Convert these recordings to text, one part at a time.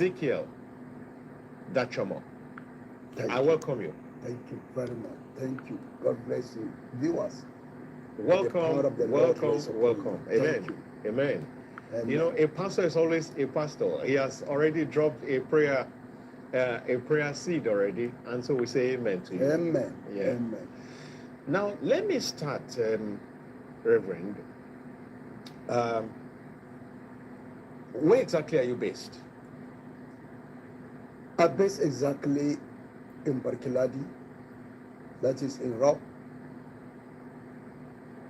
Ezekiel Dachomo. I welcome you. Thank you very much. Thank you. God bless you. Viewers. Welcome, welcome. Amen. Amen. You know, a pastor is always a pastor. He has already dropped a prayer seed already, and so we say amen to you. Amen. Yeah. Amen. Now, let me start, Reverend. Where exactly are you based? I'm based exactly in Barkeladi, that is in Rob,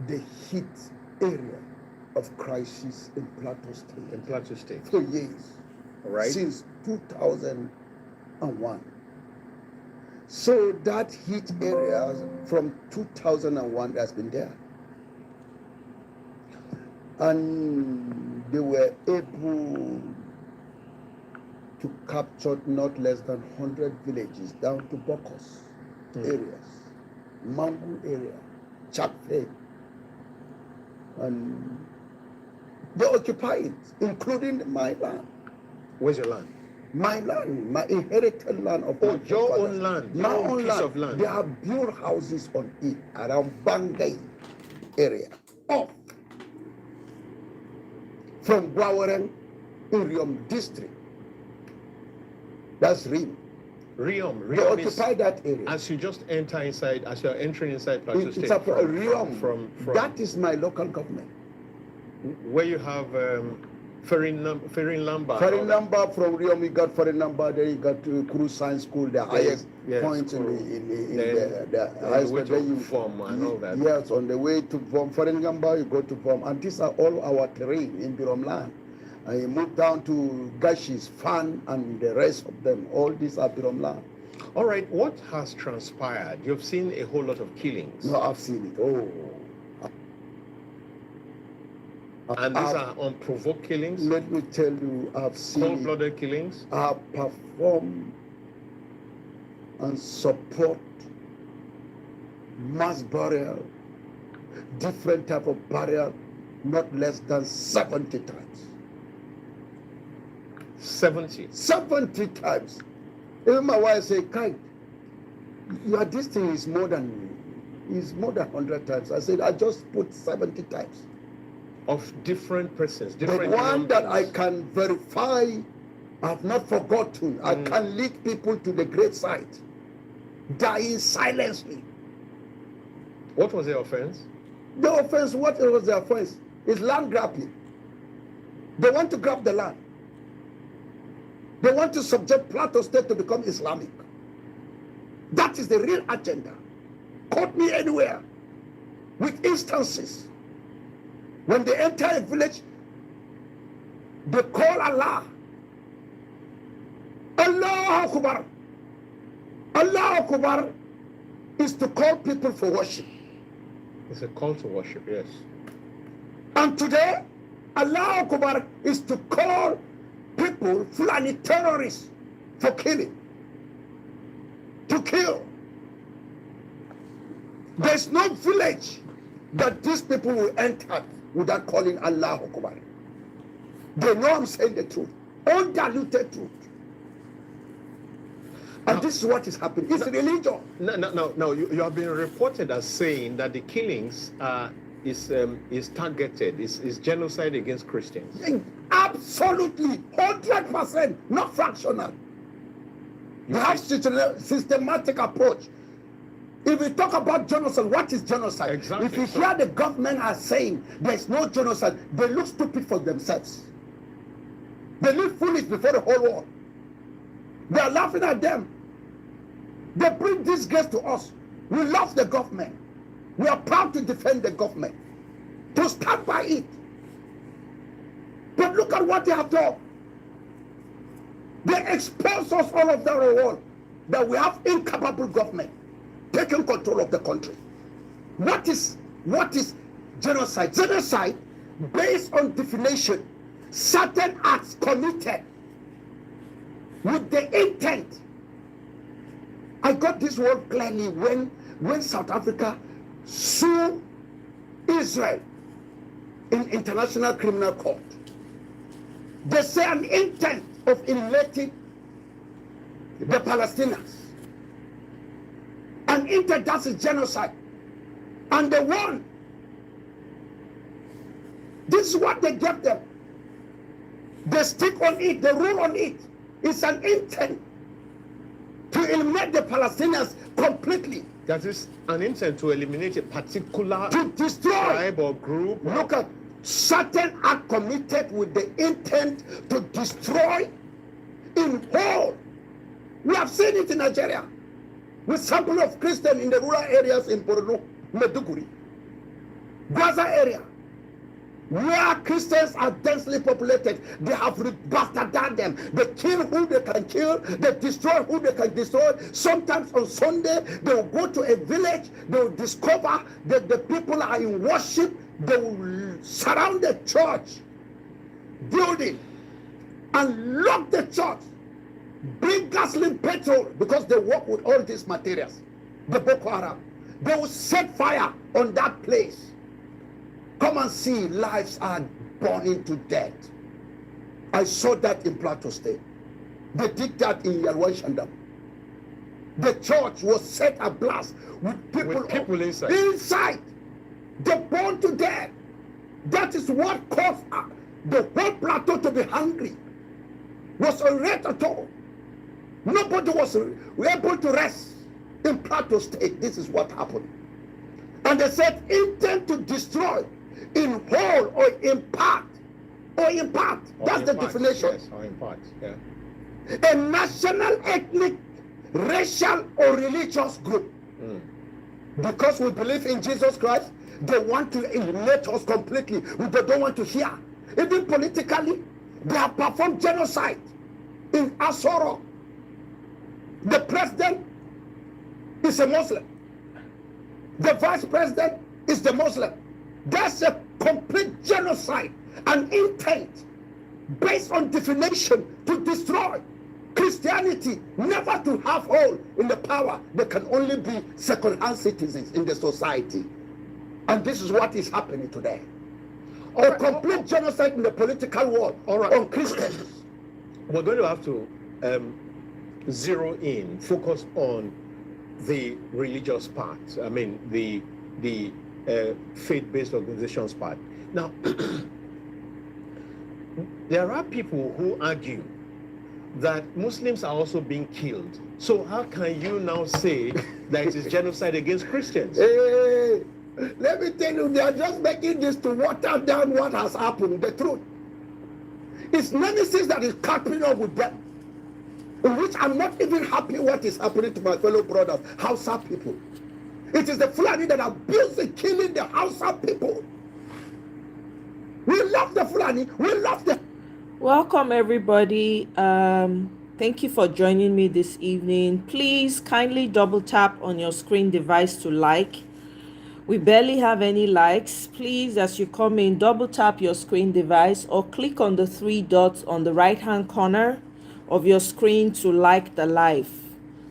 the heat area of crisis in Plateau State. In Plateau State. For years. All right. Since 2001. So that heat area from 2001 has been there. And they were able to capture not less than 100 villages down to Bokos areas, Mangu area, Chakfe. And they occupy it, including my land. Where's your land? My land, my inherited land of my your own land, my own piece land. Of land. They have built houses on it around Bangay area, off from Gwawareng in Riom district. That's Rim. Riom they occupy that area. As you just enter inside, as you're entering inside Plateau State. It's a Riom. From that is my local government. Where you have ferry number. Ferry number from Riom, you got ferry number. Then you got to Cruise Science School, the highest point in the highest way to form and all that. Yes, on the way to form ferry number, you go to form, and these are all our terrain in Birom land. And you move down to Gashis, Fan, and the rest of them. All these are Birom land. All right, what has transpired? You've seen a whole lot of killings. No, I've seen it. Oh. And these are unprovoked killings? Let me tell you, I've seen cold-blooded killings? I perform and support mass burial, different type of burial, not less than 70 times. 70? 70 times. Even my wife say, Kai, this thing is more than 100 times. I said, I just put 70 times. Of different persons, different. The one that I can verify, I've not forgotten. I can lead people to the great site, dying silently. What was the offense? The offense, what was the offense? Is land grabbing. They want to grab the land. They want to subject Plateau State to become Islamic. That is the real agenda. Caught me anywhere with instances. When they enter a village, they call Allah. Allah Akbar. Allah Akbar is to call people for worship. It's a call to worship, yes. And today, Allah Akbar is to call people Fulani terrorists for killing. To kill. There's no village that these people will enter without calling Allah Akbar. They know I'm saying the truth, undiluted truth. And this is what is happening. It's religion. No. You have been reported as saying that the killings is targeted, is genocide against Christians. Absolutely, 100%, not fractional. They have systematic approach. If we talk about genocide, what is genocide? Exactly. If you hear the government are saying there's no genocide, they look stupid for themselves. They look foolish before the whole world. They are laughing at them. They bring disgrace to us. We love the government. We are proud to defend the government, to stand by it. But look at what they have done. They expose us all over the world that we have incapable government taking control of the country. What is genocide? Genocide, based on definition, certain acts committed with the intent. I got this word clearly when South Africa sued Israel in International Criminal Court. They say an intent of eliminating the Palestinians. And intent, that is genocide. And they won. This is what they gave them. They stick on it, they rule on it. It's an intent to eliminate the Palestinians completely. That is an intent to eliminate a particular to destroy tribe or group. Look at certain are committed with the intent to destroy in whole. We have seen it in Nigeria with sample of Christians in the rural areas in Borno, Meduguri, Gaza area, where Christians are densely populated. They have bastardized them. They kill who they can kill. They destroy who they can destroy. Sometimes on Sunday, they will go to a village. They will discover that the people are in worship. They will surround the church building and lock the church. Bring gasoline, petrol, because they work with all these materials. The Boko Haram. They will set fire on that place. Come and see, lives are burning to death. I saw that in Plateau State. They did that in Yarwan Shandam. The church was set ablaze with people inside. Inside. They burned to death. That is what caused the whole plateau to be hungry. Was a rate at all. Nobody was able to rest in Plateau State. This is what happened. And they said intent to destroy in whole or in part. Or in part. That's the definition. Yes, or in part, yeah. A national, ethnic, racial or religious group. Because we believe in Jesus Christ, they want to eliminate us completely. They don't want to hear. Even politically, they have performed genocide in Asoro. The president is a Muslim. The vice president is the Muslim. That's a complete genocide and intent based on definition to destroy Christianity, never to have hold in the power. They can only be second-hand citizens in the society. And this is what is happening today. A complete genocide in the political world on Christians. We're going to have to zero in, focus on the religious part. I mean, the faith-based organizations part. Now, there are people who argue that Muslims are also being killed. So how can you now say that it is genocide against Christians? Hey, let me tell you, they are just making this to water down what has happened, the truth. It's nemesis that is catching up with them, in which I'm not even happy what is happening to my fellow brothers, Hausa people. It is the Fulani that are busy killing the Hausa people. We love the Fulani. We love the... Welcome, everybody. Thank you for joining me this evening. Please kindly double tap on your screen device to like. We barely have any likes. Please, as you come in, double tap your screen device or click on the 3 dots on the right-hand corner of your screen to like the live,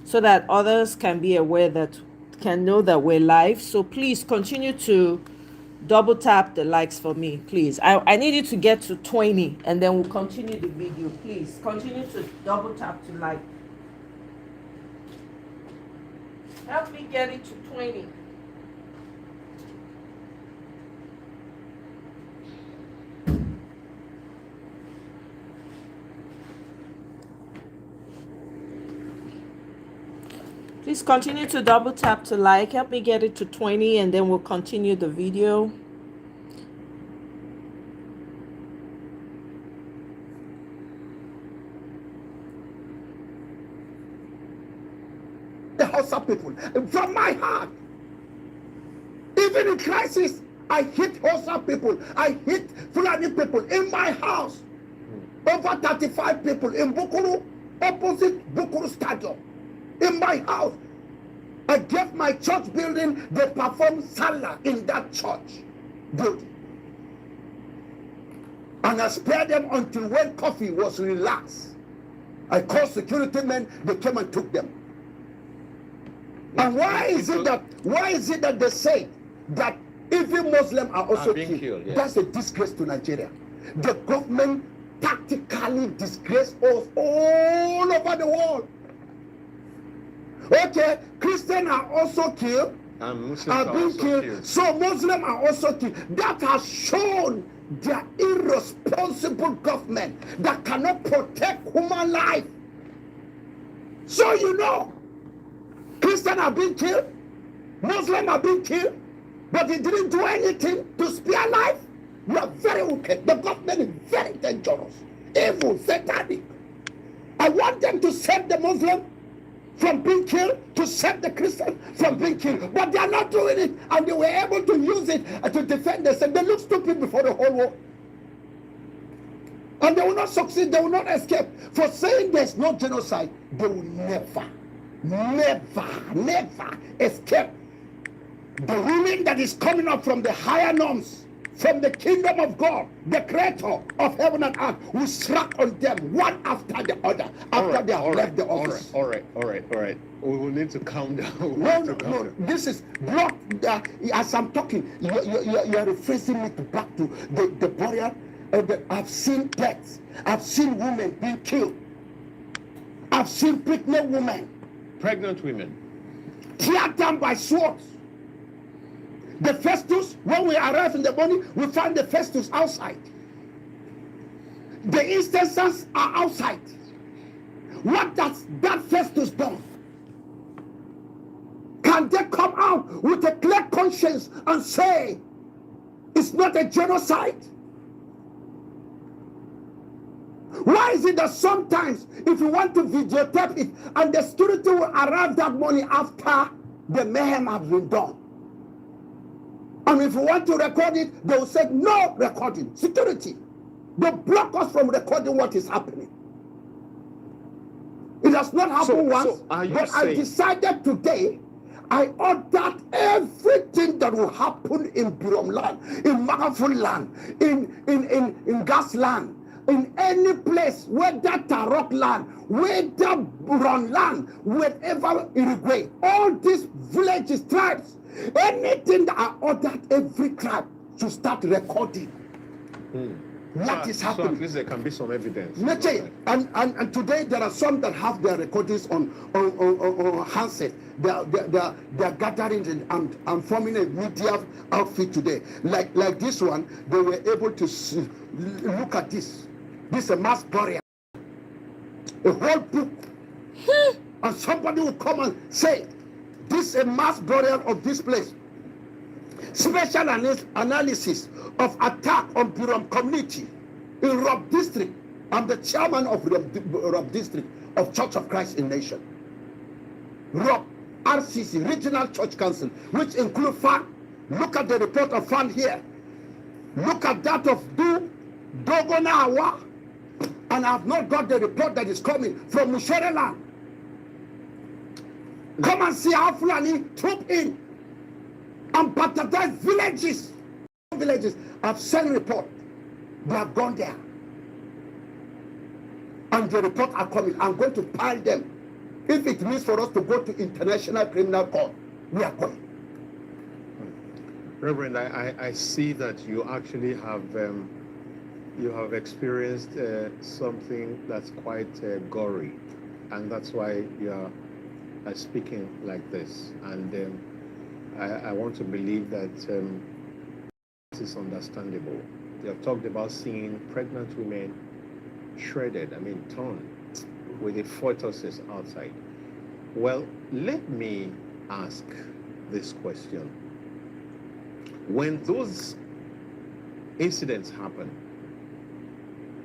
so that others can be aware that can know that we're live. So please continue to double tap the likes for me, please. I need you to get to 20 and then we'll continue the video. Please continue to double tap to like. Help me get it to 20. Please continue to double tap to like. Help me get it to 20 and then we'll continue the video. The Hausa people, from my heart. Even in crisis, I hit Hausa people. I hit Fulani people in my house. Over 35 people in Bukuru, opposite Bukuru Stadium. In my house, I gave my church building, they performed Salah in that church building. And I spared them until when coffee was relaxed. I called security men, they came and took them. And why is it that they say that even Muslims are also killed? Yes. That's a disgrace to Nigeria. The government tactically disgrace us all over the world. Okay, Christians are also killed. And Muslims are being killed. So Muslims are also killed. That has shown their irresponsible government that cannot protect human life. So you know, Christians are being killed, Muslims are being killed, but it didn't do anything to spare life. You are very wicked. The government is very dangerous, evil, satanic. I want them to save the Muslim from being killed, to save the Christian from being killed, but they are not doing it, and they were able to use it to defend themselves. They look stupid before the whole world, and they will not succeed. They will not escape. For saying there's no genocide, they will never escape the ruling that is coming up from the higher norms, from the kingdom of God, the creator of heaven and earth, will strike on them one after the other after they have left the office. All right. We will need to calm down. No. This is block. As I'm talking, you are referring me back to the burial. I've seen deaths. I've seen women being killed. I've seen pregnant women teared down by swords. The Festus, when we arrive in the morning, we find the Festus outside. The instances are outside. What does that Festus done? Can they come out with a clear conscience and say it's not a genocide? Why is it that sometimes if you want to videotape it and the security will arrive that morning after the mayhem has been done? And if you want to record it, they will say no recording. Security. They block us from recording what is happening. It has not happened once, but I decided today, I ordered everything that will happen in Birom land, in Magafun land, in Gas land, in any place, whether Tarok land, whether Buron land, wherever Uruguay, all these villages, tribes, anything that I ordered every tribe to start recording. What is happening? So at least there can be some evidence. And today there are some that have their recordings on handset. They are gathering and forming a media outfit today. Like this one, they were able to look at this. This is a mass burial. A whole book. And somebody will come and say, this is a mass burial of this place. Special analysis of attack on Birom community in Rob district. I'm the chairman of Rob district of Church of Christ in Nation. Rob RCC, Regional Church Council, which include FAN. Look at the report of FAN here. Look at that of Dogonawa. And I've not got the report that is coming from Mushereland. Come and see how Fulani troop in and baptize villages. I've sent report. They have gone there. And the report are coming. I'm going to pile them. If it means for us to go to International Criminal Court, we are going. Reverend, I see that you actually have experienced something that's quite gory, and that's why you are speaking like this. And I want to believe that this is understandable. You have talked about seeing pregnant women shredded, torn, with the fetuses outside. Well, let me ask this question. When those incidents happen,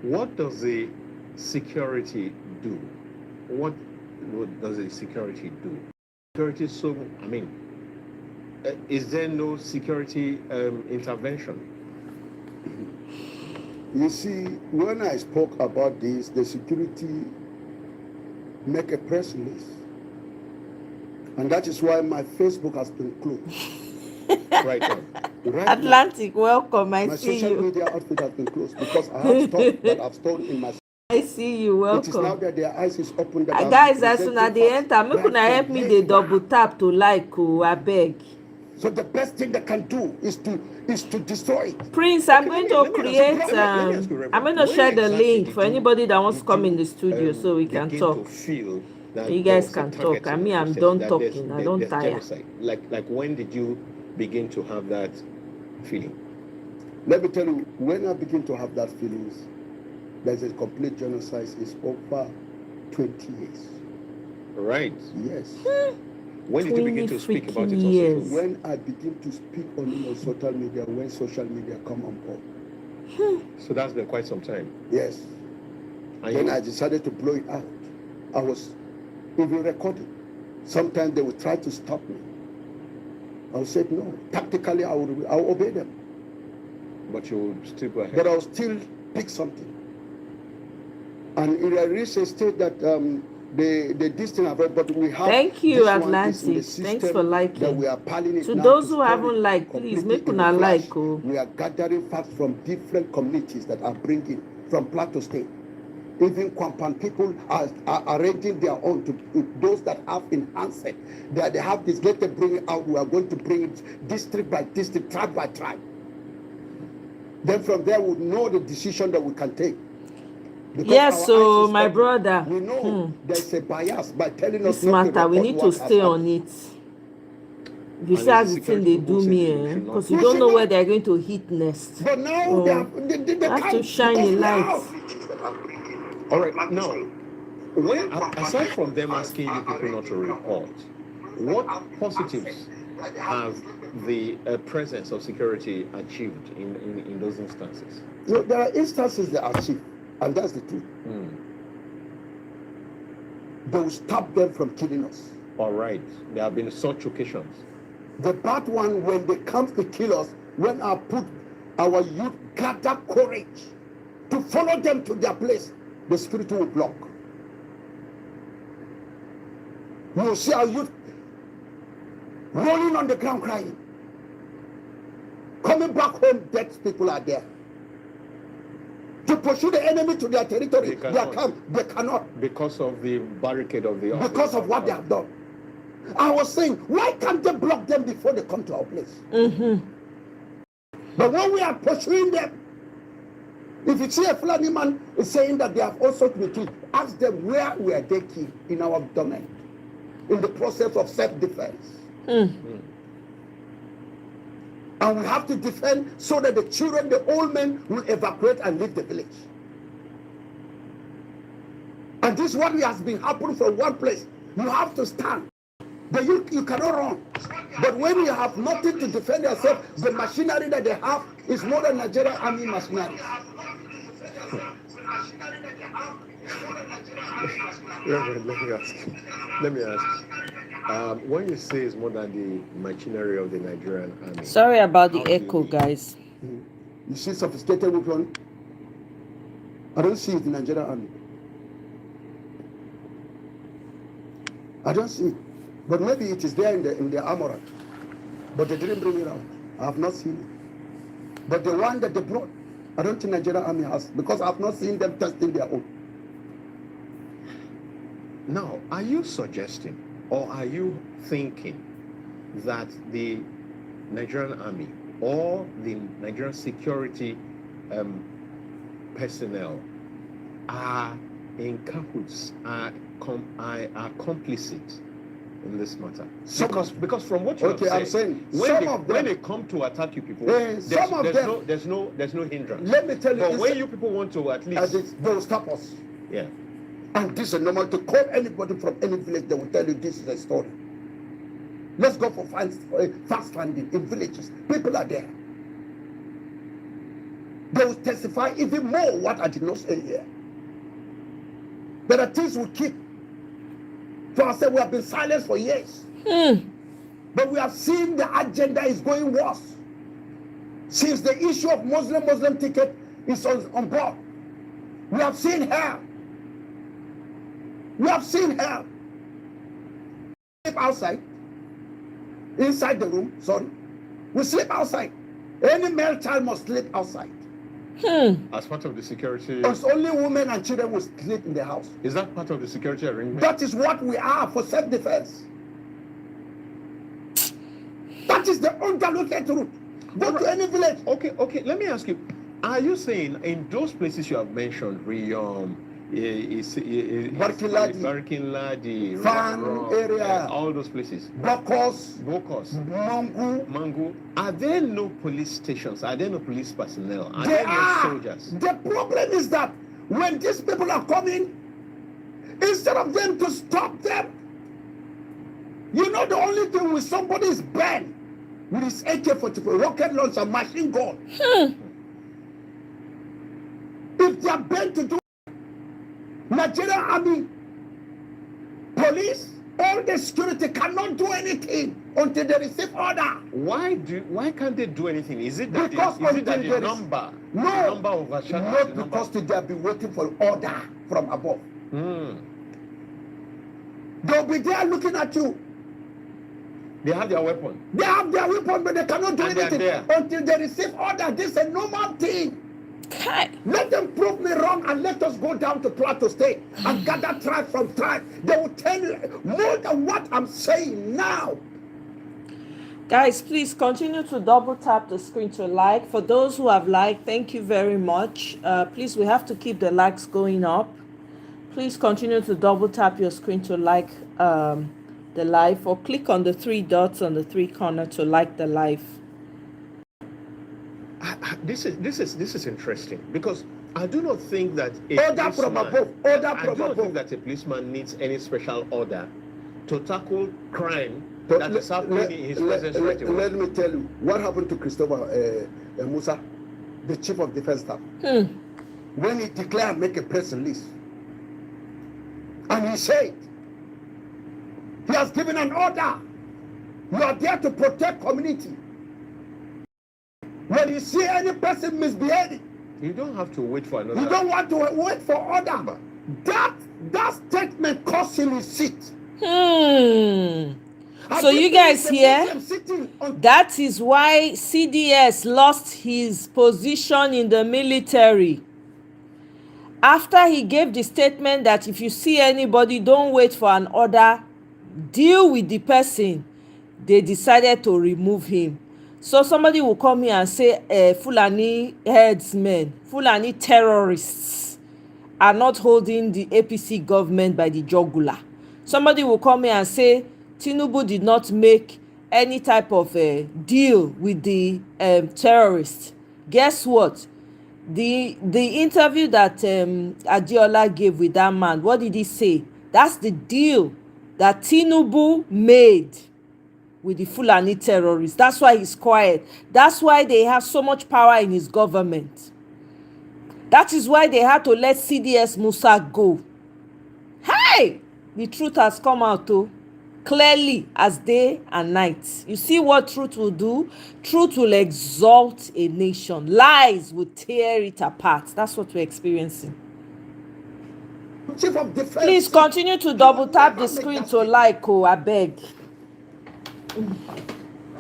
what does the security do? What does the security do? Security, is there no security intervention? You see, when I spoke about this, the security make a press release. And that is why my Facebook has been closed. Right Atlantic, welcome. My social media outfit has been closed because I have stuff that I've stored in my. I see you, welcome. It is now that their eyes is open. Guys, as soon as they enter, make una help me the double tap to like, I beg. So the best thing they can do is to destroy it. Prince, I'm going to create. I'm going to share the link for anybody that wants to come in the studio so we can talk. Feel that you guys can talk. I mean, I'm done talking. I don't tire. Like when did you begin to have that feeling? Let me tell you, when I begin to have that feelings, there's a complete genocide. It's over 20 years. Right. Yes. When did you begin to speak about it on social media? When I begin to speak on social media, when social media come on board. So that's been quite some time. Yes. And then I decided to blow it out. I was even recording. Sometimes they would try to stop me. I would say no. Tactically, I'll obey them. But you would still go ahead. But I'll still pick something. And in a recent state that the distance of it, but we have. Thank you, Atlantic. Thanks for liking. That we are piling it to now those to who haven't liked, please make una like. Oh. We are gathering facts from different communities that are bringing from Plateau State. Even Kwampan people are arranging their own to those that have enhanced it. They have this, let them bring it out. We are going to bring it district by district, tribe by tribe. Then from there we'll know the decision that we can take. Because yes, so my brother, we know there's a bias by telling us this matter, we need to stay on it. If you see how the thing they do me, because you don't know where they're going to hit next. But now they have to shine a light. All right, now, aside from them asking you people not to report, what positives have the presence of security achieved in those instances? No, there are instances that are achieved, and that's the truth. They will stop them from killing us. All right, there have been such occasions. The bad one, when they come to kill us, when I put our youth gather courage to follow them to their place, the security will block. You will see our youth rolling on the ground crying. Coming back home, dead people are there. To pursue the enemy to their territory, they cannot. Because of the barricade of the... Because of what they have done. I was saying, why can't they block them before they come to our place? But when we are pursuing them, if you see a Fulani man is saying that they have also been killed, ask them where were they killed in our domain, in the process of self-defense. And we have to defend so that the children, the old men will evacuate and leave the village. And this is what has been happening from one place. You have to stand. But you cannot run. But when you have nothing to defend yourself, the machinery that they have is more than Nigerian army machinery. Let me ask. When you say it's more than the machinery of the Nigerian army. Sorry about the echo, guys. You see sophisticated weapon. I don't see it in the Nigerian army. I don't see it. But maybe it is there in the armorer. But they didn't bring it out. I have not seen it. But the one that they brought, I don't think Nigerian army has, because I have not seen them testing their own. Now, are you suggesting or are you thinking that the Nigerian army or the Nigerian security personnel are in cahoots, are complicit in this matter? Because from what you have said, I'm saying when they come to attack you people, there's no hindrance. Let me tell you, but when you people want to at least they will stop us. Yeah. And this is normal to call anybody from any village, they will tell you this is a story. Let's go for fast finding in villages. People are there. They will testify even more what I did not say here. There are things we keep. So I said we have been silent for years. But we have seen the agenda is going worse. Since the issue of Muslim ticket is on board. We have seen her. We have seen her sleep outside, inside the room, sorry. We sleep outside. Any male child must sleep outside. As part of the security... Because only women and children will sleep in the house. Is that part of the security arrangement? That is what we are for self-defense. That That is the undiluted truth. Go to any village. Okay. Let me ask you: are you saying in those places you have mentioned, Barkinladi, Fan area, all those places, Bokos, Mangu, are there no police stations? Are there no police personnel? Are there no soldiers? The problem is that when these people are coming, instead of them to stop them, you know, the only thing with somebody is banned with his AK-44, rocket launcher, machine gun. If they are banned to do Nigerian army, police, all the security cannot do anything until they receive order. Why can't they do anything? Is it that because the number? No, the number overshadows not because they have been waiting for order from above. They'll be there looking at you. They have their weapon. They have their weapon, but they cannot do anything until they receive order. This is a normal thing. Okay. Let them prove me wrong and let us go down to Plateau State and gather tribe from tribe. They will tell you more than what I'm saying now. Guys, please continue to double tap the screen to like. For those who have liked, thank you very much. Please, we have to keep the likes going up. Please continue to double tap your screen to like the live, or click on the 3 dots on the 3 corner to like the live. This is interesting, because I do not think that I don't think that a policeman needs any special order to tackle crime that is happening in his presence right away. Let me tell you what happened to Christopher Musa, the chief of defense staff, when he declared make a press release, and he said he has given an order. You are there to protect community. When you see any person misbehaving, you don't have to wait for another. You don't want to wait for order. That statement cost him his seat. So you guys hear? That is why CDS lost his position in the military. After he gave the statement that if you see anybody, don't wait for an order, deal with the person, they decided to remove him. So somebody will come here and say Fulani headsmen, Fulani terrorists are not holding the APC government by the jugular. Somebody will come here and say Tinubu did not make any type of deal with the terrorists. Guess what? The interview that Adiola gave with that man, what did he say? That's the deal that Tinubu made with the Fulani terrorists. That's why he's quiet. That's why they have so much power in his government. That is why they had to let CDS Musa go. Hey! The truth has come out too, clearly as day and night. You see what truth will do? Truth will exalt a nation. Lies will tear it apart. That's what we're experiencing. Chief of Defense. Please continue to double tap the screen to like, I beg.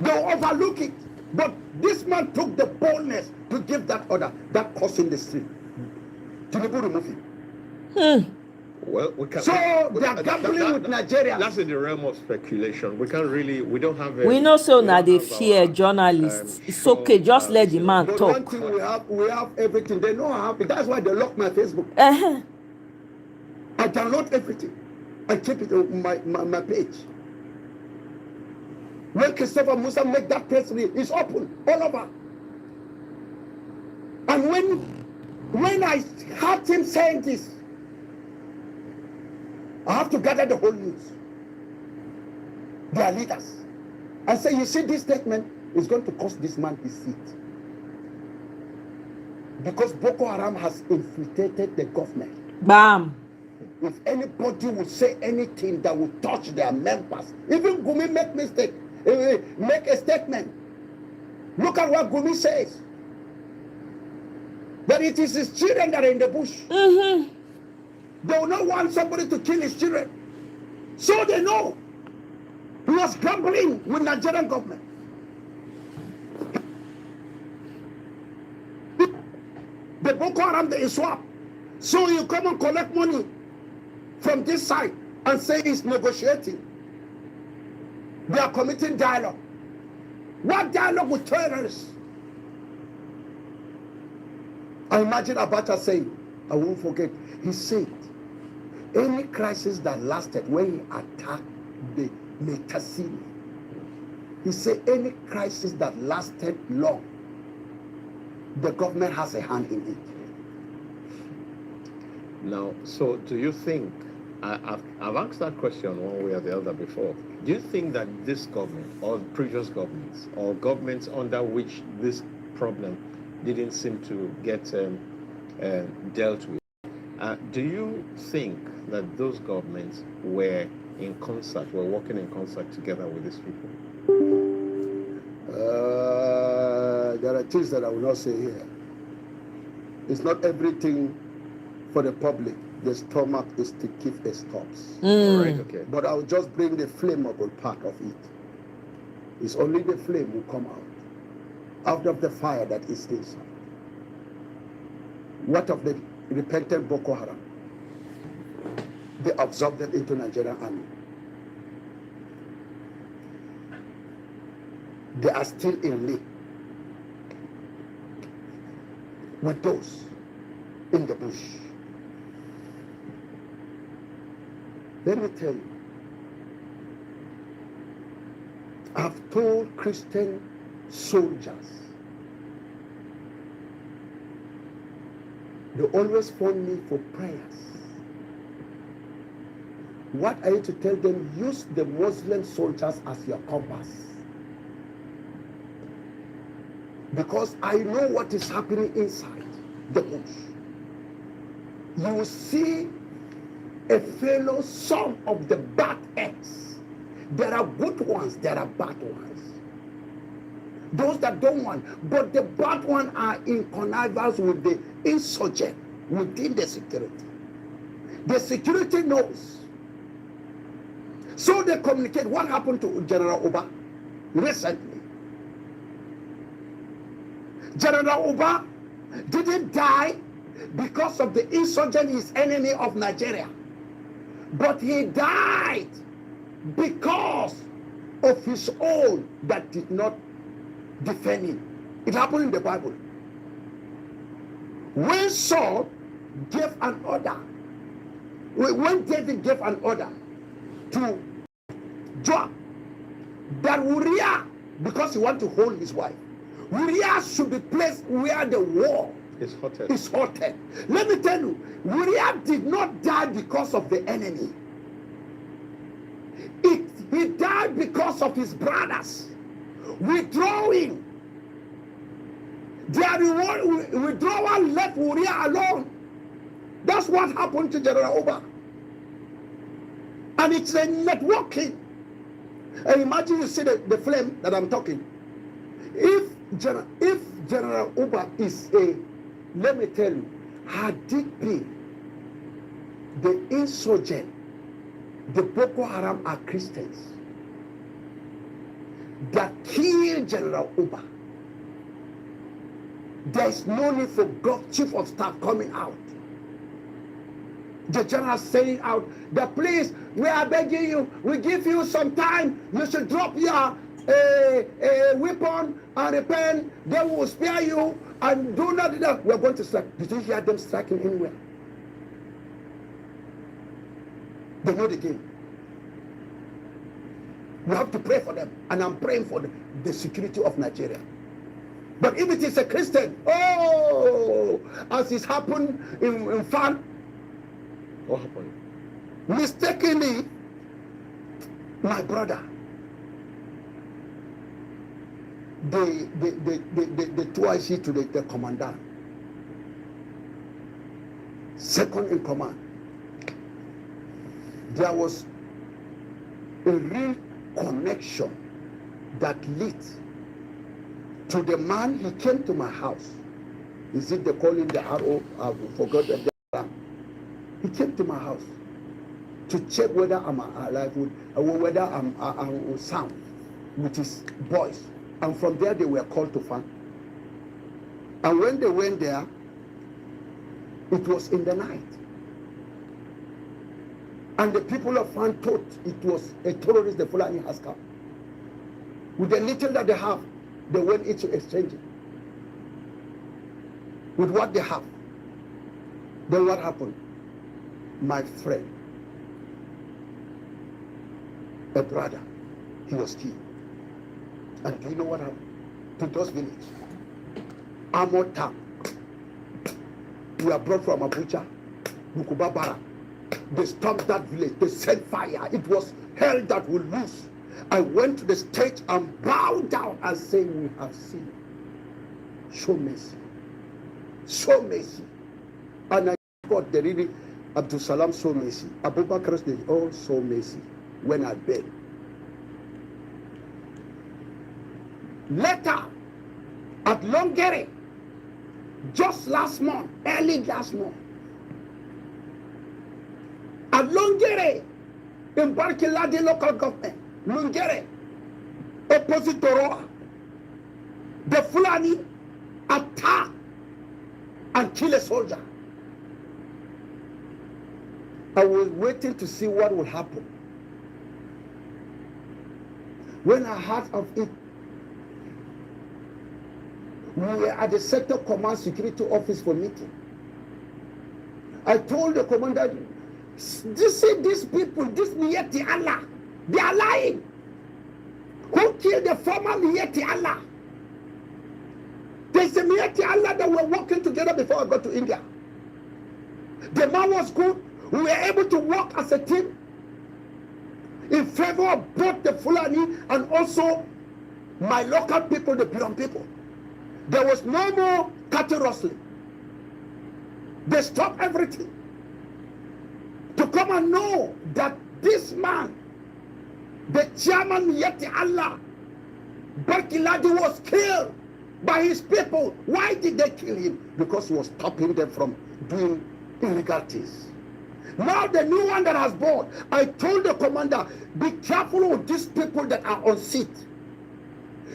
They'll overlook it. But this man took the boldness to give that order. That cost him the street. Tinubu remove him. Well, we can. So they are gambling with Nigeria. That's in the realm of speculation. We can't really. We don't have. We know so now they fear journalists. It's okay. Just let the man but talk. One thing we have everything. They know how. That's why they lock my Facebook. I download everything. I keep it on my page. When Christopher Musa make that press release, it's open all over. And when I heard him saying this, I have to gather the whole news, their leaders, and say, you see, this statement is going to cost this man his seat. Because Boko Haram has infiltrated the government. Bam. If anybody will say anything that will touch their members, even Gumi make a statement. Look at what Gumi says. That it is his children that are in the bush. They will not want somebody to kill his children. So they know he was gambling with Nigerian government. The Boko Haram, the ISWAP. So you come and collect money from this side and say he's negotiating. They are committing dialogue. What dialogue with terrorists? I imagine Abacha saying, I won't forget, he said, any crisis that lasted when he attacked the Metasini, he said any crisis that lasted long, the government has a hand in it. Now, so do you think, I've asked that question one way or the other before, do you think that this government or previous governments or governments under which this problem didn't seem to get dealt with, do you think that those governments were working in concert together with these people? There are things that I will not say here. It's not everything for the public. The stomach is to keep the stops. All right, okay. But I'll just bring the flammable part of it. It's only the flame will come out of the fire that is inside. What of the repentant Boko Haram? They absorbed them into Nigerian army. They are still in league with those in the bush. Let me tell you, I've told Christian soldiers, they always phone me for prayers. What are you to tell them? Use the Muslim soldiers as your compass. Because I know what is happening inside the bush. You will see a fellow, some of the bad eggs. There are good ones, there are bad ones. Those that don't want, but the bad ones are in connivance with the insurgent within the security. The security knows. So they communicate. What happened to General Oba recently? General Oba didn't die because of the insurgent, his enemy of Nigeria. But he died because of his own that did not defend him. It happened in the Bible. When Saul gave an order, when David gave an order to Joab that Uriah, because he wanted to hold his wife, Uriah should be placed where the war is hotter. Let me tell you, Uriah did not die because of the enemy. He died because of his brothers withdrawing. Their withdrawal left Uriah alone. That's what happened to General Oba. And it's a networking. And imagine you see the flame that I'm talking. If General Oba is let me tell you, had it been the insurgent, the Boko Haram are Christians that killed General Oba, there's no need for God, Chief of Staff coming out. The general saying out that, please, we are begging you, we give you some time, you should drop your weapon and repent, they will spare you and do not do that. We are going to strike. Did you hear them striking anywhere? They know the game. We have to pray for them, and I'm praying for the security of Nigeria. But if it is a Christian, as it happened in Falz, what happened? Mistakenly, my brother, the 2IC to the commandant, second in command, there was a real connection that led to the man. He came to my house. Is it they call him the RO? I forgot the name. He came to my house to check whether I'm alive, or whether I'm sound with his boys. And from there they were called to Falz. And when they went there, it was in the night. And the people of Falz thought it was a terrorist the Fulani has come. With the little that they have, They went into exchange with what they have. Then what happened? My friend, a brother, he was killed. And do you know what happened to those villages? Armored tank. We are brought from Abuja, Bukubabara. They stormed that village. They set fire. It was hell that will lose. I went to the stage and bowed down and said, we have seen. Show mercy. Show mercy. And I got the really Abdul Salam show mercy. Abu Bakr, they all show mercy when I begged. Later, at Longere, just last month, early last month, at Longere, in Barkiladi local government, Longere, opposite Toroa, the Fulani attack and kill a soldier. I was waiting to see what would happen. When I heard of it, we were at the Sector Command Security Office for meeting. I told the commander, these people, this Mieti Allah, they are lying. Who killed the former Mieti Allah? There's a Mieti Allah that were working together before I got to India. The man was good. We were able to work as a team in favor of both the Fulani and also my local people, the Biron people. There was no more cattle rustling. They stopped everything to come and know that this man, the chairman Yeti Allah, Barkiladi, was killed by his people. Why did they kill him? Because he was stopping them from doing illegalities. Now the new one that has bought, I told the commander, be careful with these people that are on seat.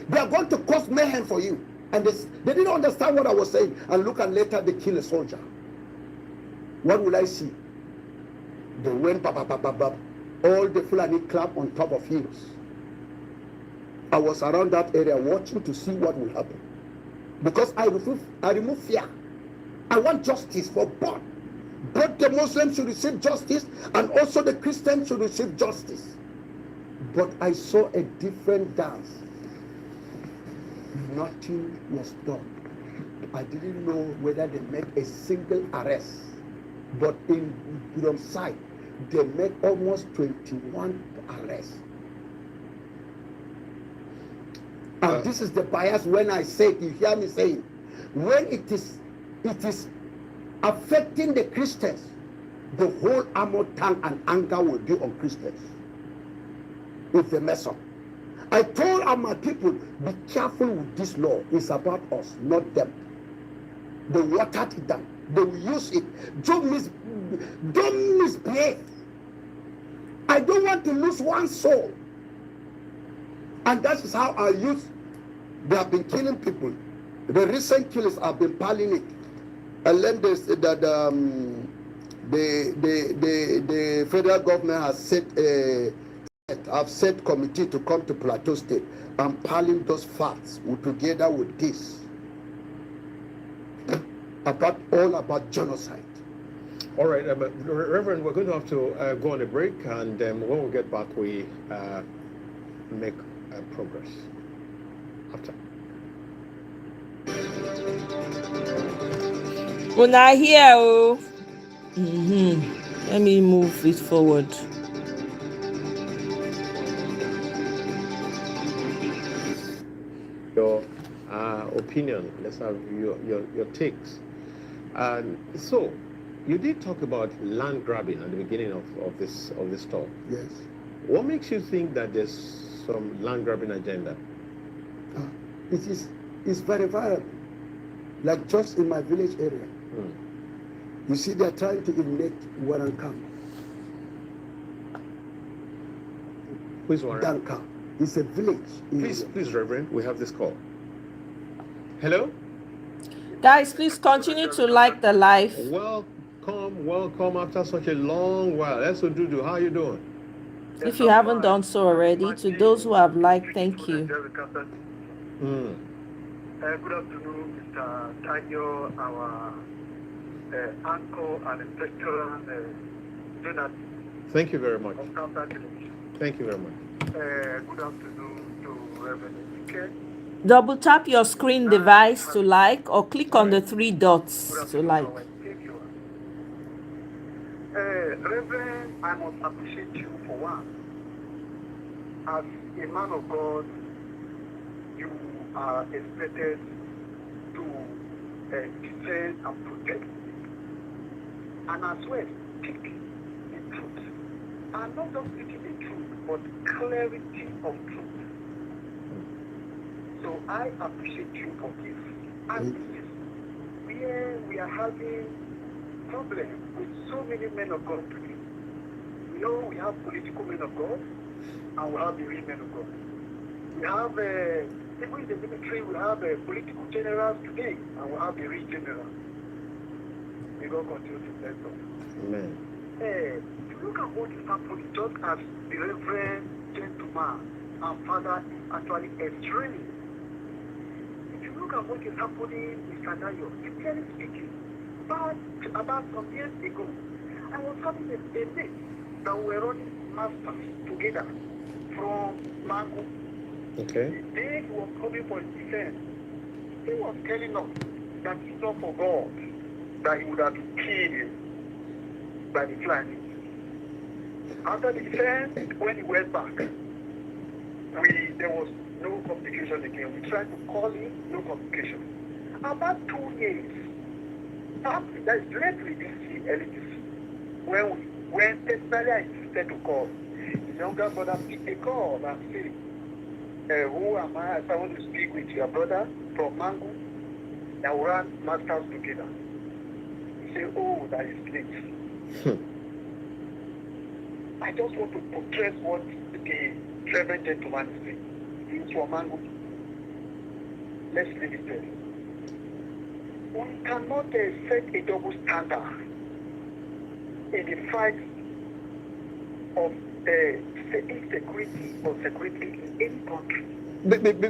They are going to cause mayhem for you. And they didn't understand what I was saying. And look, and later they kill a soldier. What will I see? They went all the Fulani clap on top of hills. I was around that area watching to see what will happen. Because I remove fear. I want justice for both. Both the Muslims should receive justice and also the Christians should receive justice. But I saw a different dance. Nothing was done. I didn't know whether they made a single arrest. But in Biron side, they made almost 21 arrests. And this is the bias when I say, you hear me saying, when it is affecting the Christians, the whole armored tank and anger will be on Christians if they mess up. I told my people, be careful with this law. It's about us, not them. They watered it down. They will use it. Don't misbehave. I don't want to lose one soul. And that is how our youth, they have been killing people. The recent killings have been piling it. And then they said that the federal government has set committee to come to Plateau State and piling those facts together with this all about genocide. All right, Reverend, we're going to have to go on a break, and when we get back, we make progress after. Una here, oh. Let me move it forward. Your opinion. Let's have your takes. And so, you did talk about land grabbing at the beginning of this talk. Yes. What makes you think that there's some land grabbing agenda? It's very violent. Like just in my village area. You see, they're trying to eliminate Warankam. Who is Warankam? Danka. It's a village. Please, Reverend, we have this call. Hello? Guys, please continue to like the live. Welcome after such a long while. Dudu, how are you doing? If you haven't done so already, to those who have liked, thank you. Good afternoon, Mr. Daniel, our anchor and inspector journalist. Thank you very much. Of Counter Television. Thank you very much. Good afternoon to Reverend Ike. Double tap your screen device to like, or click on the three dots to like. Reverend, I must appreciate you for one. As a man of God, you are expected to defend and protect, and as well speak the truth. And not just speaking the truth, but clarity of truth. So I appreciate you for this. And this is where we are having problems with so many men of God today. You know, we have political men of God, and we have the real men of God. We have, even in the military, we have political generals today, and we have the real generals. May God continue to bless us. Amen. If you look at what is happening, just as the Reverend gentleman and father is actually extremely. If you look at what is happening in Sanayo, sincerely speaking, about some years ago, I was having a mate that we were running masters together from Mango. Okay. The day he was coming for his defense, he was telling us that it's not for God that he would have been killed by the Chinese. After the defense, when he went back, there was no communication again. We tried to call him, no communication. About 2 years, after that, lately this LDC, when personally I insisted to call, his younger brother picked a call and said, who am I? I want to speak with your brother from Mango that we ran masters together. He said, oh, that is late. I just want to portray what the Reverend gentleman is saying. He's from Mango. Let's leave it there. We cannot set a double standard in the fight of insecurity or security in any country.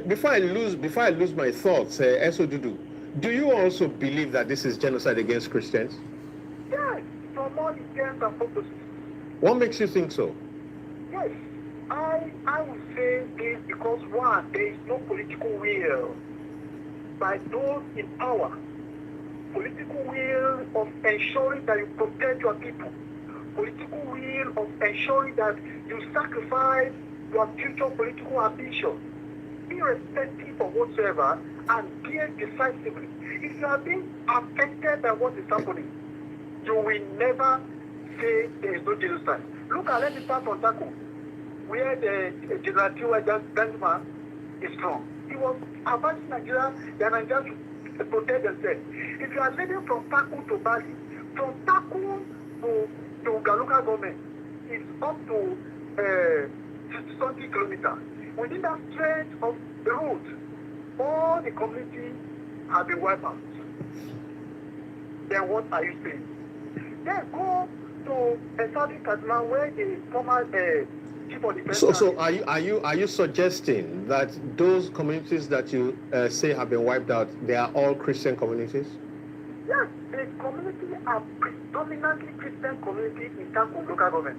Before I lose my thoughts, Esodudu, do you also believe that this is genocide against Christians? Yes, from all intents and purposes. What makes you think so? Yes, I would say this because one, there is no political will by those in power. Political will of ensuring that you protect your people. Political will of ensuring that you sacrifice your future political ambition, irrespective of whatsoever, and deal decisively. If you are being affected by what is happening, you will never say there is no genocide. Look at, let me start from Taco, where the General Tiwa Gandhi is from. He was advising Nigeria, the Nigerians should protect themselves. If you are living from Taku to Bali, from Taku to Galuka government, it's up to 60 kilometers. Within that stretch of the road, all the communities have been wiped out. Then what are you saying? Then go to Saudi Kaduna where the former chief of defense. So are you suggesting that those communities that you say have been wiped out, they are all Christian communities? Yes, the communities are predominantly Christian communities in Taku local government.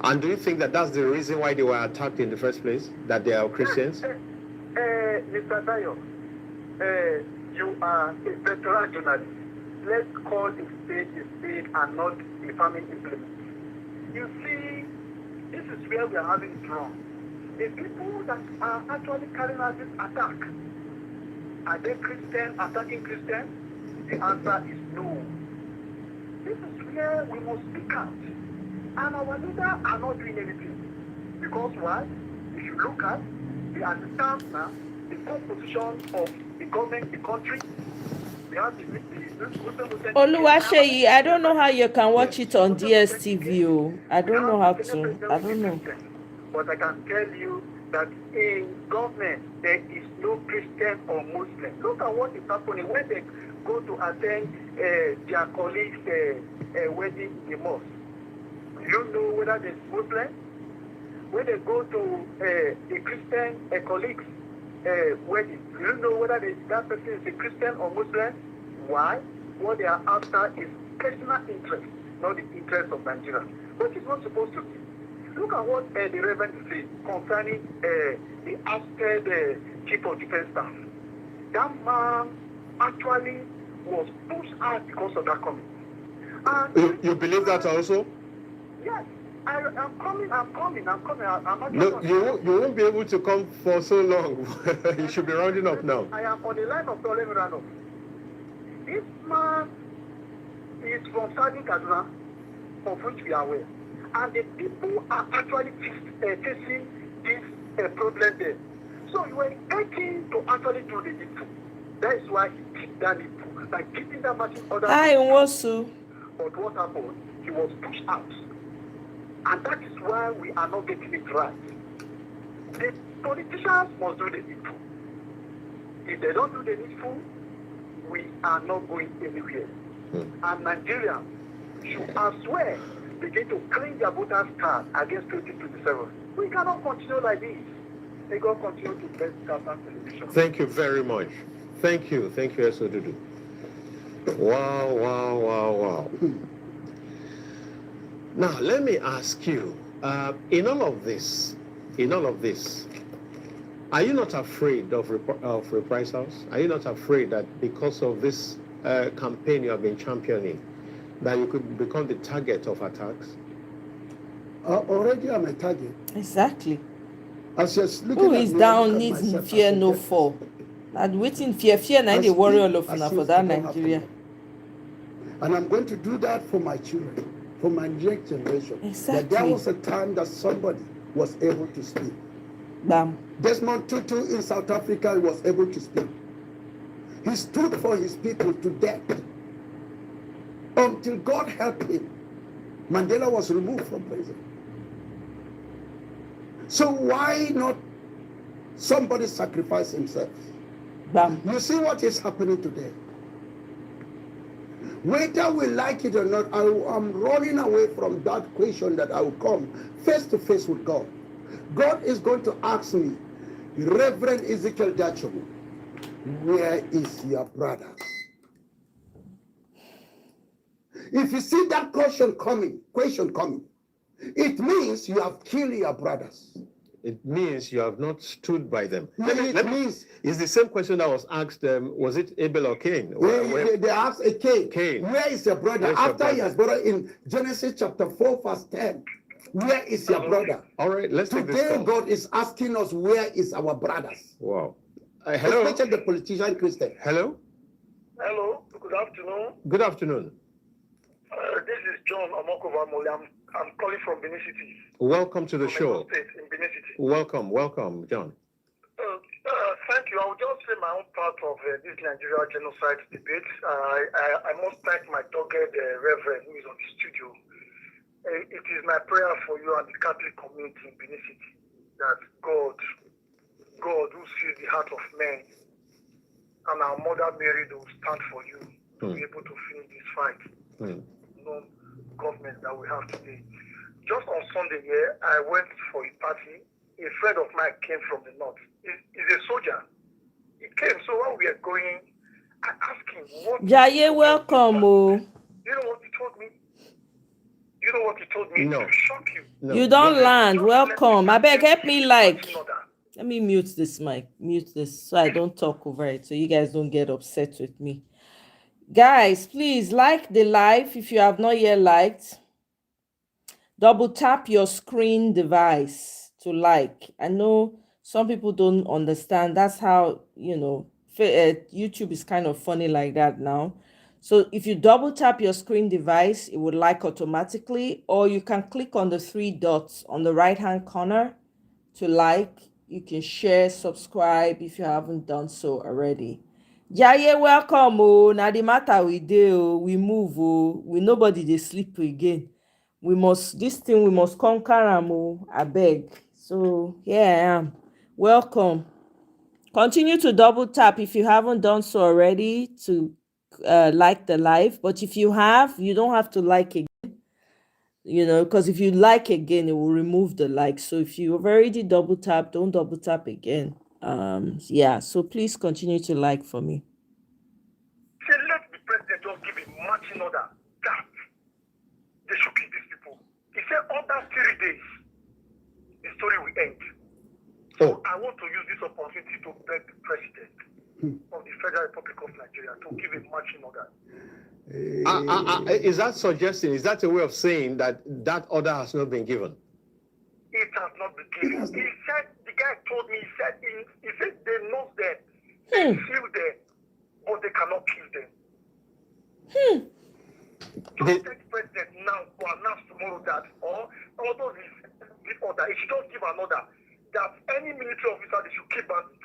And do you think that that's the reason why they were attacked in the first place? That they are Christians? Mr. Dayo, you are a veteran journalist. Let's call a spade and not a farming implement. You see, this is where we are having it wrong. The people that are actually carrying out this attack, are they Christian attacking Christians? The answer is no. This is where we must speak out. And our leaders are not doing anything. Because why? If you look at the understand now, the composition of the government, the country, we have the Oluwaseyi, I don't know how you can watch it on DSTV. I don't know how to. I don't know. But I can tell you that in government, there is no Christian or Muslim. Look at what is happening when they go to attend their colleagues' wedding in the mosque. You know whether there's Muslim. When they go to the Christian colleagues, wedding. You don't know whether that person is a Christian or Muslim. Why? What they are after is personal interest, not the interest of Nigeria, which is not supposed to be. Look at what the Reverend said concerning the ousted chief of defense staff. That man actually was pushed out because of that comment. And You believe that also? yes, I'm coming. No, you won't be able to come for so long. You should be rounding up now. I am on the line of let me round up. This man is from Saudi Kaduna, of which we are aware. And the people are actually facing this problem there. So you were expecting to actually do the needful. That is why he did that needful. By giving that machine order. Hi, Nwosu. But what happened? He was pushed out. And that is why we are not getting it right. The politicians must do the needful. If they don't do the needful, we are not going anywhere. And Nigeria should as well begin to clean their voters' card against 2027. We cannot continue like this. They go continue to bless Qatar television. Thank you very much. Thank you, Esodudu. Wow. Now, let me ask you, in all of this, are you not afraid of reprisals? Are you not afraid that because of this campaign you have been championing, that you could become the target of attacks? Already I'm a target. Exactly. As you're looking Who at is me, down I look at needs myself fear as a no target. fall. And waiting fear now As they worry if- all of as now if for it that don't happen. Nigeria. And I'm going to do that for my children, for my next generation. Exactly. That there was a time that somebody was able to speak. Bam. Desmond Tutu in South Africa was able to speak. He stood for his people to death. Until God helped him, Mandela was removed from prison. So why not somebody sacrifice himself? Bam. You see what is happening today. Whether we like it or not, I'm running away from that question that I will come face to face with God. God is going to ask me, Reverend Ezekiel Dachomo, where is your brothers? If you see that question coming, it means you have killed your brothers. It means you have not stood by them. It means It's the same question that was asked, was it Abel or Cain? they ask a Cain, Cain. where is your brother? Where's your After he brother? has brother in Genesis chapter 4 verse 10, where is your brother? All right, let's take this Today call. God is asking us, where is our brothers? Wow. Hello? Especially the politician Christian. Hello? Hello, good afternoon. Good afternoon. This is John Omokova-Mole. I'm calling from Benin City. Welcome to the From show. Edo State in Benin City. Welcome, John. Thank you. I will just say my own part of this Nigeria genocide debate. I must thank my dogged Reverend who is on the studio. It is my prayer for you and the Catholic community in Benin City that God who sees the heart of men and our Mother Mary will stand for you to be able to finish this fight. Non-government that we have today. Just on Sunday here, I went for a party. A friend of mine came from the north. He's a soldier. He came. So when we are going, I asked him what. Jaye, welcome. Oh. You know what he told me? No. To shock you. No. You don't Go ahead. land. Welcome. I beg, help me like. Party order. Let me mute this mic. Mute this so I don't talk over it. So you guys don't get upset with me. Guys, please like the live if you have not yet liked. Double tap your screen device to like. I know some people don't understand. That's how, YouTube is kind of funny like that now. So if you double tap your screen device, it would like automatically, or you can click on the 3 dots on the right hand corner to like. You can share, subscribe if you haven't done so already. Jaye, welcome. Oh, now the matter we do, we move. Oh, we nobody they sleep again. We must conquer am. Oh, I beg. So here I am. Welcome. Continue to double tap if you haven't done so already to like the live. But if you have, you don't have to like again. Because if you like again, it will remove the like. So if you've already double tap, don't double tap again. Yeah, so please continue to like for me. Say, let the president just give a marching order that they should kill these people. He said, under 3 days, the story will end. So I want to use this opportunity to beg the president of the Federal Republic of Nigeria to give a marching order. Is that suggesting, is that a way of saying that that order has not been given? It has not been given. He said, the guy told me, he said they know them, they feel them, but they cannot kill them. Just take the president now to announce tomorrow that, or although this order, he should just give an order that any military officer they should keep bandits.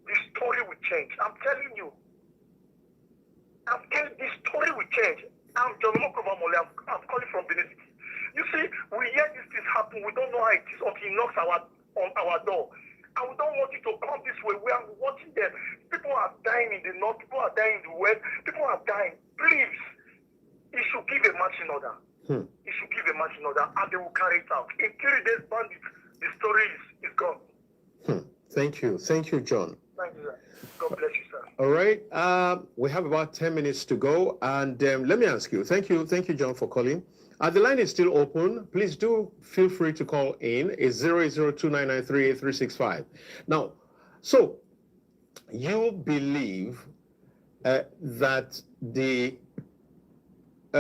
The story will change. I'm telling you. The story will change. I'm John Omoye. I'm calling from Benin City. You see, we hear these things happen. We don't know how it is until he knocks on our door. And we don't want it to come this way. We are watching them. People are dying in the north. People are dying in the west. People are dying. Please, he should give a marching order. He should give a marching order, and they will carry it out. In 3 days, bandits, the story is gone. Thank you. Thank you, John. Thank you, sir. God bless you, sir. All right. We have about 10 minutes to go. And let me ask you. Thank you, John, for calling. The line is still open. Please do feel free to call in. It's 08029938365. Now, so you believe that the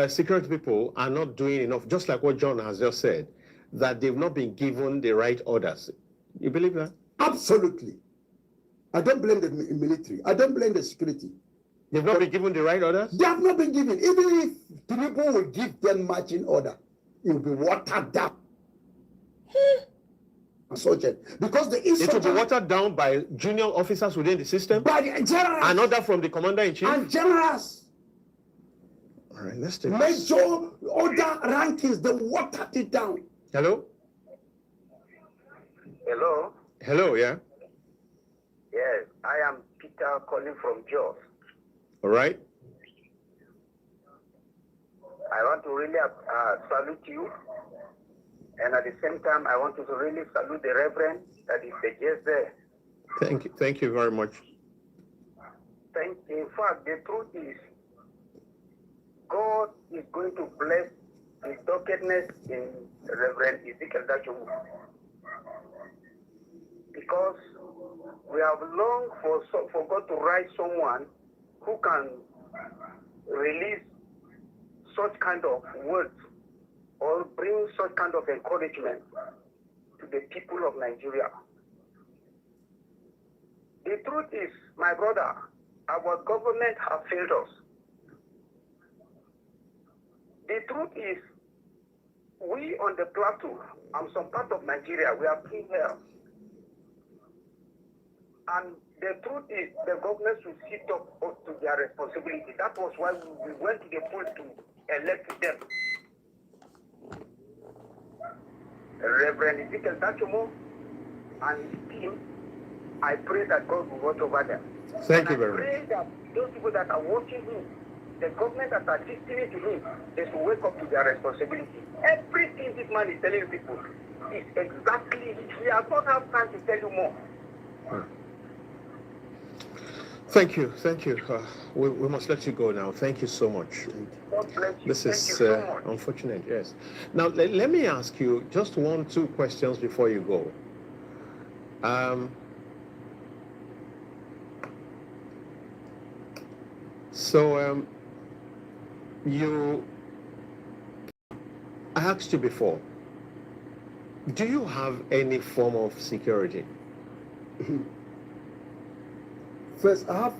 security people are not doing enough, just like what John has just said, that they've not been given the right orders. You believe that? Absolutely. I don't blame the military. I don't blame the security. They've not been given the right orders? They have not been given. Even if Tinubu will give them marching order, it will be watered down. Because the it will be watered down by junior officers within the system? By the generals. An order from the commander-in-chief? And generals. All right, let's take this. Major order rankings, they watered it down. Hello? Hello? Hello, yeah? Yes, I am Peter calling from Jos. All right. I want to really salute you. And at the same time, I want to really salute the Reverend that is the guest there. Thank you. Thank you very much. In fact, the truth is, God is going to bless the dockedness in Reverend Ezekiel Dachomu. Because we have longed for God to write someone who can release such kind of words or bring such kind of encouragement to the people of Nigeria. The truth is, my brother, our government has failed us. The truth is, we on the plateau and some part of Nigeria, we are being held. And the truth is, the government should sit up to their responsibility. That was why we went to the poll to elect them. Reverend Ezekiel Dachomu and his team, I pray that God will watch over them. Thank you very much. I pray that those people that are watching him, the government that are listening to him, they should wake up to their responsibility. Everything this man is telling people is exactly, he has not have time to tell you more. Thank you. We must let you go now. Thank you so much. God bless you. This is unfortunate, yes. Now, let me ask you just 1-2 questions before you go. I asked you before, do you have any form of security? First, I have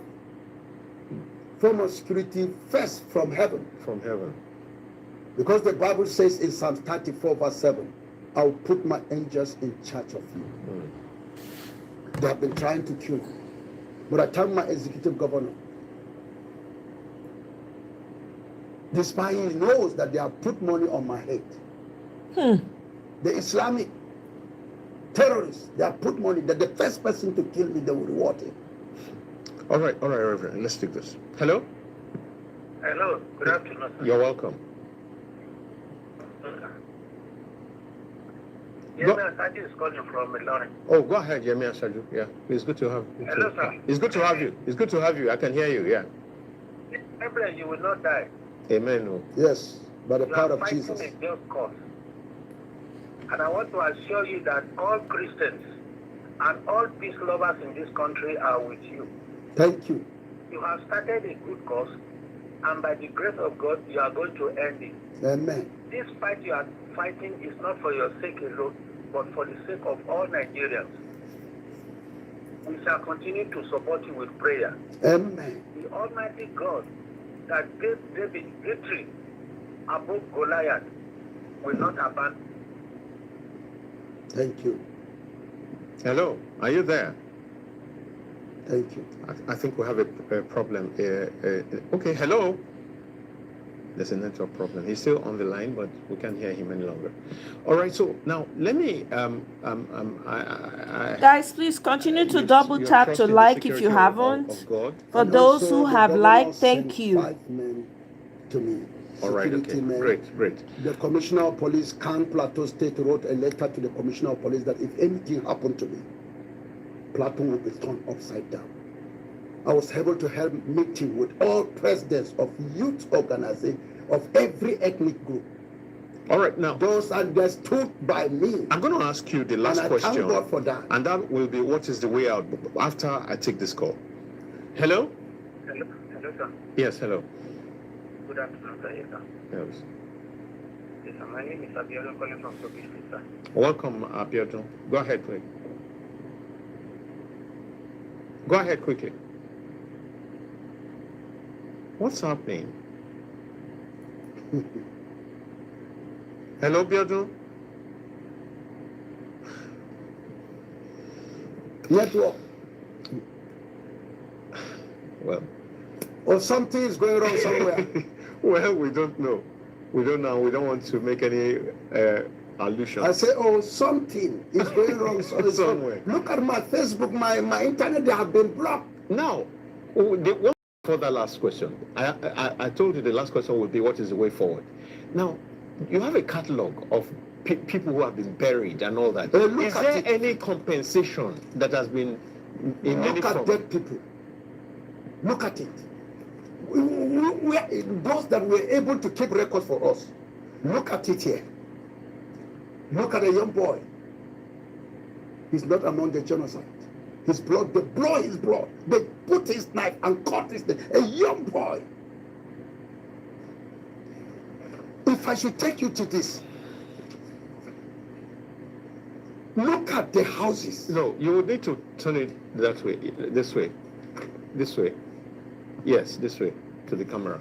form of security first from heaven. From heaven. Because the Bible says in Psalm 34 verse 7, I'll put my angels in charge of you. They have been trying to kill me. But I tell my executive governor, despite he knows that they have put money on my head. The Islamic terrorists, they have put money that the first person to kill me, they will reward him. All right, Reverend, let's take this. Hello? Hello, good afternoon. You're welcome. Yemi Asaju is calling from Ilorin. Oh, go ahead, Yemi Asaju. Yeah, it's good to have you. Hello, sir. It's good to have you. It's good to have you. I can hear you. Yeah. Abraham, you will not die. Amen. Oh. Yes, by the You power are of fighting Jesus. a just cause. And I want to assure you that all Christians and all peace lovers in this country are with you. Thank you. You have started a good cause, and by the grace of God, you are going to end it. Amen. This fight you are fighting is not for your sake alone, but for the sake of all Nigerians. We shall continue to support you with prayer. Amen. The Almighty God that gave David victory above Goliath will not abandon. Thank you. Hello, are you there? Thank you. I think we have a problem. Okay, hello. There's a network problem. He's still on the line, but we can't hear him any longer. All right, so now let me. Guys, please continue to double tap to like if you haven't. For And those also, who the have governor liked, sent thank you. 5 men to me. All right, Security okay, men. great. The Commissioner of Police, Khan Plateau State, wrote a letter to the Commissioner of Police that if anything happened to me, Plateau will be turned upside down. I was able to help meeting with all presidents of youth organizations of every ethnic group. All right, now Those understood by me. I'm going to ask you the last And I question, thank God for that. and that will be what is the way out after I take this call. Hello? Hello, sir. Yes, hello. Good afternoon, sir. Yes, sir. Yes. Yes, sir. My name is Abiodun calling from Sophie, sir. Welcome, Abiodun. Go ahead, please. Go ahead quickly. What's happening? Hello, Abiodun? Network. Well. Or something is going wrong somewhere. Well, we don't know. We don't know. We don't want to make any allusion. I say, oh, something is going wrong somewhere. Look at my Facebook, my internet, they have been blocked. Now, for the last question, I told you the last question would be what is the way forward. Now, you have a catalog of people who have been buried and all that. Is there any compensation that has been in any form? Look at dead people. Look at it. Those that were able to keep records for us. Look at it here. Look at a young boy. He's not among the genocide. His blood, they blow his blood. They put his knife and cut his neck. A young boy. If I should take you to this, look at the houses. No, you would need to turn it that way, this way. Yes, this way, to the camera.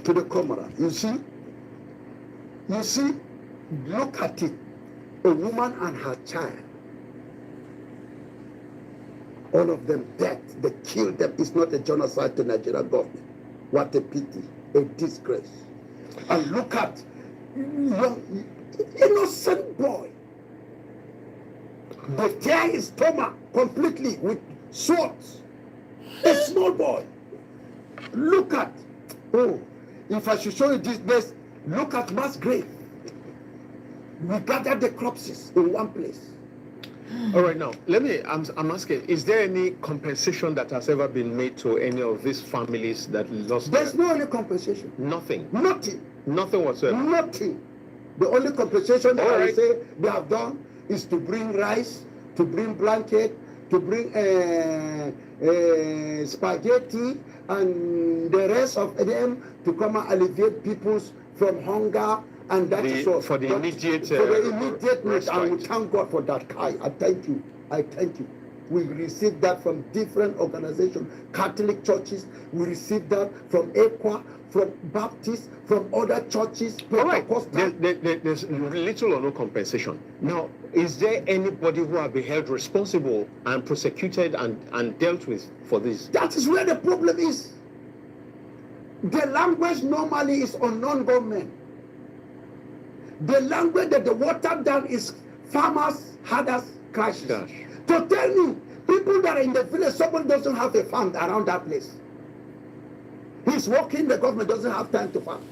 To the camera. You see? Look at it. A woman and her child. All of them dead. They killed them. It's not a genocide to Nigerian government. What a pity. A disgrace. And look at young, innocent boy. They tear his stomach completely with swords. A small boy. Look at, if I should show you this, look at mass grave. We gathered the corpses in one place. All right, now, I'm asking, is there any compensation that has ever been made to any of these families that lost? There's no any compensation. Nothing. Nothing. Nothing whatsoever. Nothing. The only compensation that I say they have done is to bring rice, to bring blanket, to bring spaghetti, and the rest of them to come and alleviate people from hunger. And that is all. For the immediate need. And we thank God for that. I thank you. We received that from different organizations, Catholic churches. We received that from EQUA, from Baptists, from other churches. All right. There's little or no compensation. Now, is there anybody who have been held responsible and prosecuted and dealt with for this? That is where the problem is. The language normally is on non-government. The language that the watered down is farmers, herders, crashes. Gosh. To tell me, people that are in the village, someone doesn't have a farm around that place. He's working, the government doesn't have time to farm.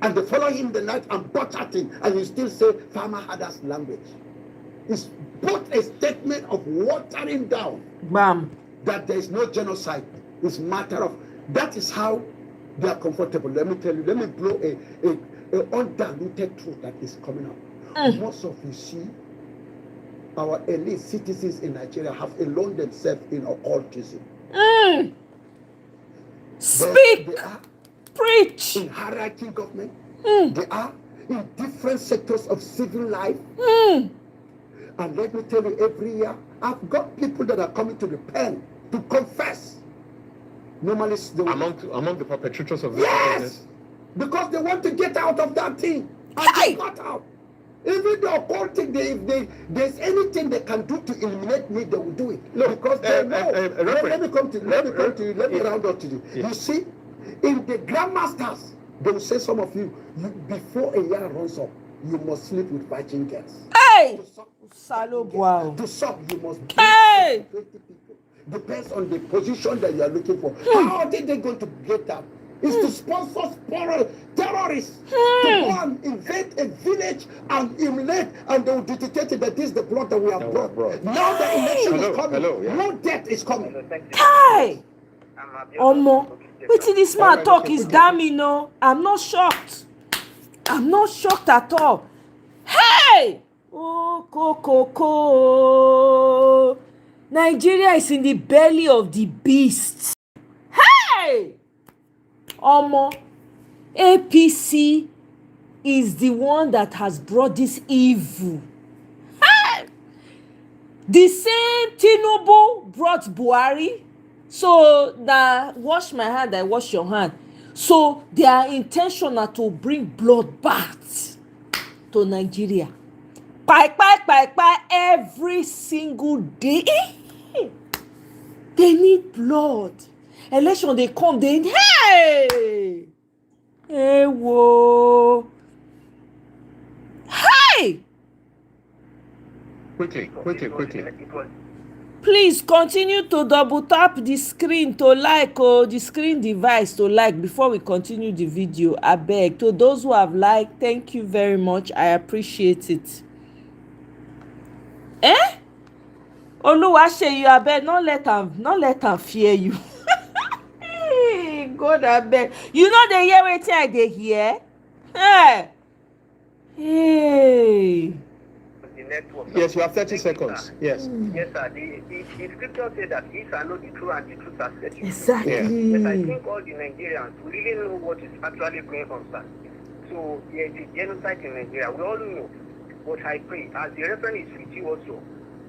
and they follow him the night and butcher him, and you still say farmer herders language. It's both a statement of watering down Bam. that there is no genocide. It's matter of, that is how they are comfortable. Let me tell you, let me blow a undiluted truth that is coming up. Most of you see, our elite citizens in Nigeria have alone themselves in occultism. Speak. They are Preach. in hierarchy government. They are in different sectors of civil life. And let me tell you, every year, I've got people that are coming to repent, to confess. Normally, they will, among the perpetrators of this yes, business. because they want to get out of that thing. And they got out. Even the occultic, if there's anything they can do to eliminate me, they will do it. Because they know. Let me come to you. Let me round up to you. You see, in the grandmasters, they will say, some of you, before a year runs up, you must sleep with virgin girls. Hey! Wow. To suck, you must be 20 Hey! people. Depends on the position that you are looking for. How are they going to get that? Is to sponsor terrorists to go and invade a village and emulate, and they will dictate that this is the blood that we have brought. Now the election is coming. No death is coming. Hey! Omo, wetin this man talk is damning, no? I'm not shocked. I'm not shocked at all. Hey! Oh, Kokoko. Nigeria is in the belly of the beast. Hey! Omo, APC is the one that has brought this evil. Hey! The same Tinubu brought Buhari. So now wash my hand, I wash your hand. So they are intentional to bring bloodbath to Nigeria. Bye, every single day. They need blood. Election, they come, they hey! Hey, whoa. Hey! Quickly. Please continue to double tap the screen to like, the screen device to like before we continue the video. I beg. To those who have liked, thank you very much. I appreciate it. Oluwaseyi, you abeg, not let am fear you. God abeg. You know dey hear wetin I dey hear? Hey. Yes, you have 30 seconds. Yes. Yes, sir. The scripture said that these are not the truth and the truth has set you free. Exactly. But I think all the Nigerians really know what is actually going on, sir. So there is a genocide in Nigeria. We all know. But I pray, as the reference is with you also,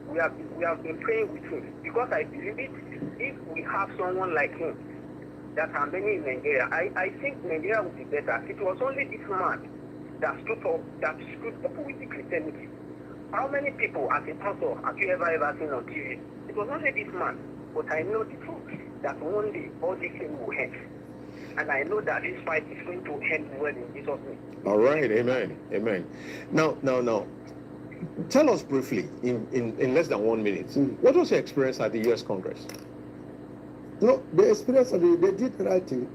we have been praying with him, because I believe it. If we have someone like him that are many in Nigeria, I think Nigeria would be better. It was only this man that stood up with the Christianity. How many people as a pastor have you ever seen on TV? It was only this man, but I know the truth that one day all these things will end. And I know that this fight is going to end well in Jesus' name. All right, amen. Now, tell us briefly, in less than 1 minute, what was your experience at the U.S. Congress? No, the experience of they did the right thing.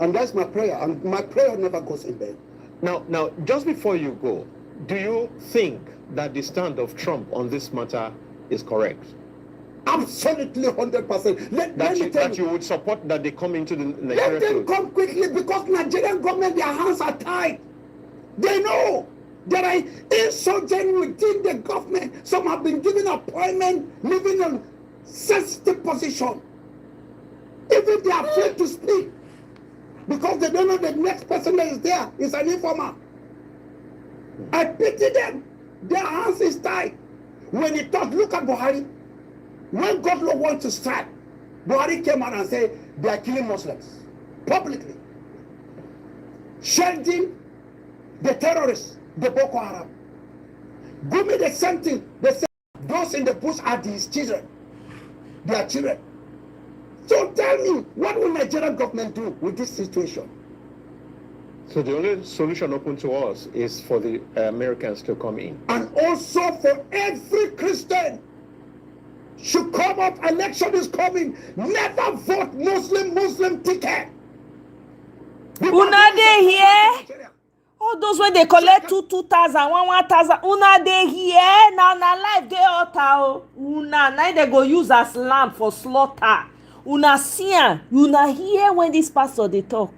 And that's my prayer. And my prayer never goes in vain. Now, just before you go, do you think that the stand of Trump on this matter is correct? Absolutely 100%. That you would support that they come into the Nigerian. Let them come quickly, because Nigerian government, their hands are tied. They know there are insurgents within the government. Some have been given appointment, living in sensitive position. Even they are afraid to speak, because they don't know the next person that is there is an informer. I pity them. Their hands is tied. When he thought, look at Buhari. When God wants to strike, Buhari came out and said they are killing Muslims publicly, shielding the terrorists, the Boko Haram. Gumi, the same thing. They say those in the bush are these children. They are children. So tell me, what will Nigerian government do with this situation? So the only solution open to us is for the Americans to come in. And also for every Christian should come up. Election is coming. Never vote Muslim ticket. Una dey here? All those when they collect 2,000, 1,000, una dey here na life dey altar. Una na they go use as lamb for slaughter. Una see am, una hear when this pastor dey talk.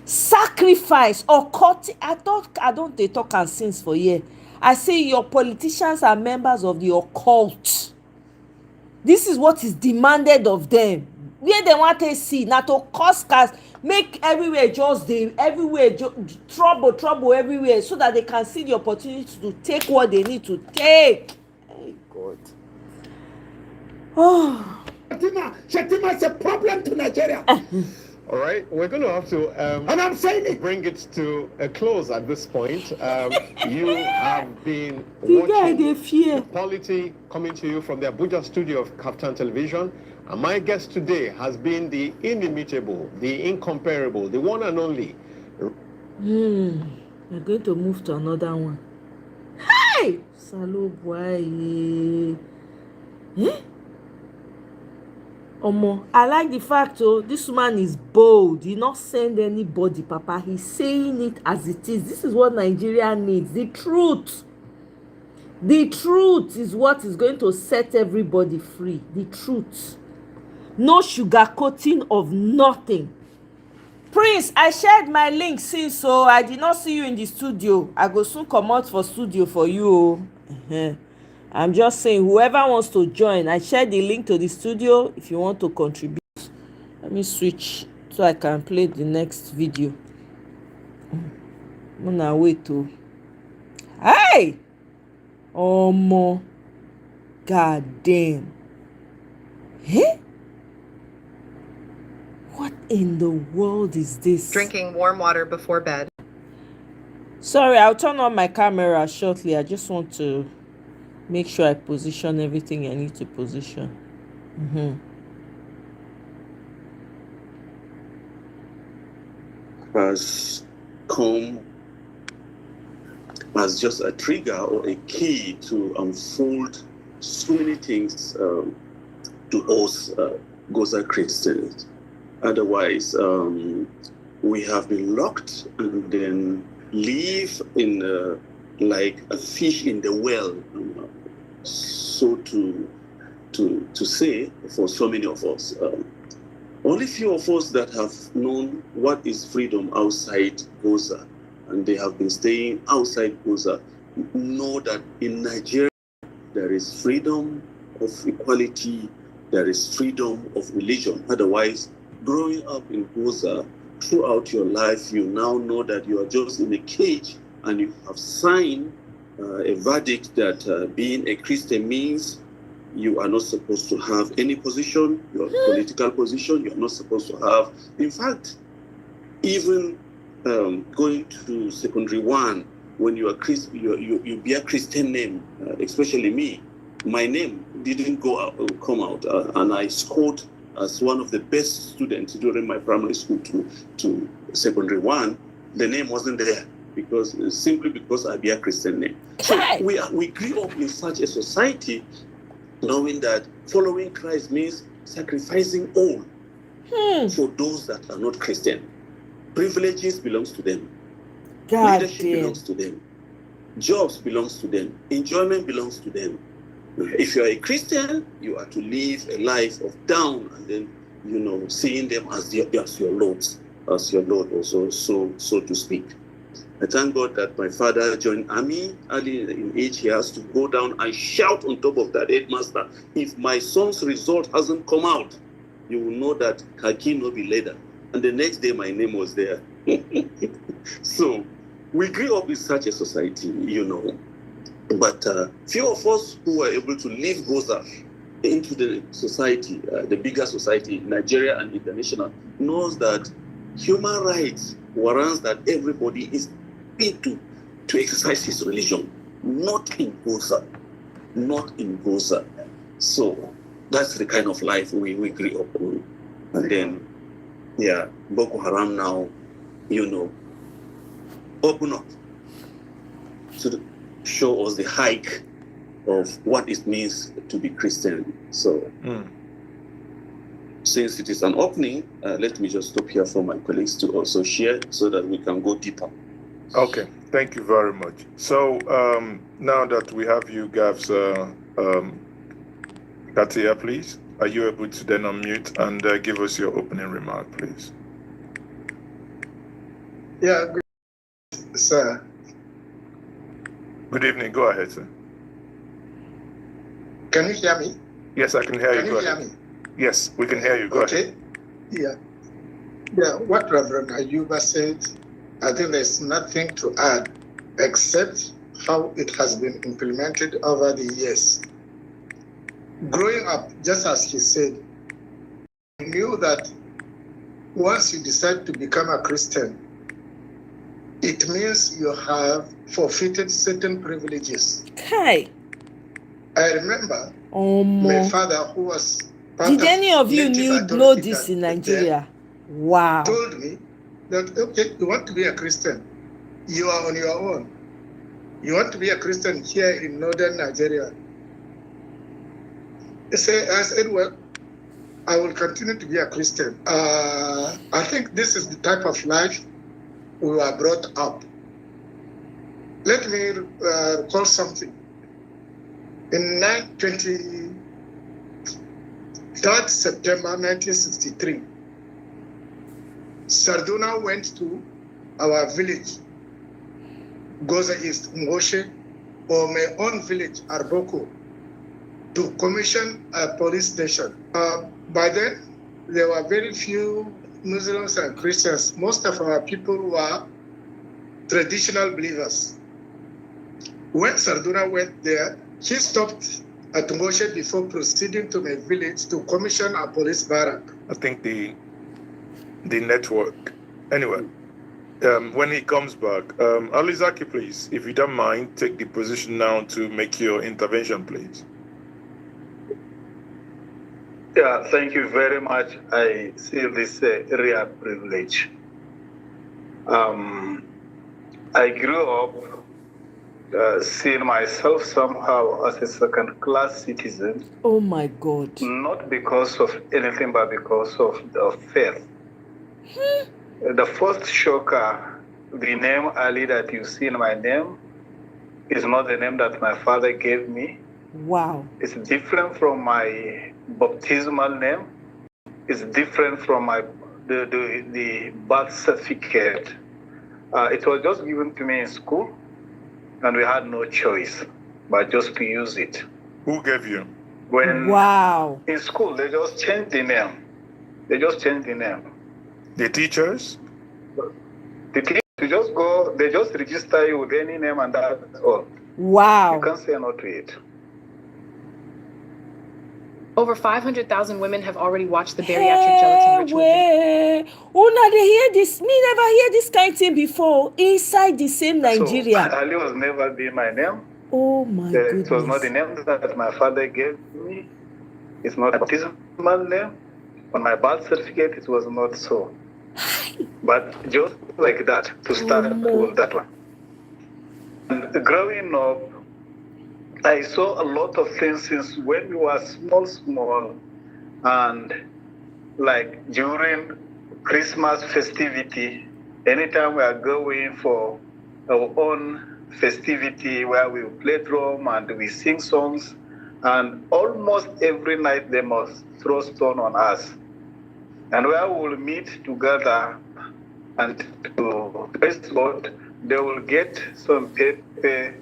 Sacrifice or cut. I don't they talk and since for year. I say your politicians are members of the occult. This is what is demanded of them. Where they want to see, not to cause cast, make everywhere just trouble everywhere, so that they can see the opportunity to take what they need to take. Hey God. Oh. Shetima is a problem to Nigeria. All right, we're going to have to and I'm saying it. Bring it to a close at this point. You have been watching the Polity coming to you from the Abuja studio of Captain Television. And my guest today has been the inimitable, the incomparable, the one and only. We're going to move to another one. Hey! Salubwai. Eh? Omo, I like the fact this man is bold. He not send anybody, Papa. He's saying it as it is. This is what Nigeria needs. The truth. The truth is what is going to set everybody free. The truth. No sugarcoating of nothing. Prince, I shared my link since, so I did not see you in the studio. I go soon come out for studio for you. I'm just saying, whoever wants to join, I shared the link to the studio if you want to contribute. Let me switch so I can play the next video. I'm gonna wait to. Hey! Omo. God damn. Eh? What in the world is this? Drinking warm water before bed. Sorry, I'll turn on my camera shortly. I just want to make sure I position everything I need to position. Has come as just a trigger or a key to unfold so many things to us Goza Christians. Otherwise, we have been locked and then live in like a fish in the well, so to say, for so many of us. Only few of us that have known what is freedom outside Goza, and they have been staying outside Goza, know that in Nigeria there is freedom of equality, there is freedom of religion. Otherwise, growing up in Goza, throughout your life, you now know that you are just in a cage and you have signed a verdict that being a Christian means you are not supposed to have any position, your political position, you are not supposed to have. In fact, even going to secondary one, when you are you bear Christian name, especially me, my name didn't come out, and I scored as one of the best students during my primary school to secondary one. The name wasn't there simply because I bear Christian name. So we grew up in such a society, knowing that following Christ means sacrificing all for those that are not Christian. Privileges belongs to them. Leadership belongs to them. Jobs belongs to them. Enjoyment belongs to them. If you are a Christian, you are to live a life of down and then, seeing them as your Lord also, so to speak. I thank God that my father joined army early in age. He has to go down and shout on top of that headmaster, if my son's result hasn't come out, you will know that Kaki no be leader. And the next day my name was there. So we grew up in such a society, But few of us who were able to leave Goza into the society, the bigger society, Nigeria and international, knows that human rights warrants that everybody is able to exercise his religion, not in Goza. So that's the kind of life we grew up with. And then, Boko Haram now, open up to show us the hike of what it means to be Christian. So, since it is an opening, let me just stop here for my colleagues to also share so that we can go deeper. Okay, thank you very much. So now that we have you, Gavs, Katia, please, are you able to then unmute and give us your opening remark, please? Yeah, good, sir. Good evening. Go ahead, sir. Can you hear me? Yes, I can hear you. Can Go you hear ahead. me? Yes, we can hear you. Go ahead. Yeah. Yeah, what Reverend Ayuba said, I think there's nothing to add except how it has been implemented over the years. Growing up, just as he said, I knew that once you decide to become a Christian, it means you have forfeited certain privileges. Hi. I remember my father, who was part Did any of you know this in Nigeria? Wow. Told me that, okay, you want to be a Christian, you are on your own. You want to be a Christian here in northern Nigeria. I said, well, I will continue to be a Christian. I think this is the type of life we were brought up. Let me recall something. In 23rd September 1963, Sarduna went to our village, Goza East, Ngoshe, or my own village, Arboko, to commission a police station. By then, there were very few Muslims and Christians. Most of our people were traditional believers. When Sarduna went there, he stopped at Ngoshe before proceeding to my village to commission a police barrack. I think the network. Anyway, when he comes back, Alizaki, please, if you don't mind, take the position now to make your intervention, please. Yeah, thank you very much. I see this real privilege. I grew up seeing myself somehow as a second-class citizen. Oh my God. Not because of anything, but because of the faith. The first shocker, the name Ali that you see in my name, is not the name that my father gave me. Wow. It's different from my baptismal name. It's different from my the birth certificate. It was just given to me in school, and we had no choice but just to use it. Who gave you? Wow. In school, they just changed the name. They just changed the name. The teachers? The teachers, you just go, they just register you with any name and that's all. Wow. You can't say no to it. Over 500,000 women have already watched the bariatric gelatin ritual. Oh, now they hear this. Me never hear this kind of thing before. Inside the same Nigeria. So, Ali was never be my name. Oh my goodness. It was not the name that my father gave me. It's not a baptismal name. On my birth certificate, it was not so. But just like that, to start with that one. And growing up, I saw a lot of things since when we were small, and like during Christmas festivity, anytime we are going for our own festivity where we play drum and we sing songs, and almost every night they must throw stone on us. And where we will meet together and to praise God, they will get some paper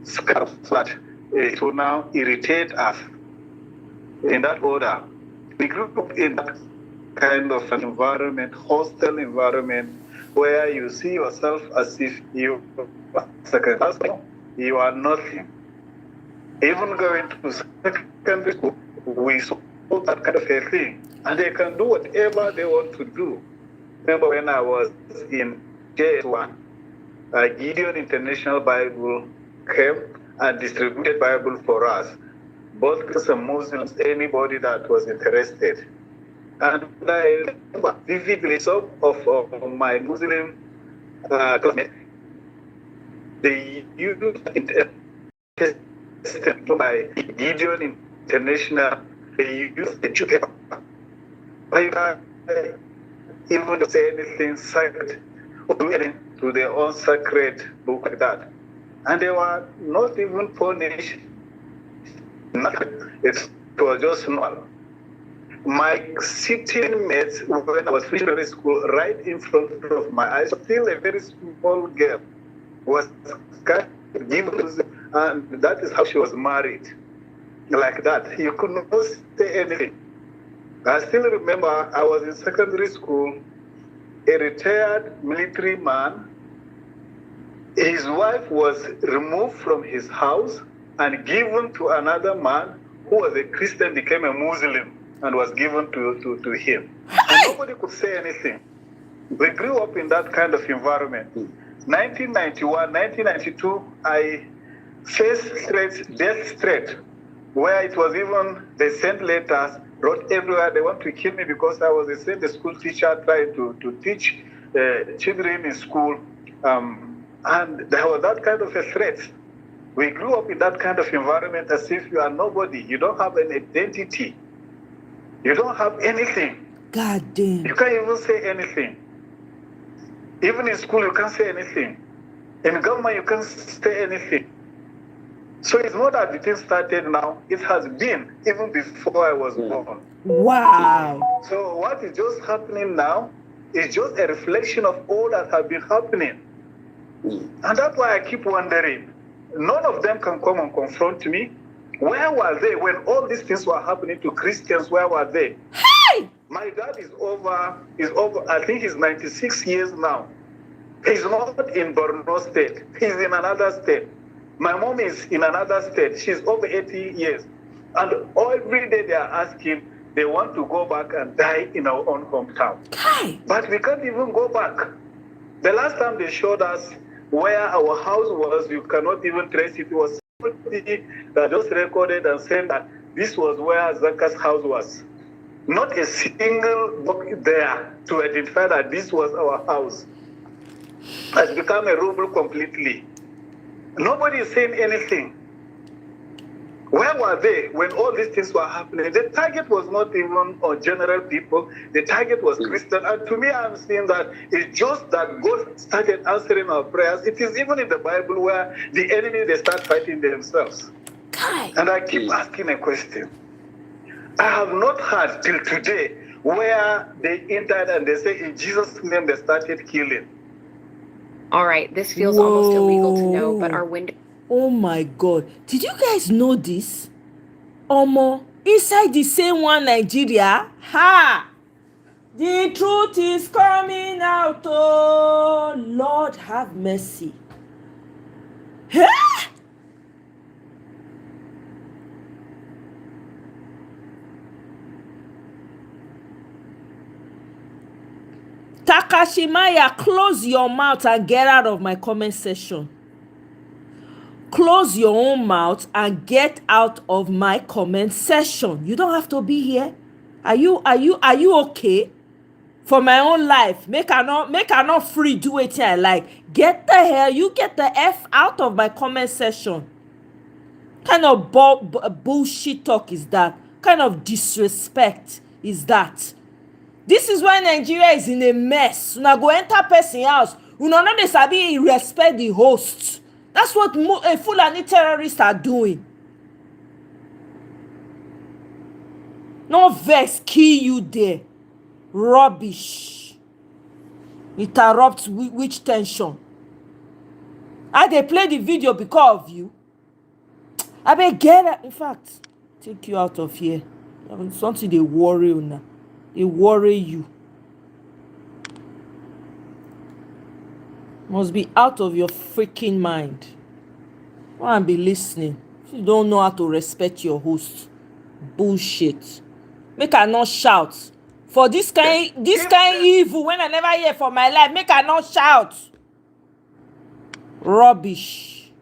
scarf that it will now irritate us. In that order, we grew up in that kind of an environment, hostile environment, where you see yourself as if you are second class, you are nothing. Even going to secondary school, we saw that kind of a thing. And they can do whatever they want to do. Remember when I was in JS1, Gideon International Bible came and distributed Bible for us, both Christians and Muslims, anybody that was interested. And I remember vividly some of my Muslim classmates, they used by Gideon International, they used the paper. Even to say anything silent or do anything to their own sacred book like that. And they were not even punished. It was just normal. My sitting mates when I was finishing primary school, right in front of my eyes, still a very small girl, was given, and that is how she was married. Like that. You could not say anything. I still remember I was in secondary school, a retired military man. His wife was removed from his house and given to another man who was a Christian, became a Muslim, and was given to him. And nobody could say anything. We grew up in that kind of environment. 1991, 1992, I faced threats, death threat, where it was even, they sent letters, wrote everywhere, they want to kill me because I was a Sunday school teacher trying to teach children in school. And there was that kind of a threat. We grew up in that kind of environment as if you are nobody. You don't have an identity. You don't have anything. God damn. You can't even say anything. Even in school, you can't say anything. In government, you can't say anything. So it's not that the thing started now. It has been even before I was born. Wow. So what is just happening now is just a reflection of all that has been happening. And that's why I keep wondering. None of them can come and confront me. Where were they when all these things were happening to Christians? Where were they? Hey! My dad is over, I think he's 96 years now. He's not in Borno State. He's in another state. My mom is in another state. She's over 80 years. And every day they are asking, they want to go back and die in our own hometown. Hey! But we can't even go back. The last time they showed us where our house was, you cannot even trace it. It was somebody that just recorded and said that this was where Zaka's house was. Not a single book there to identify that this was our house. Has become a rubble completely. Nobody is saying anything. Where were they when all these things were happening? The target was not even on general people. The target was Christian. And to me, I'm seeing that it's just that God started answering our prayers. It is even in the Bible where the enemy, they start fighting themselves. And I keep asking a question. I have not heard till today where they entered and they say in Jesus' name they started killing. All right, this feels almost illegal to know, but our window. Oh my God. Did you guys know this? Omo, inside the same one Nigeria, ha! The truth is coming out, oh Lord have mercy. Huh? Takashimaya, close your mouth and get out of my comment section. Close your own mouth and get out of my comment section. You don't have to be here. Are you okay? For my own life, make I not free do it I like. Get the hell, you get the F out of my comment section. Kind of bullshit talk is that? Kind of disrespect is that? This is why Nigeria is in a mess. Una go enter person house. Una no dey sabi respect the host. That's what Fulani terrorists are doing. No vex, kill you there. Rubbish. Interrupt which tension? I dey play the video because of you. I beg get it. In fact, take you out of here. Something they worry you now. They worry you. Must be out of your freaking mind. Why be listening? If you don't know how to respect your host. Bullshit. Make I not shout. For this kind evil when I never hear for my life, make I not shout. Rubbish.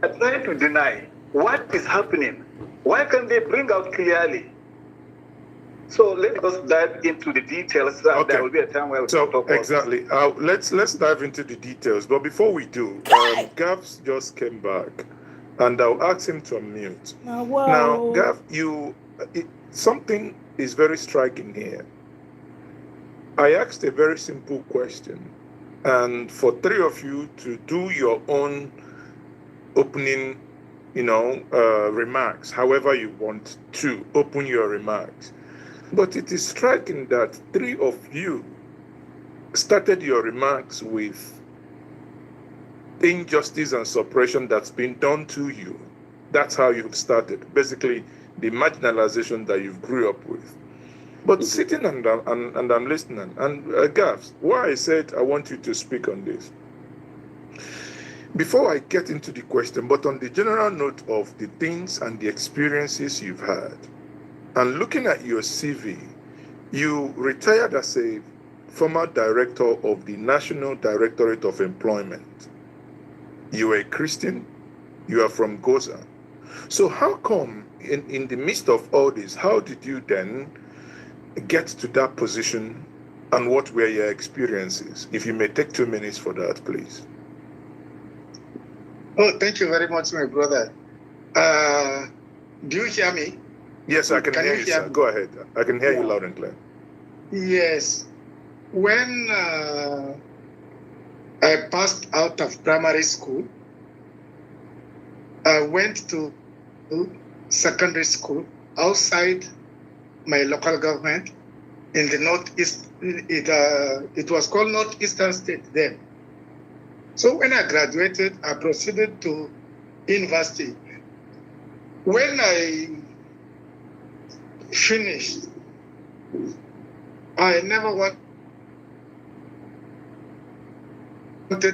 I'm trying to deny what is happening. Why can't they bring out clearly? So let us dive into the details. Okay. There will be a time where we So can talk about exactly. Let's dive into the details. But before we do, Gavs just came back, and I'll ask him to unmute. Wow. Now, Gav, something is very striking here. I asked a very simple question. and for three of you to do your own opening, remarks, however you want to open your remarks. But it is striking that three of you started your remarks with injustice and suppression that's been done to you. That's how you've started. Basically, the marginalization that you've grew up with. But sitting and I'm listening, and Gavs, why I said I want you to speak on this. Before I get into the question, but on the general note of the things and the experiences you've had, and looking at your CV, you retired as a former director of the National Directorate of Employment. You are a Christian, you are from Goza. So how come in the midst of all this, how did you then get to that position, and what were your experiences? If you may take 2 minutes for that, please. Oh, thank you very much, my brother. Do you hear me? Yes, I can hear you, sir. Go ahead. I can hear you loud and clear. Yes. When I passed out of primary school, I went to secondary school outside my local government in the northeast. It was called Northeastern State then. So when I graduated, I proceeded to university. When I finished, I never wanted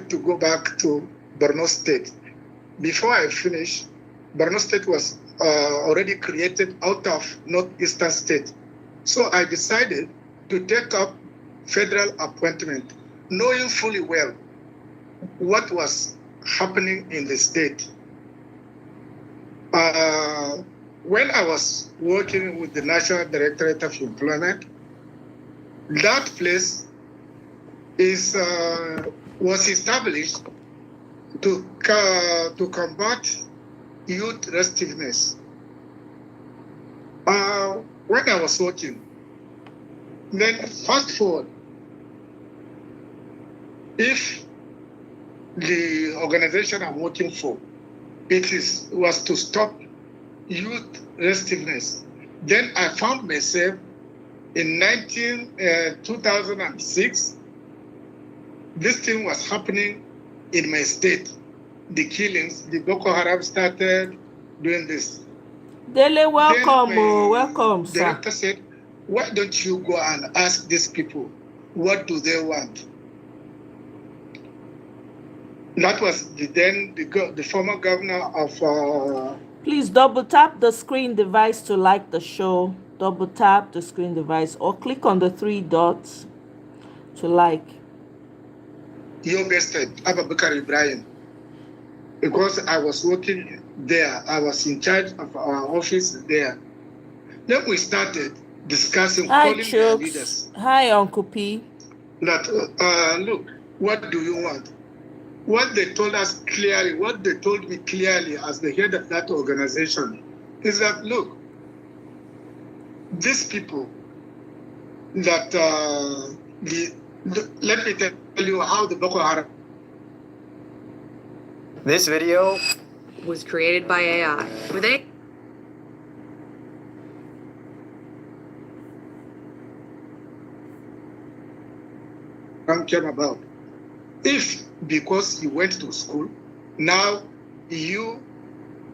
to go back to Borno State. Before I finished, Borno State was already created out of Northeastern State. So I decided to take up federal appointment, knowing fully well what was happening in the state. When I was working with the National Directorate of Employment, that place was established to combat youth restiveness. When I was working, then fast forward, if the organization I'm working for, was to stop youth restiveness, then I found myself in 2006, this thing was happening in my state. The killings, the Boko Haram started doing this. Dele, welcome, welcome, sir. The director said, why don't you go and ask these people, what do they want? That was the former governor of... Please double tap the screen device to like the show. Double tap the screen device or click on the 3 dots to like. Your best friend, Abubakar Ibrahim. Because I was working there, I was in charge of our office there. Then we started discussing, calling their leaders. Hi, Uncle P. That, look, what do you want? What they told us clearly, what they told me clearly as the head of that organization is that, look, these people that, let me tell you how the Boko Haram. This video was created by AI. Were they? Came about. If because you went to school, now you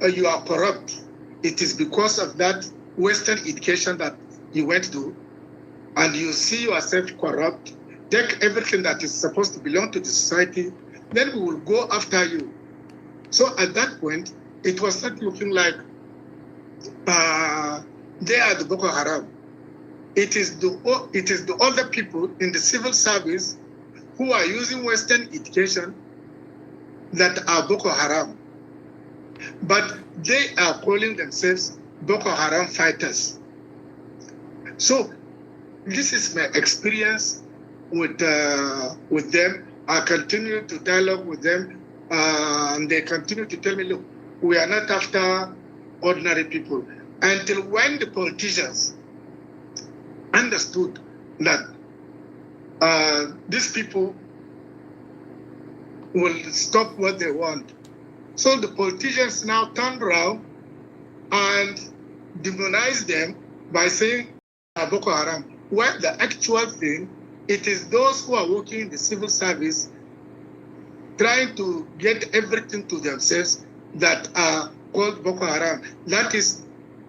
are corrupt. It is because of that Western education that you went to, and you see yourself corrupt, take everything that is supposed to belong to the society, then we will go after you. So at that point, it was not looking like they are the Boko Haram. It is the other people in the civil service who are using Western education that are Boko Haram. But they are calling themselves Boko Haram fighters. So this is my experience with them. I continue to dialogue with them, and they continue to tell me, look, we are not after ordinary people. Until when the politicians understood that these people will stop what they want. So the politicians now turn around and demonize them by saying Boko Haram. Well, the actual thing, it is those who are working in the civil service trying to get everything to themselves that are called Boko Haram. That is,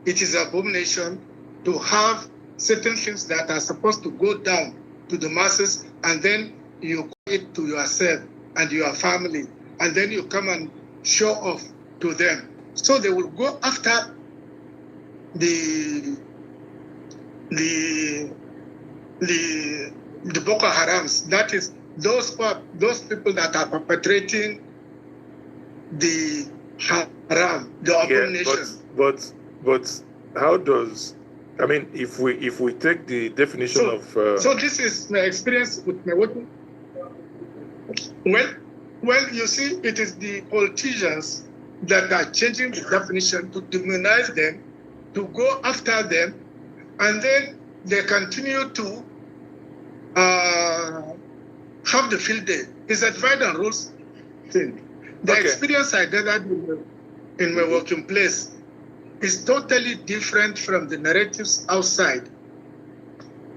it is an abomination to have certain things that are supposed to go down to the masses, and then you call it to yourself and your family, and then you come and show off to them. So they will go after the Boko Harams. That is those people that are perpetrating the haram, the abomination. But how does, I mean, if we take the definition of so this is my experience with my working. Well, you see, it is the politicians that are changing the definition to demonize them, to go after them, and then they continue to have the field day. It's a divide and rules thing. The experience I gathered in my working place is totally different from the narratives outside.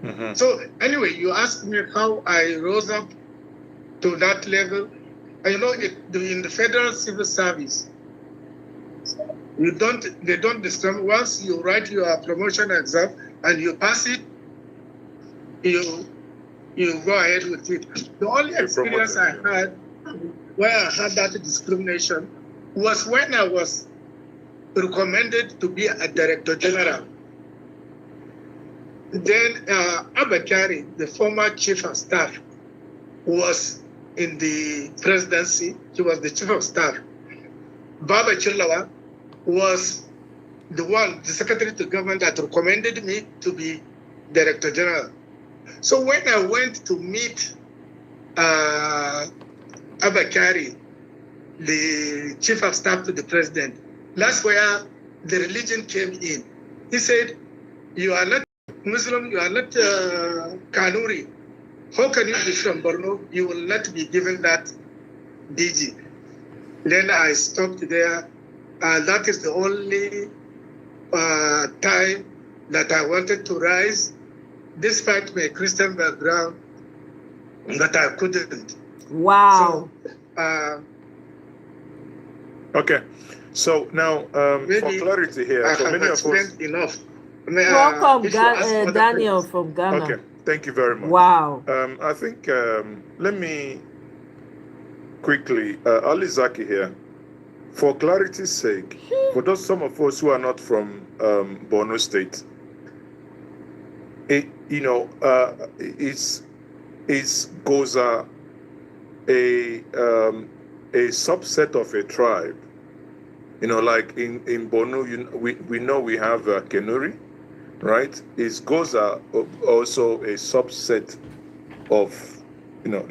Mm-hmm. So anyway, you asked me how I rose up to that level. You know, in the federal civil service, they don't discriminate. Once you write your promotion exam and you pass it, you go ahead with it. The only experience I had where I had that discrimination was when I was recommended to be a director general. Then Abakari, the former chief of staff, was in the presidency. He was the chief of staff. Baba Chilawa was the secretary to government that recommended me to be director general. So when I went to meet Abakari, the chief of staff to the president, that's where the religion came in. He said, "You are not Muslim, you are not Kanuri. How can you be from Borno? You will not be given that DG." Then I stopped there. That is the only time that I wanted to rise, despite my Christian background, that I couldn't. Wow. So, okay. So now, for clarity here, I for have many of us, explained enough. Welcome, Daniel from Ghana. Okay, thank you very much. Wow. I think let me quickly, Ali Zaki here, for clarity's sake, for those some of us who are not from Borno State, is Goza a subset of a tribe? You know, like in Borno, we know we have Kenuri, right? Is Goza also a subset of,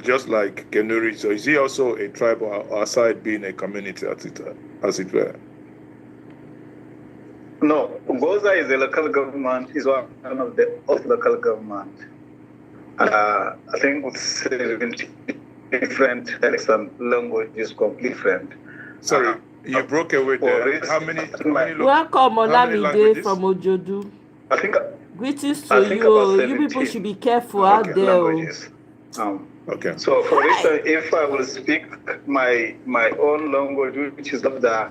just like Kenuri? So is he also a tribe aside being a community as it were? No, Goza is a local government, is one of the local government. I think with 70 different dialects and languages, completely different. Sorry, you broke away there. How many Welcome, Olamide from Ojodu. I think. Greetings to you. You people should be careful out there. Okay. So, for instance, if I will speak my own language, which is of the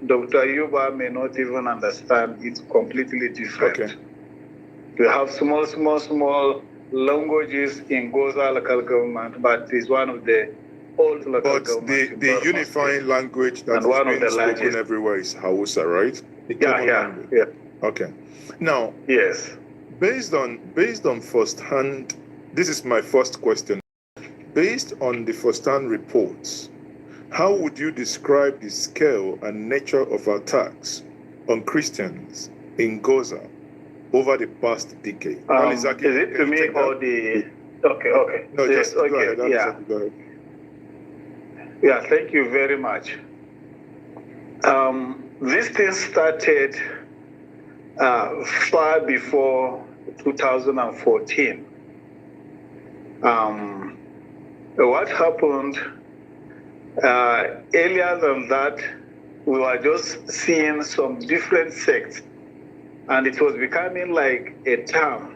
Dr. Yuba may not even understand, it's completely different. Okay. We have small languages in Goza local government, but it's one of the old local government. But the unifying language that is being spoken everywhere is Hausa, right? Yeah. Okay. Now, yes. Based on first-hand, this is my first question. Based on the first-hand reports, how would you describe the scale and nature of attacks on Christians in Goza over the past decade? Is it to me or the... Okay. No, yes, just go ahead. Go ahead. Yeah, thank you very much. This thing started far before 2014. what happened earlier than that, we were just seeing some different sects, and it was becoming like a term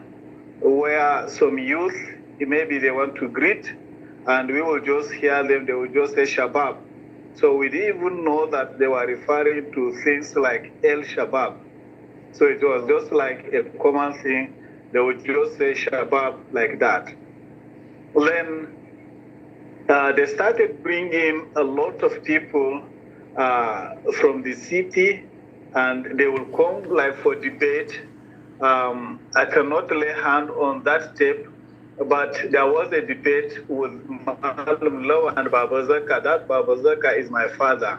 where some youth, maybe they want to greet, and we will just hear them, they will just say Shabab. So we didn't even know that they were referring to things like El Shabab. So it was just like a common thing. They would just say Shabab like that. Then they started bringing a lot of people from the city, and they will come like for debate. I cannot lay hand on that tape, but there was a debate with Malam Law and Baba Zaka. That Baba Zaka is my father.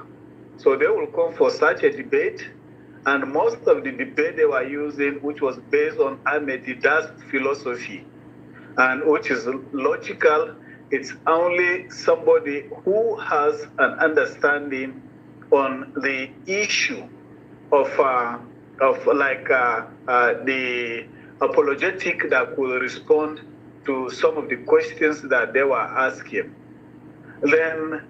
So they will come for such a debate, and most of the debate they were using, which was based on Ahmedida's philosophy, and which is logical. It's only somebody who has an understanding on the issue of the apologetic that could respond to some of the questions that they were asking. Then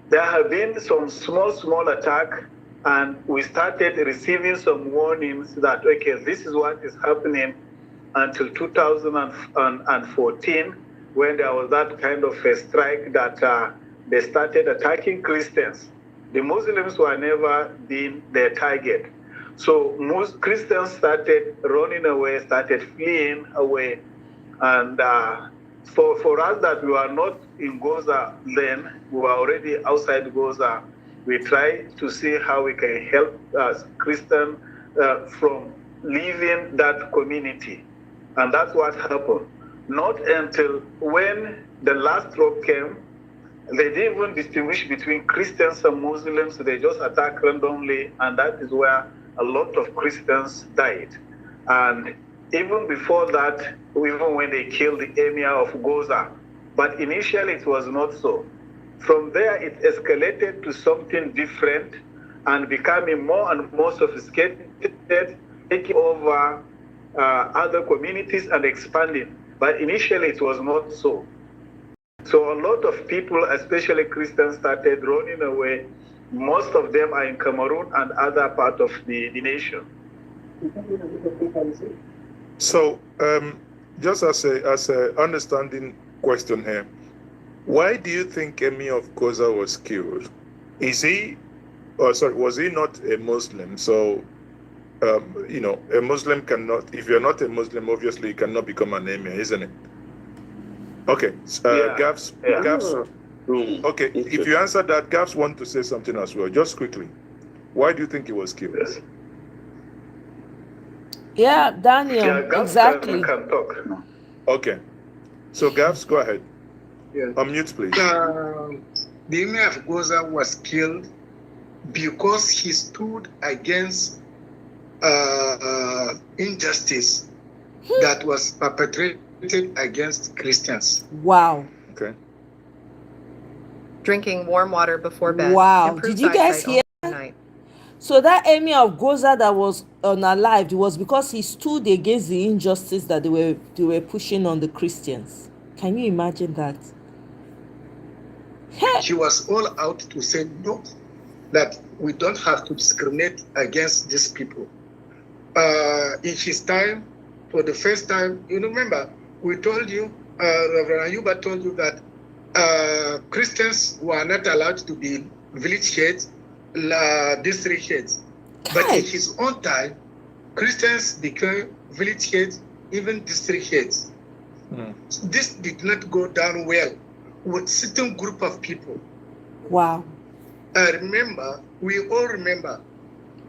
there have been some small attack, and we started receiving some warnings that, okay, this is what is happening until 2014, when there was that kind of a strike that they started attacking Christians. The Muslims were never been their target. So most Christians started running away, started fleeing away. And for us that we were not in Gaza then, we were already outside Gaza, we tried to see how we can help Christians from leaving that community. And that's what happened. Not until when the last drop came, they didn't even distinguish between Christians and Muslims. They just attacked randomly, and that is where a lot of Christians died. And even before that, even when they killed the emir of Gaza, but initially it was not so. From there, it escalated to something different and becoming more and more sophisticated, taking over other communities and expanding. But initially, it was not so. So a lot of people, especially Christians, started running away. Most of them are in Cameroon and other parts of the nation. So, just as a understanding question here, why do you think Emir of Gaza was killed? Was he not a Muslim? So, a Muslim cannot, if you're not a Muslim, obviously you cannot become an emir, isn't it? Okay, Gabs. Okay, if you answer that, Gabs want to say something as well, just quickly. Why do you think he was killed? Yeah, Daniel, exactly. Can talk. Okay, so Gabs, go ahead. Yeah. Unmute, please. The emir of Gaza was killed because he stood against injustice that was perpetrated against Christians. Wow. Okay. Drinking warm water before bed. Wow. Improved Did you guys eyesight hear? overnight. So that emir of Gaza that was unalived was because he stood against the injustice that they were pushing on the Christians. Can you imagine that? He was all out to say no, that we don't have to discriminate against these people. In his time, for the first time, you remember, we told you, Reverend Ayuba told you that Christians were not allowed to be village heads, district heads. But in his own time, Christians became village heads, even district heads. This did not go down well with certain group of people. Wow. We all remember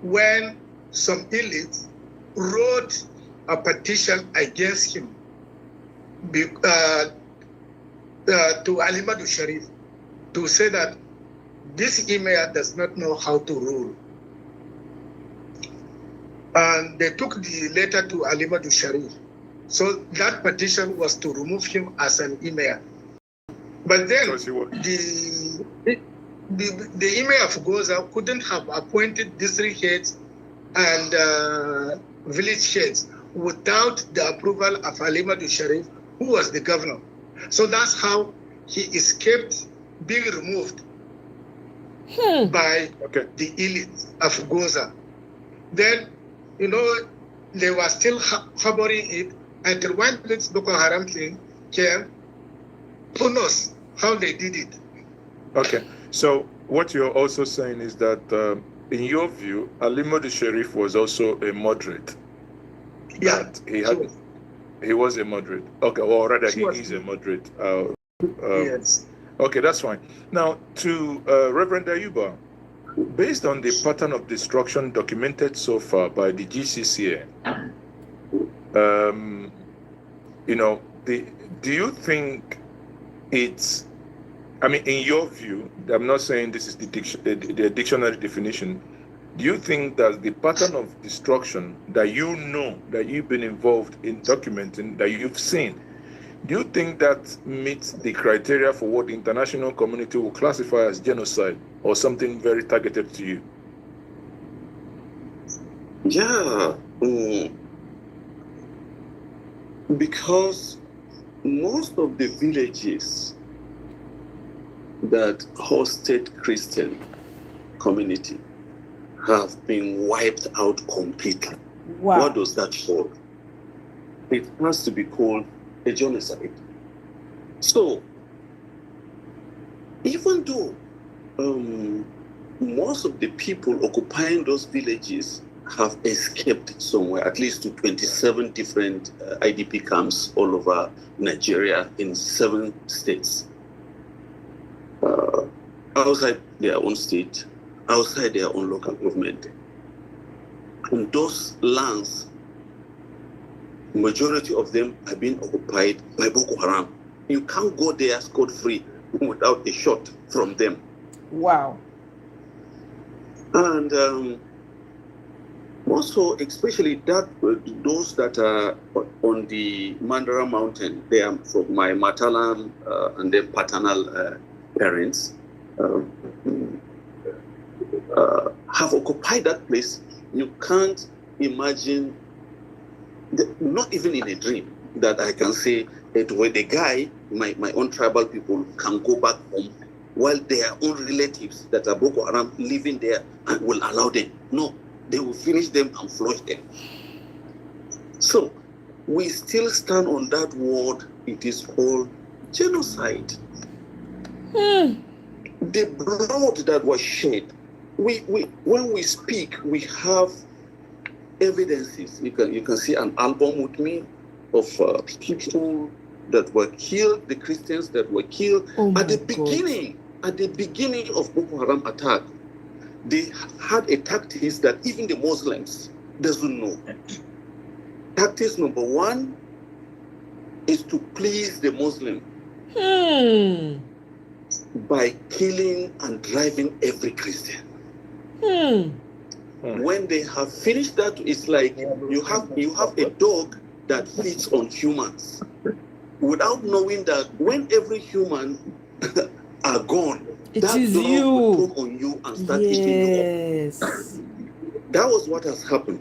when some elites wrote a petition against him to Alimadu Sharif to say that this emir does not know how to rule. And they took the letter to Alimadu Sharif. So that petition was to remove him as an emir. But then the emir of Gaza couldn't have appointed district heads and village heads without the approval of Alimadu Sharif, who was the governor. So that's how he escaped being removed by the elite of Gaza. Then, they were still harboring it until when this Boko Haram thing came. Who knows how they did it? Okay, so what you're also saying is that, in your view, Alimodi Sharif was also a moderate. Yeah, he was a moderate. Okay, or rather, he is a moderate. Yes. Okay, that's fine. Now, to Reverend Ayuba, based on the pattern of destruction documented so far by the GCCA, do you think it's, I mean, in your view, I'm not saying this is the dictionary definition, do you think that the pattern of destruction that that you've been involved in documenting, that you've seen, do you think that meets the criteria for what the international community will classify as genocide or something very targeted to you? Yeah, because most of the villages that hosted Christian community have been wiped out completely. Wow. What does that show? It has to be called a genocide. So, even though most of the people occupying those villages have escaped somewhere, at least to 27 different IDP camps all over Nigeria in 7 states, outside their own state, outside their own local government. And those lands, majority of them are being occupied by Boko Haram. You can't go there scot-free without a shot from them. Wow. And also, especially those that are on the Mandara Mountain, they are from my maternal and then paternal parents, have occupied that place. You can't imagine, not even in a dream, that I can say that where the guy, my own tribal people, can go back home while their own relatives that are Boko Haram living there and will allow them. No, they will finish them and flush them. So we still stand on that word. It is called genocide. The blood that was shed. When we speak, we have evidences. You can see an album with me of people that were killed, the Christians that were killed at the beginning. At the beginning of Boko Haram attack, they had a tactics that even the Muslims doesn't know. Tactics number 1 is to please the Muslim by killing and driving every Christian. When they have finished that, it's like you have a dog that feeds on humans without knowing that when every human are gone, it that is dog you. will turn on you and start eating you up. That was what has happened.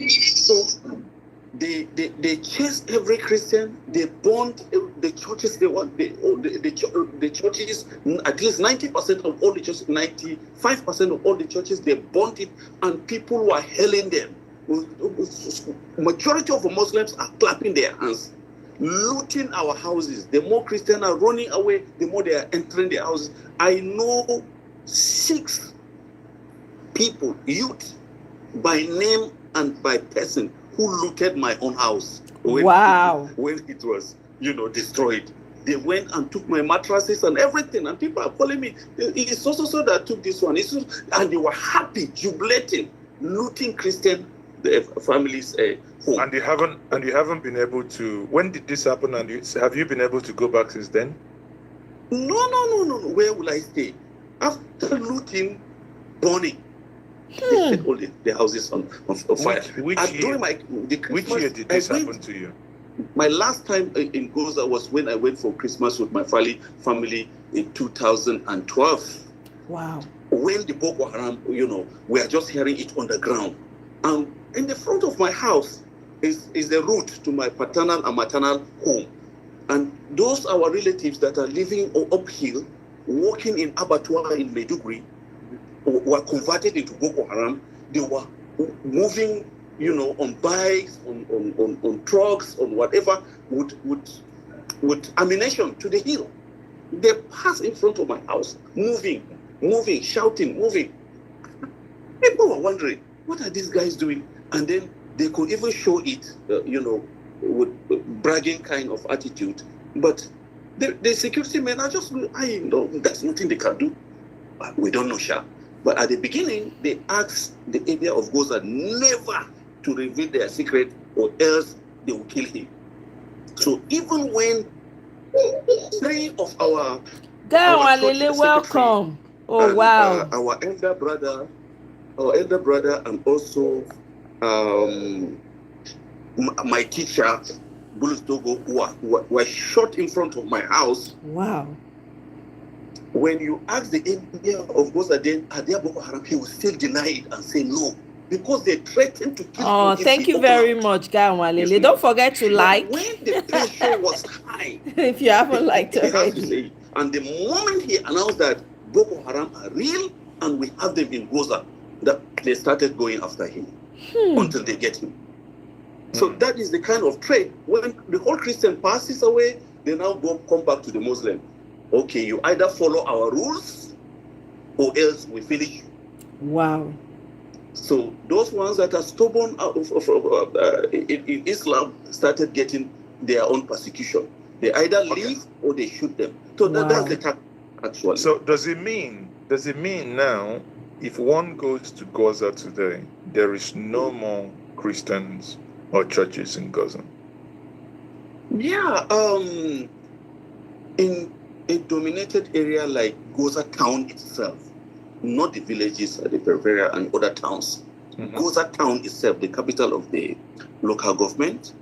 So they chased every Christian. They burned the churches. The churches. At least 90% of all the churches, 95% of all the churches, they burned it, and people were hailing them. Majority of the Muslims are clapping their hands, looting our houses. The more Christians are running away, the more they are entering their houses. I know 6 people, youth, by name and by person, who looted my own house when it was, destroyed. They went and took my mattresses and everything, and people are calling me, it's so that took this one. And they were happy, jubilating, looting Christian families' home. And you haven't been able to. When did this happen? And have you been able to go back since then? No. Where will I stay? After looting, burning, they set all the houses on fire. Which year did this happen to you? My last time in Gaza was when I went for Christmas with my family in 2012. Wow. When the Boko Haram, we are just hearing it on the ground. And in the front of my house is the route to my paternal and maternal home. And those our relatives that are living uphill, working in abattoir in Maiduguri, were converted into Boko Haram. They were moving, on bikes, on trucks, on whatever, with ammunition to the hill. They passed in front of my house, moving, shouting, moving. People were wondering, what are these guys doing? And then they could even show it, with bragging kind of attitude. But the security men are just, there's nothing they can do. We don't know, Sha. But at the beginning, they asked the area of Goza never to reveal their secret, or else they will kill him. So even when 3 of our welcome. Oh, wow. Our elder brother, and also my teacher, Bulus Togo, were shot in front of my house. Wow. When you ask the area of Goza, then Adia Boko Haram, he will still deny it and say no, because they threatened to kill him. Oh, thank you very much, Ganwalele. Don't forget to like. When the pressure was high, if you haven't liked it already. And the moment he announced that Boko Haram are real and we have them in Goza, that they started going after him until they get him. So that is the kind of trade. When the whole Christian passes away, they now come back to the Muslim. Okay, you either follow our rules or else we finish you. Wow. So those ones that are stubborn in Islam started getting their own persecution. They either leave or they shoot them. So that's the tactic, actually. So does it mean now, if one goes to Gaza today, there is no more Christians or churches in Gaza? Yeah, in a dominated area like Gaza town itself, not the villages at the periphery and other towns. Gaza town itself, the capital of the local government,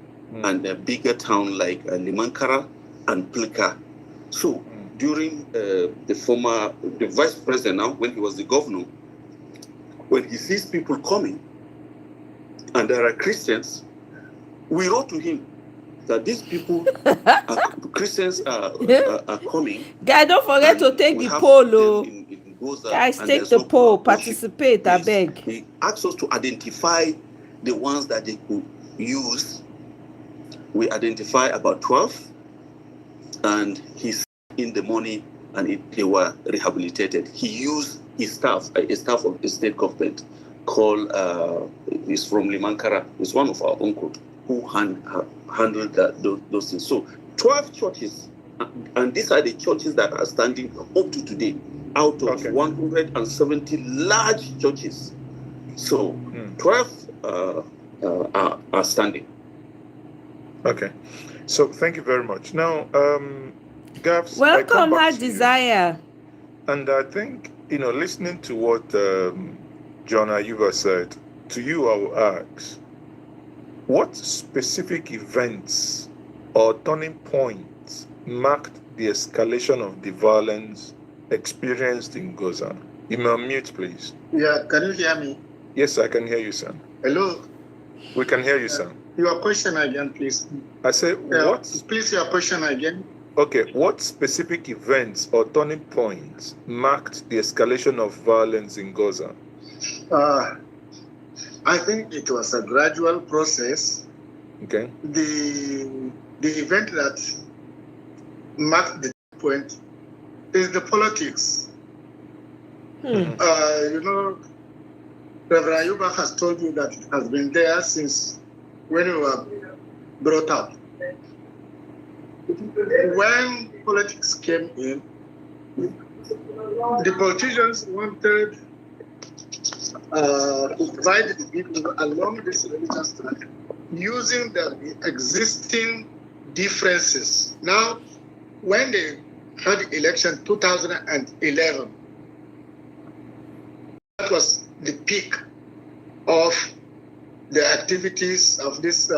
and a bigger town like Limankara and Plika. So during the vice president now, when he was the governor, when he sees people coming and there are Christians, we wrote to him that these people, Christians are coming. Guys, don't forget to take the poll. Guys, take the poll, participate, I beg. He asked us to identify the ones that they could use. We identify about 12, and he sent in the money, and they were rehabilitated. He used his staff, a staff of the state government, called, is from Limankara, is one of our uncles, who handled those things. So 12 churches, and these are the churches that are standing up to today, out of 170 large churches. So 12 are standing. Okay. So thank you very much. Now, Gavs, welcome, Hard Desire. And I think, listening to what John Ayuba said, to you I will ask, what specific events or turning points marked the escalation of the violence experienced in Gaza? You may unmute, please. Yeah, can you hear me? Yes, I can hear you, son. Hello? We can hear you, son. Your question again, please. I say, what? Please, your question again. Okay, what specific events or turning points marked the escalation of violence in Gaza? I think it was a gradual process. Okay. The event that marked the point is the politics. Reverend Ayuba has told you that it has been there since when we were brought up. When politics came in, the politicians wanted to divide the people along this religious line using the existing differences. Now, when they had the election 2011, that was the peak of the activities of this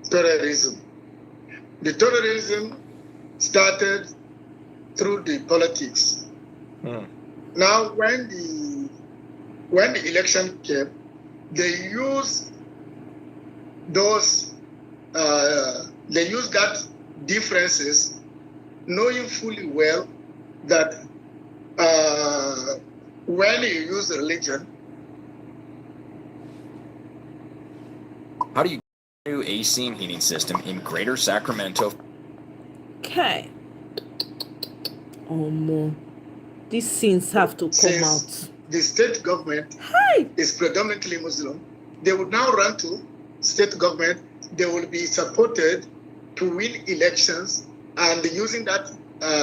terrorism. The terrorism started through the politics. Now, when the election came, they used that differences, knowing fully well that when you use religion. How do you new AC and heating system in Greater Sacramento? Okay. These scenes have to come out. The state government is predominantly Muslim. They would now run to state government. They will be supported to win elections, and using that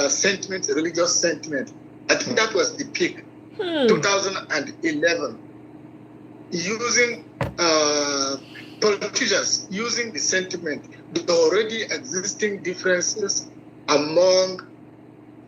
sentiment, religious sentiment. I think that was the peak, 2011. Using politicians, using the sentiment, the already existing differences among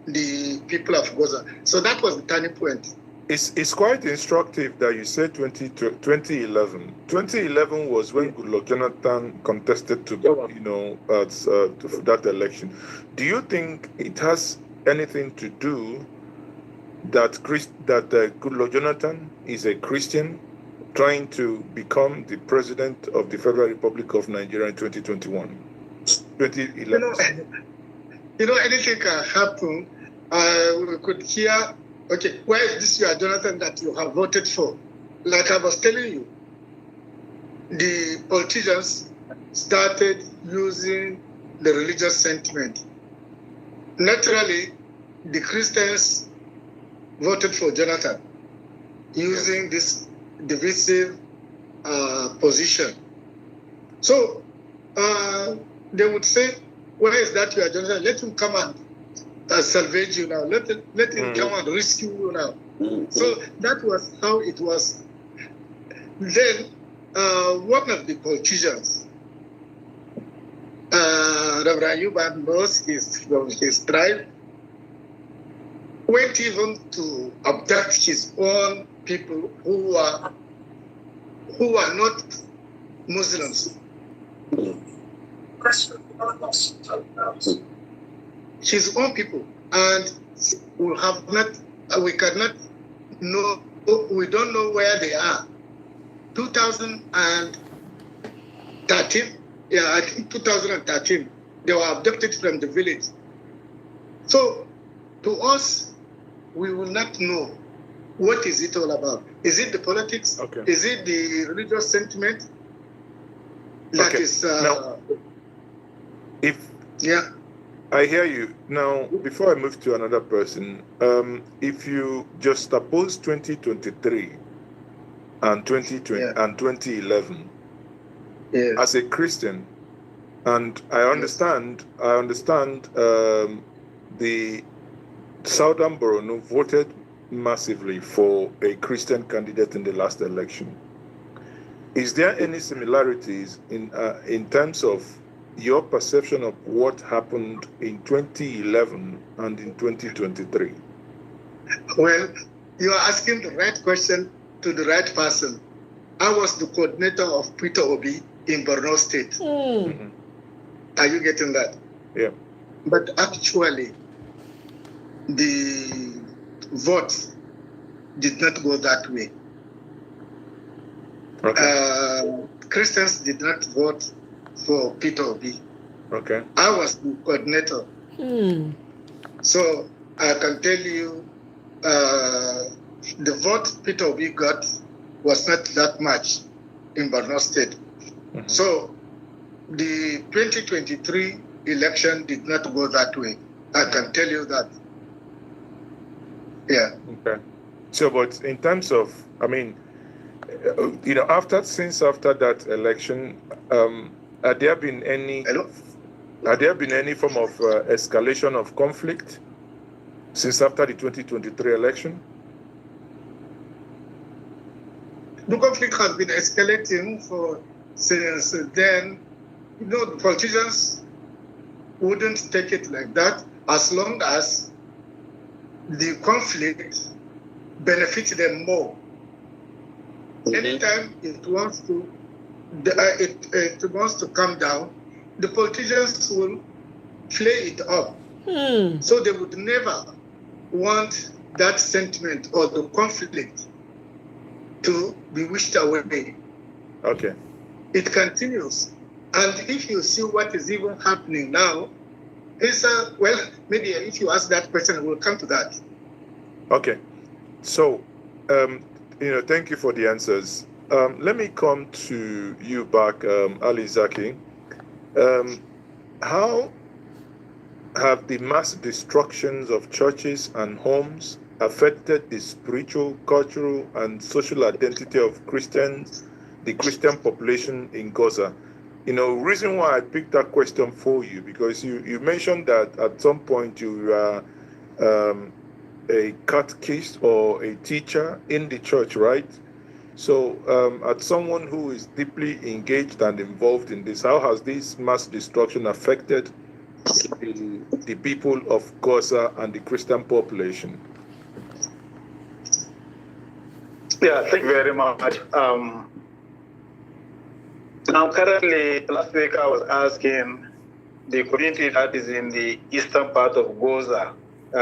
the people of Gaza. So that was the turning point. It's quite instructive that you said 2011. 2011 was when Goodluck Jonathan contested to, that election. Do you think it has anything to do that Goodluck Jonathan is a Christian trying to become the president of the Federal Republic of Nigeria in 2021? 2011. Anything can happen. We could hear, okay, why is this your Jonathan that you have voted for? Like I was telling you, the politicians started using the religious sentiment. Naturally, the Christians voted for Jonathan using this divisive position. So they would say, where is that your Jonathan? Let him come and salvage you now. Let him come and rescue you now. So that was how it was. Then one of the politicians, Reverend Yuban knows from his tribe, went even to abduct his own people who are not Muslims. His own people, and we cannot know, we don't know where they are. 2013, I think 2013, they were abducted from the village. So to us, we will not know what is it all about. Is it the politics? Okay. Is it the religious sentiment? That is. I hear you. Now, before I move to another person, if you just suppose 2023 and 2011 as a Christian, and I understand the Southern Borno voted massively for a Christian candidate in the last election. Is there any similarities in terms of your perception of what happened in 2011 and in 2023? Well, you are asking the right question to the right person. I was the coordinator of Peter Obi in Borno State. Mm-hmm. Are you getting that? Yeah. But actually, the vote did not go that way. Okay. Christians did not vote for Peter Obi. Okay. I was the coordinator. So I can tell you the vote Peter Obi got was not that much in Borno State. Mm-hmm. So the 2023 election did not go that way. I can tell you that. Yeah. Okay. So, but in terms of, I mean, since after that election, had there been any form of escalation of conflict since after the 2023 election? The conflict has been escalating since then. The politicians wouldn't take it like that as long as the conflict benefits them more. Mm-hmm. Anytime it wants to come down, the politicians will play it up. So they would never want that sentiment or the conflict to be wished away. Okay. It continues. And if you see what is even happening now, It's well, maybe if you ask that question, we'll come to that. Okay. So, thank you for the answers. Let me come to you back, Ali Zaki. How have the mass destructions of churches and homes affected the spiritual, cultural, and social identity of Christians, the Christian population in Gaza? Reason why I picked that question for you, because you mentioned that at some point you were a catechist or a teacher in the church, right? So, as someone who is deeply engaged and involved in this, how has this mass destruction affected the people of Gaza and the Christian population? Yeah, thank you very much. Now, currently, last week I was asking the community that is in the eastern part of Gaza,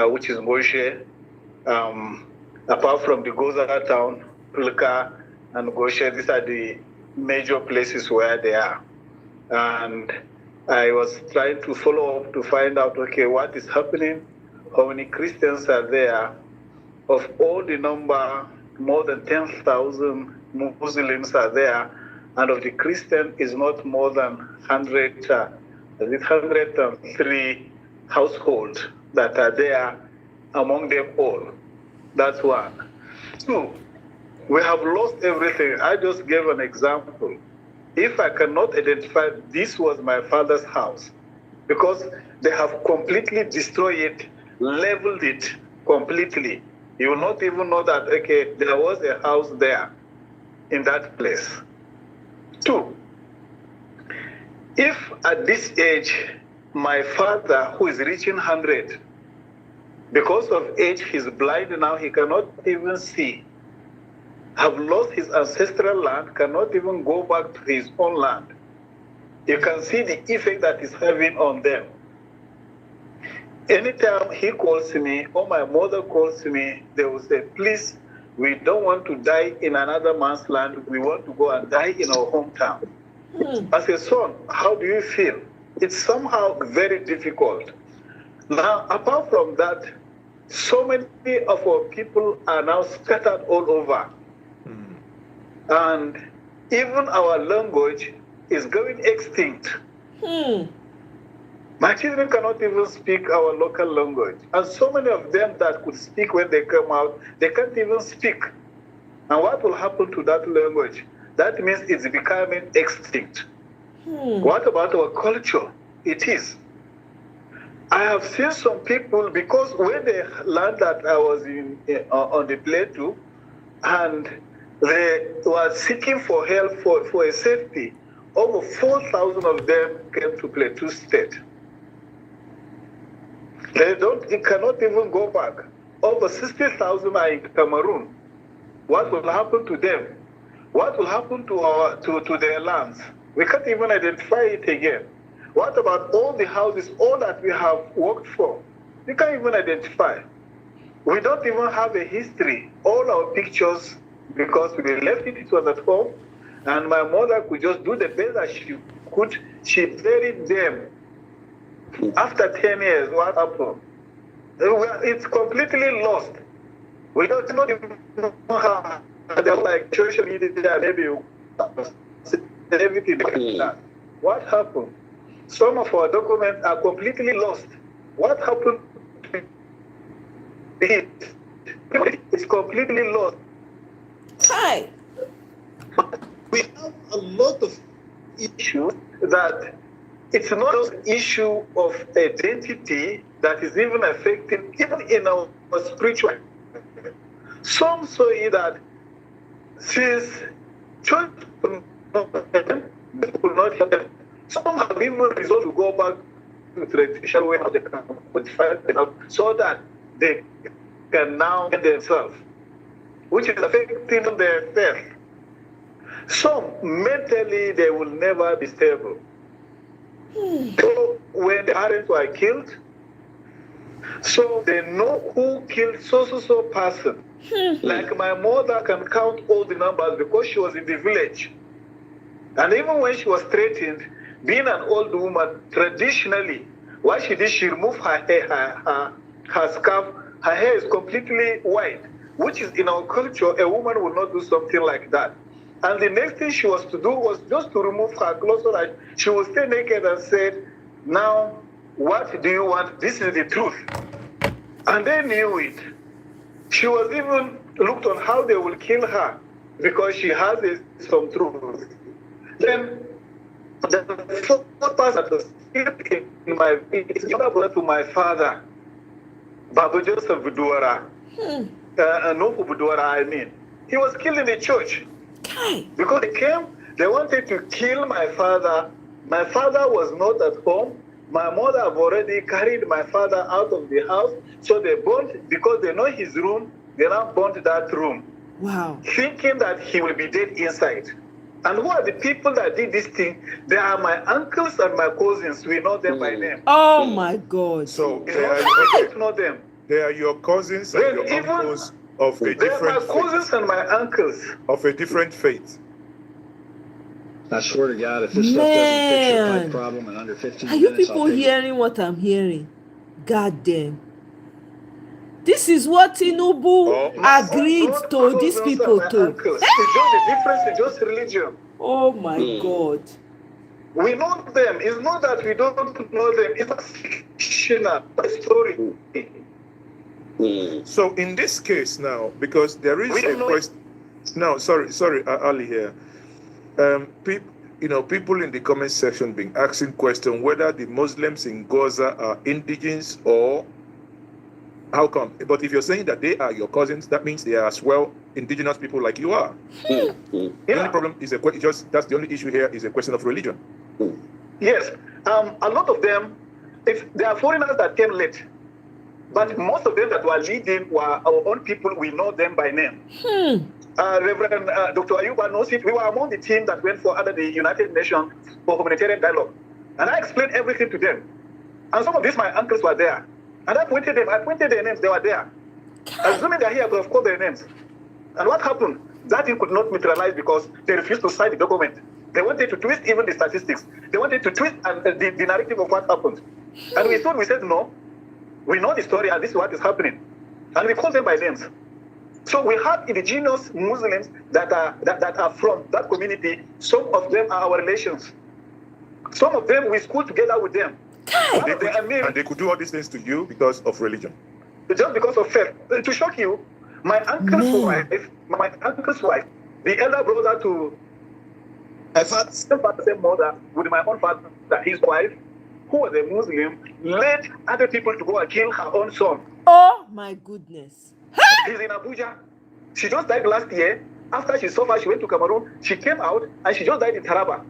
which is Moshe, apart from the Gaza town, Pulka and Goshe, these are the major places where they are. And I was trying to follow up to find out, okay, what is happening? How many Christians are there? Of all the number, more than 10,000 Muslims are there. And of the Christian is not more than 103 households that are there among them all. That's one. Two, we have lost everything. I just gave an example. If I cannot identify this was my father's house, because they have completely destroyed it, leveled it completely. You will not even know that, okay, there was a house there in that place. Two, if at this age, my father, who is reaching 100, because of age, he's blind now, he cannot even see, have lost his ancestral land, cannot even go back to his own land. You can see the effect that is having on them. Anytime he calls me or my mother calls me, they will say, please, we don't want to die in another man's land. We want to go and die in our hometown. As a son, how do you feel? It's somehow very difficult. Now, apart from that, so many of our people are now scattered all over. And even our language is going extinct. My children cannot even speak our local language. And so many of them that could speak when they come out, they can't even speak. And what will happen to that language? That means it's becoming extinct. What about our culture? It is. I have seen some people, because when they learned that I was on the plateau, and they were seeking for help for a safety, over 4,000 of them came to Plateau State. They cannot even go back. Over 60,000 are in Cameroon. What will happen to them? What will happen to their lands? We can't even identify it again. What about all the houses, all that we have worked for? We can't even identify. We don't even have a history. All our pictures, because we left it was at home, and my mother could just do the best that she could. She buried them. After 10 years, what happened? It's completely lost. We don't even know how, like social media, maybe everything like that. What happened? Some of our documents are completely lost. What happened to it? It's completely lost. Hi. We have a lot of issues that it's not just an issue of identity that is even affecting, even in our spiritual. Some say that since church will not help, some have even resolved to go back to the traditional way of the country so that they can now get themselves, which is affecting their faith. Some mentally they will never be stable. So when the parents were killed, so they know who killed so person. Like my mother can count all the numbers because she was in the village. And even when she was threatened, being an old woman, traditionally, Why she did, she removed her hair, her scarf. Her hair is completely white, which is in our culture, a woman would not do something like that. And the next thing she was to do was just to remove her clothes so that she would stay naked and said, now, what do you want? This is the truth. And they knew it. She was even looked on how they will kill her because she has some truth. Then the fourth person that was in my is younger brother to my father, Baba Joseph Budwara. No Budwara, I mean. He was killed in the church. Because they wanted to kill my father. My father was not at home. My mother have already carried my father out of the house. So they burnt, because they know his room, they now burnt that room. Wow. Thinking that he will be dead inside. And who are the people that did this thing? They are my uncles and my cousins. We know them by name. Oh my God. So they are, know them. They are your cousins and your uncles of a different faith. They are my cousins and my uncles. Of a different faith. I swear to God, if this stuff doesn't fix your pipe problem in under 15 minutes... Are you people hearing what I'm hearing? God damn. This is what Tinubu agreed to these people to. It's just the difference, it's just religion. Oh my God. We know them. It's not that we don't know them. It's a fictional story. So in this case now, because there is a question. No, sorry, Ali here. People in the comment section been asking question whether the Muslims in Gaza are indigenous or how come. But if you're saying that they are your cousins, that means they are as well indigenous people like you are. The only problem is that's the only issue here is a question of religion. Yes, a lot of them, if they are foreigners that came late, but most of them that were leading were our own people. We know them by name. Reverend Dr. Ayuba knows it. We were among the team that went for under the United Nations for humanitarian dialogue. And I explained everything to them. And some of these, my uncles were there. And I pointed their names, they were there. Assuming they're here, I could have called their names. And what happened? That thing could not materialize because they refused to sign the document. They wanted to twist even the statistics. They wanted to twist the narrative of what happened. And we said, no, we know the story and this is what is happening. And we called them by names. So we have indigenous Muslims that are from that community. Some of them are our relations. Some of them we school together with them. And they could do all these things to you because of religion. Just because of faith. To shock you, my uncle's wife, the elder brother to my father, same mother with my own father, his wife, who was a Muslim, led other people to go and kill her own son. Oh my goodness. He's in Abuja. She just died last year. After she suffered, she went to Cameroon. She came out and she just died in Taraba.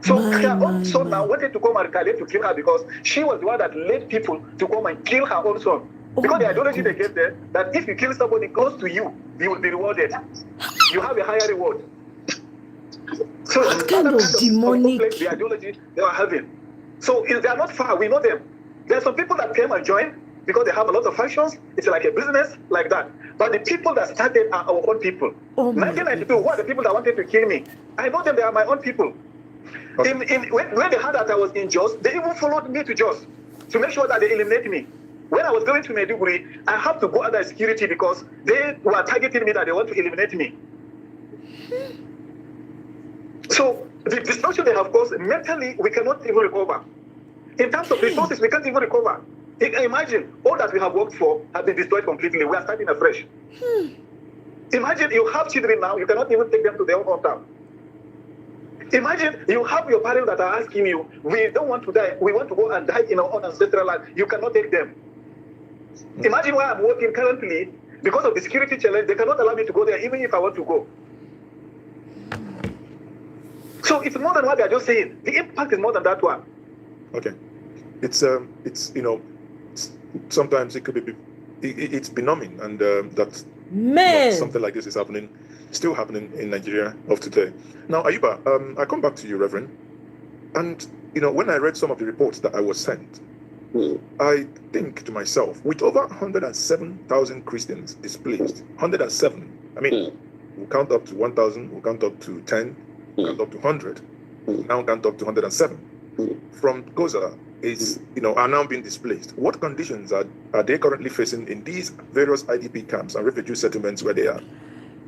So her own son now wanted to come and retaliate to kill her because she was the one that led people to come and kill her own son. Because the ideology they gave there, that if you kill somebody close to you, you will be rewarded. You have a higher reward. So what kind of demonic the ideology they were having. So they are not far, we know them. There are some people that came and joined because they have a lot of functions. It's like a business like that. But the people that started are our own people. 1992, what are the people that wanted to kill me? I know them, they are my own people. Okay. When they heard that I was in Jos, they even followed me to Jos to make sure that they eliminate me. When I was going to Maiduguri, I had to go under security because they were targeting me that they want to eliminate me. So the destruction they have caused, mentally, we cannot even recover. In terms of resources, we can't even recover. Imagine, all that we have worked for have been destroyed completely. We are starting afresh. Imagine you have children now, you cannot even take them to their own hometown. Imagine you have your parents that are asking you, we don't want to die, we want to go and die in our own ancestral land. You cannot take them. Imagine where I'm working currently, because of the security challenge, they cannot allow me to go there even if I want to go. So it's more than what they're just saying. The impact is more than that one. Okay. It's sometimes it could be, it's benumbing, and that's something like this is still happening in Nigeria of today. Now, Ayuba, I come back to you, Reverend, and when I read some of the reports that I was sent, I think to myself, with over 107,000 Christians displaced, 107. I mean, we'll count up to 1,000, we'll count up to 10, we'll count up to 100, now count up to 107 from Gaza is, are now being displaced. What conditions are they currently facing in these various IDP camps and refugee settlements where they are?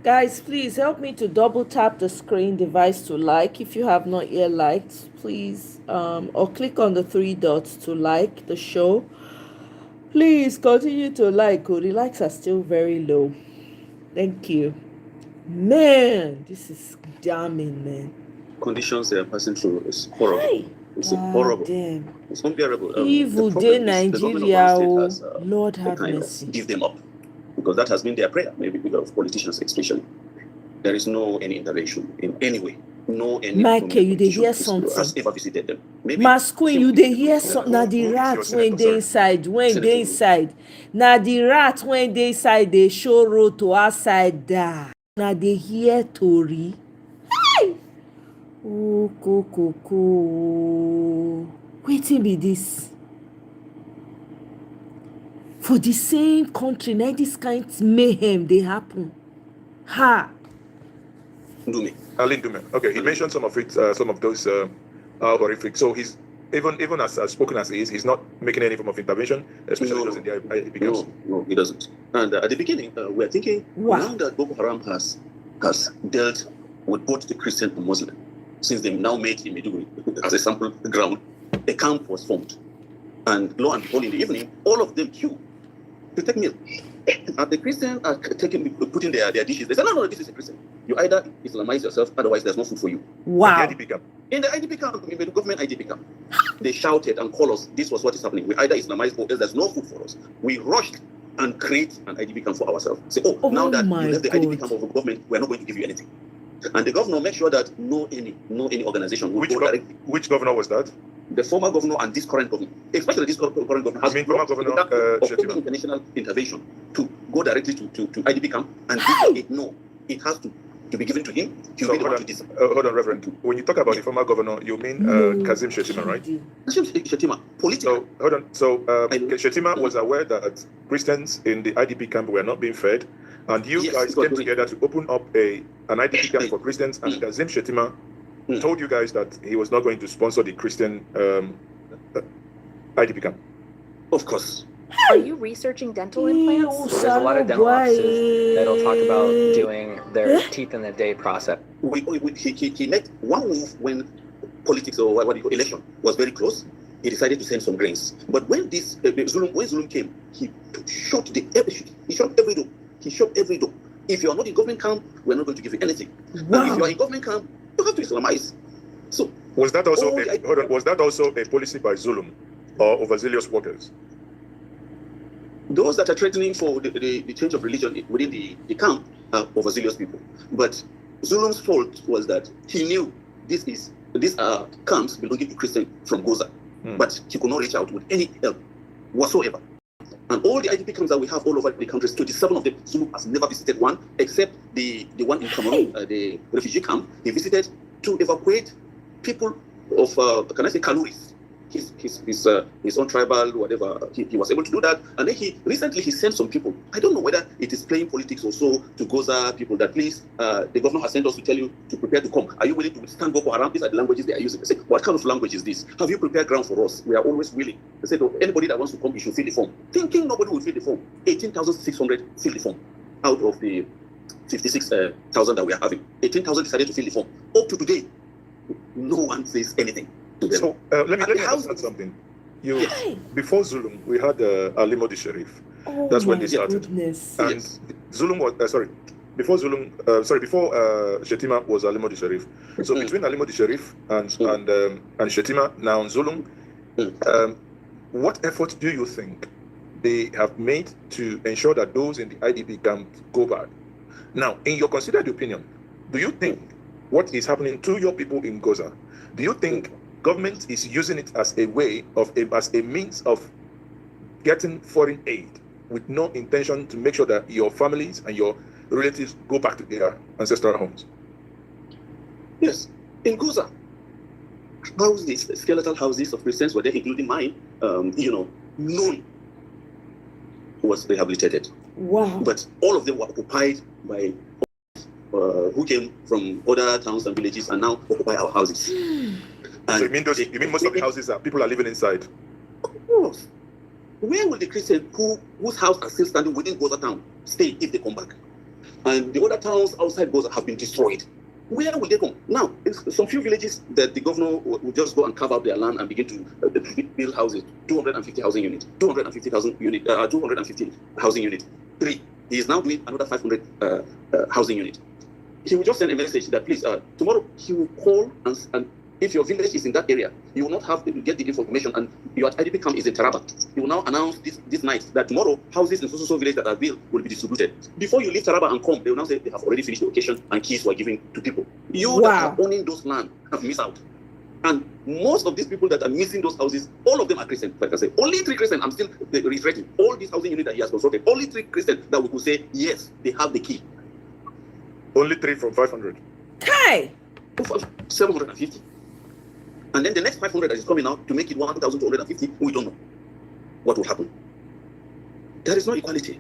Guys, please help me to double tap the screen device to like if you have not yet liked, please, or click on the 3 dots to like the show. Please continue to like. The likes are still very low. Thank you. Man, this is damning, man. Conditions they are passing through is horrible. Hey, it's horrible. Damn. It's unbearable. Evil day Nigeria. Lord have mercy. Give them up, because that has been their prayer. Maybe because of politicians, especially. There is no any intervention in any way. No any. Michael, you dey hear something? Has ever visited them? Maybe. Masqueen, you dey hear something? Na the rat when they inside, Na the rat when they inside, they show road to outside there. Na they hear Tori. Hey! Oh, wetin be this? For the same country, na this kind mayhem they happen. Ha! Alin Dume. Okay, he mentioned some of it, some of those horrific. So he's even as spoken as he is, he's not making any form of intervention, especially those in the IDP camps. No, he doesn't. And at the beginning, we're thinking now that Boko Haram has dealt with both the Christian and Muslim, since they now made Maiduguri as a sample ground, a camp was formed, and lo and behold, in the evening, all of them queue to take meal. And the Christians are putting their dishes. They say, no, this is a Christian. You either Islamize yourself, otherwise there's no food for you. Wow. In the IDP camp, in the government IDP camp, they shouted and called us, this was what is happening. We either Islamize or else there's no food for us. We rushed and create an IDP camp for ourselves. Say, now that you left the IDP camp of the government, we're not going to give you anything. And the governor made sure that no any organization will go directly. Which governor was that? The former governor and this current governor, especially this current governor, has former governor international intervention to go directly to IDP camp, and it has to be given to him. Hold on, Reverend. When you talk about the former governor, you mean Kazim Shettima, right? Kazim Shettima, political. So hold on. So Shettima was aware that Christians in the IDP camp were not being fed, and you guys came together to open up an IDP camp for Christians, and Kazim Shettima told you guys that he was not going to sponsor the Christian IDP camp. Of course. Are you researching dental implants? There's a lot of dental offices that'll talk about doing their teeth in the day process. He made one move when politics or what you call election was very close. He decided to send some grains. But when Zulum came, he shut every door. He shut every door. If you are not in government camp, we're not going to give you anything. Wow. And if you are in government camp, you have to Islamize. So was that also a policy by Zulum or overzealous workers? Those that are threatening for the change of religion within the camp are overzealous people. But Zulum's fault was that he knew these are camps belonging to Christians from Goza, but he could not reach out with any help whatsoever. And all the IDP camps that we have all over the country, 27 of them, Zulum has never visited one, except the one in Cameroon, the refugee camp. He visited to evacuate people of, Kanuris. His own tribal, whatever. He was able to do that. And then recently he sent some people. I don't know whether it is playing politics or so to Goza people that please, the governor has sent us to tell you to prepare to come. Are you willing to withstand Boko Haram? These are the languages they are using. They say, what kind of language is this? Have you prepared ground for us? We are always willing. They said, anybody that wants to come, you should fill the form. Thinking nobody will fill the form. 18,600 fill the form out of the 56,000 that we are having. 18,000 decided to fill the form. Up to today, no one says anything. So let me understand something. Before Zulum, we had Ali Modi Sharif. That's when they started. Goodness. And Zulum was before Shettima was Ali Modi Sharif. So between Ali Modi Sharif and Shettima, now Zulum, what effort do you think they have made to ensure that those in the IDP camp go back? Now, in your considered opinion, do you think what is happening to your people in Goza, do you think government is using it as a way of as a means of getting foreign aid with no intention to make sure that your families and your relatives go back to their ancestral homes? Yes, in Goza, houses, skeletal houses of Christians were there, including mine. None was rehabilitated. Wow! But all of them were occupied by who came from other towns and villages and now occupy our houses. So you mean most of the houses that people are living inside? course. Where will the Christians whose house are still standing within Gaza town stay if they come back? And the other towns outside Gaza have been destroyed. Where will they come? Now, some few villages that the governor will just go and carve out their land and begin to build houses. 250 housing units, 250 housing units. 3. He is now doing another 500 housing units. He will just send a message that please, tomorrow he will call and if your village is in that area, you will not have to get the information and your IDP camp is in Taraba. He will now announce this night that tomorrow houses in so village that are built will be distributed. Before you leave Taraba and come, they will now say they have already finished the location and keys were given to people. You that are owning those land have missed out. And most of these people that are missing those houses, all of them are Christians. Like I say, only 3 Christians, I'm still reiterating, all these housing units that he has constructed, only 3 Christians that we could say, yes, they have the key. Only 3 from 500. Hey! 750. And then the next 500 that is coming out to make it 1,250, we don't know what will happen. There is no equality.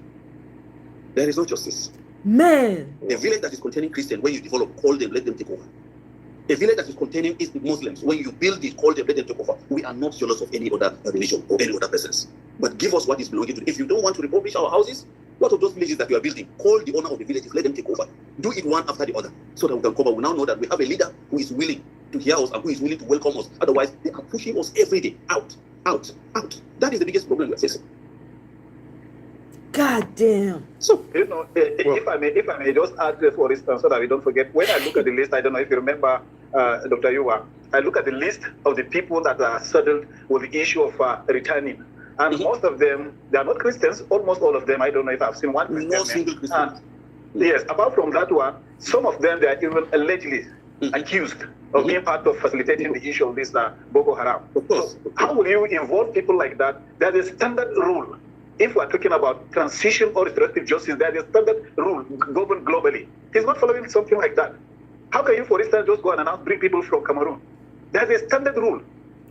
There is no justice. Man! A village that is containing Christians, when you develop, call them, let them take over. A village that is containing Muslims, when you build it, call them, let them take over. We are not jealous of any other religion or any other persons. But give us what is belonging to them. If you don't want to republish our houses, what of those villages that you are building? Call the owner of the villages, let them take over. Do it one after the other, so that we can cover. We now know that we have a leader who is willing to hear us and who is willing to welcome us. Otherwise, they are pushing us every day out. That is the biggest problem we're facing. God damn. So, if I may just add, for instance, so that we don't forget, when I look at the list, I don't know if you remember, Dr. Yuwa, I look at the list of the people that are saddled with the issue of returning. And most of them, they are not Christians, almost all of them. I don't know if I've seen one Christian. No single Christian. Yes, apart from that one, some of them, they are even allegedly accused of being part of facilitating the issue of this Boko Haram. Of course. So how will you involve people like that? There is a standard rule. If we are talking about transition or restorative justice, there is a standard rule governed globally. He's not following something like that. How can you, for instance, just go and announce bring people from Cameroon? There is a standard rule.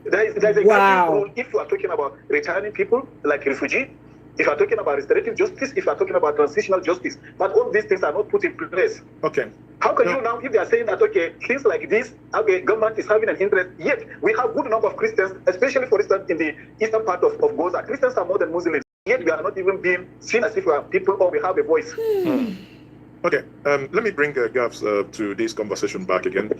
There is a guiding rule if you are talking about returning people like refugee, if you are talking about restorative justice, if you are talking about transitional justice. But all these things are not put in place. Okay. How can you now, if they are saying that, okay, things like this, okay, government is having an interest, yet we have good number of Christians, especially, for instance, in the eastern part of Gaza. Christians are more than Muslims, yet we are not even being seen as if we are people or we have a voice. Okay, let me bring Gabs to this conversation back again.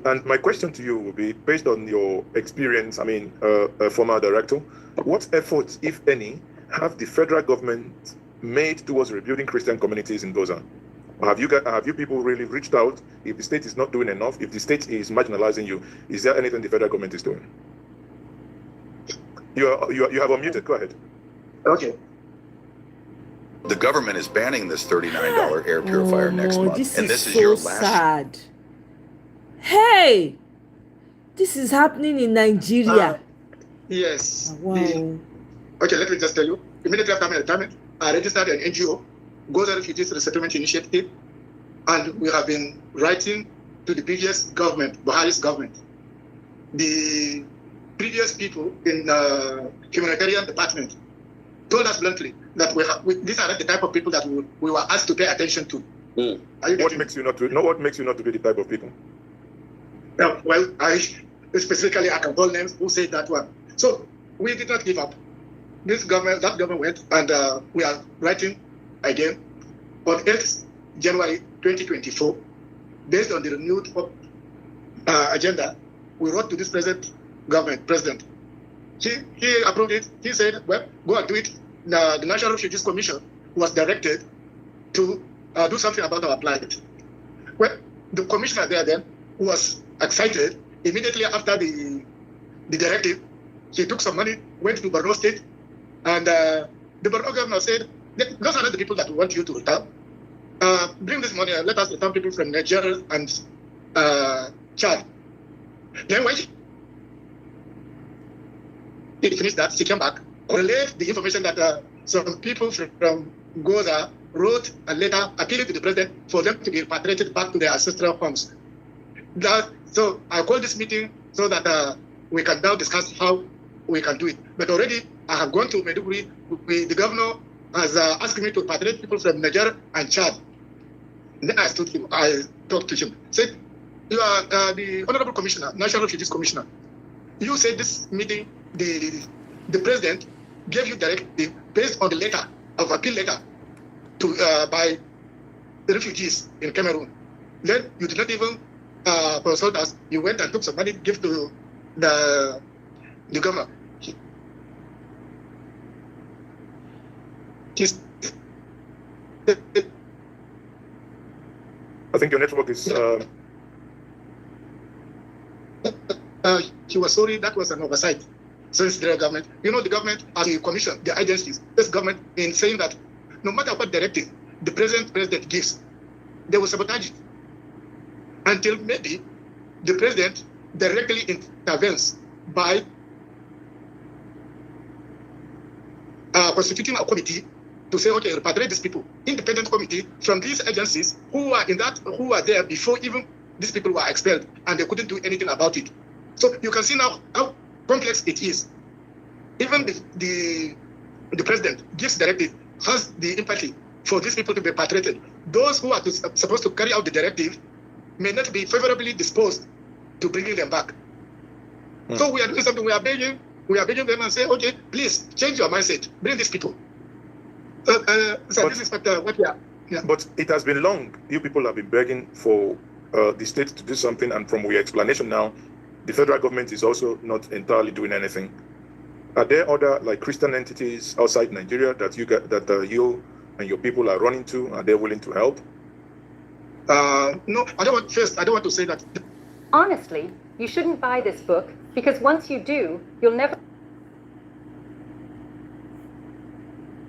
And my question to you will be, based on your experience, a former director, what efforts, if any, have the federal government made towards rebuilding Christian communities in Gaza? Have you people really reached out? If the state is not doing enough, if the state is marginalizing you, is there anything the federal government is doing? You have unmuted. Go ahead. Okay. The government is banning this $39 air purifier next month, and this is so your last. Sad. Hey, this is happening in Nigeria. Yes. Wow. Okay, let me just tell you. Immediately after my retirement, I registered an NGO, Gaza Refugees Resettlement Initiative, and we have been writing to the previous government, Buhari's government. The previous people in the humanitarian department told us bluntly that these are not the type of people that we were asked to pay attention to. What makes you not to be the type of people? Well, I can call names who said that one. So we did not give up. That government went, and we are writing again on 8th January 2024, based on the renewed agenda. We wrote to this president. He approved it. He said, well, go and do it. The National Refugees Commission was directed to do something about our plight. Well, the commissioner there then was excited. Immediately after the directive, he took some money, went to Borno State, and the Borno governor said, those are not the people that we want you to return. Bring this money and let us return people from Nigeria and Chad. Then when he finished that, he came back, relayed the information that some people from Gaza wrote a letter appealing to the president for them to be repatriated back to their ancestral homes. So I called this meeting so that we can now discuss how we can do it. But already I have gone to Maiduguri. The governor has asked me to repatriate people from Nigeria and Chad. Then I talked to him. Said, you are the Honorable Commissioner, National Refugees Commissioner. You said this meeting, the the president gave you directive based on the letter of appeal letter to by the refugees in Cameroon. Then you did not even consult us. You went and took some money, give to the governor. I think your network is. He was sorry, that was an oversight. Since the government, the government as a commission, the agencies, this government in saying that no matter what directive the president gives, they will sabotage it until maybe the president directly intervenes by constituting a committee to say, okay, repatriate these people, independent committee from these agencies who are there before even these people were expelled, and they couldn't do anything about it. So you can see now how complex it is. Even the president gives directive, has the empathy for these people to be repatriated. Those who are supposed to carry out the directive may not be favorably disposed to bringing them back. So we are doing something. We are begging them and say, okay, please change your mindset, bring these people. This is what we are. Yeah. But it has been long. You people have been begging for the state to do something, and from your explanation now, the federal government is also not entirely doing anything. Are there other Christian entities outside Nigeria that you and your people are running to? Are they willing to help? No, I don't want to say that. Honestly, you shouldn't buy this book, because once you do, you'll never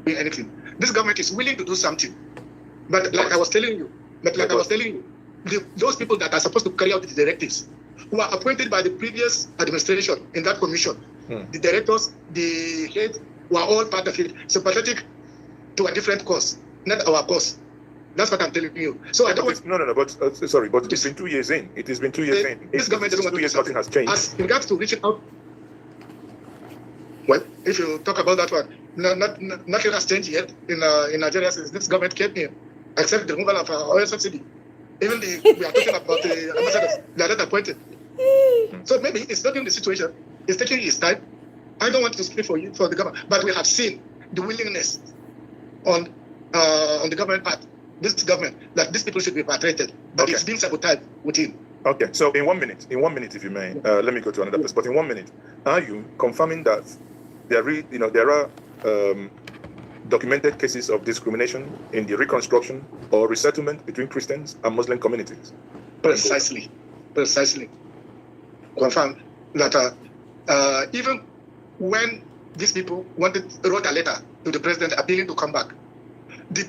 do anything. This government is willing to do something, but I was telling you, those people that are supposed to carry out the directives, who are appointed by the previous administration in that commission, the directors, the heads, were all part of it, sympathetic to a different cause, not our cause. That's what I'm telling you. So I don't want... No, but sorry, but it's been 2 years in. It has been 2 years in. This government doesn't want 2 years, nothing has changed. As regards to reaching out, well, if you talk about that one, nothing has changed yet in Nigeria since this government came here, except the removal of our oil subsidy. Even we are talking about the ambassadors, they are not appointed. So maybe it's not in the situation. It's taking its time. I don't want to speak for the government, but we have seen the willingness on the government part, this government, that these people should be repatriated, but it's been sabotaged within. Okay, so in 1 minute, if you may, let me go to another place. But in 1 minute, are you confirming that there are documented cases of discrimination in the reconstruction or resettlement between Christians and Muslim communities? Precisely. Confirmed that even when these people wrote a letter to the president appealing to come back, the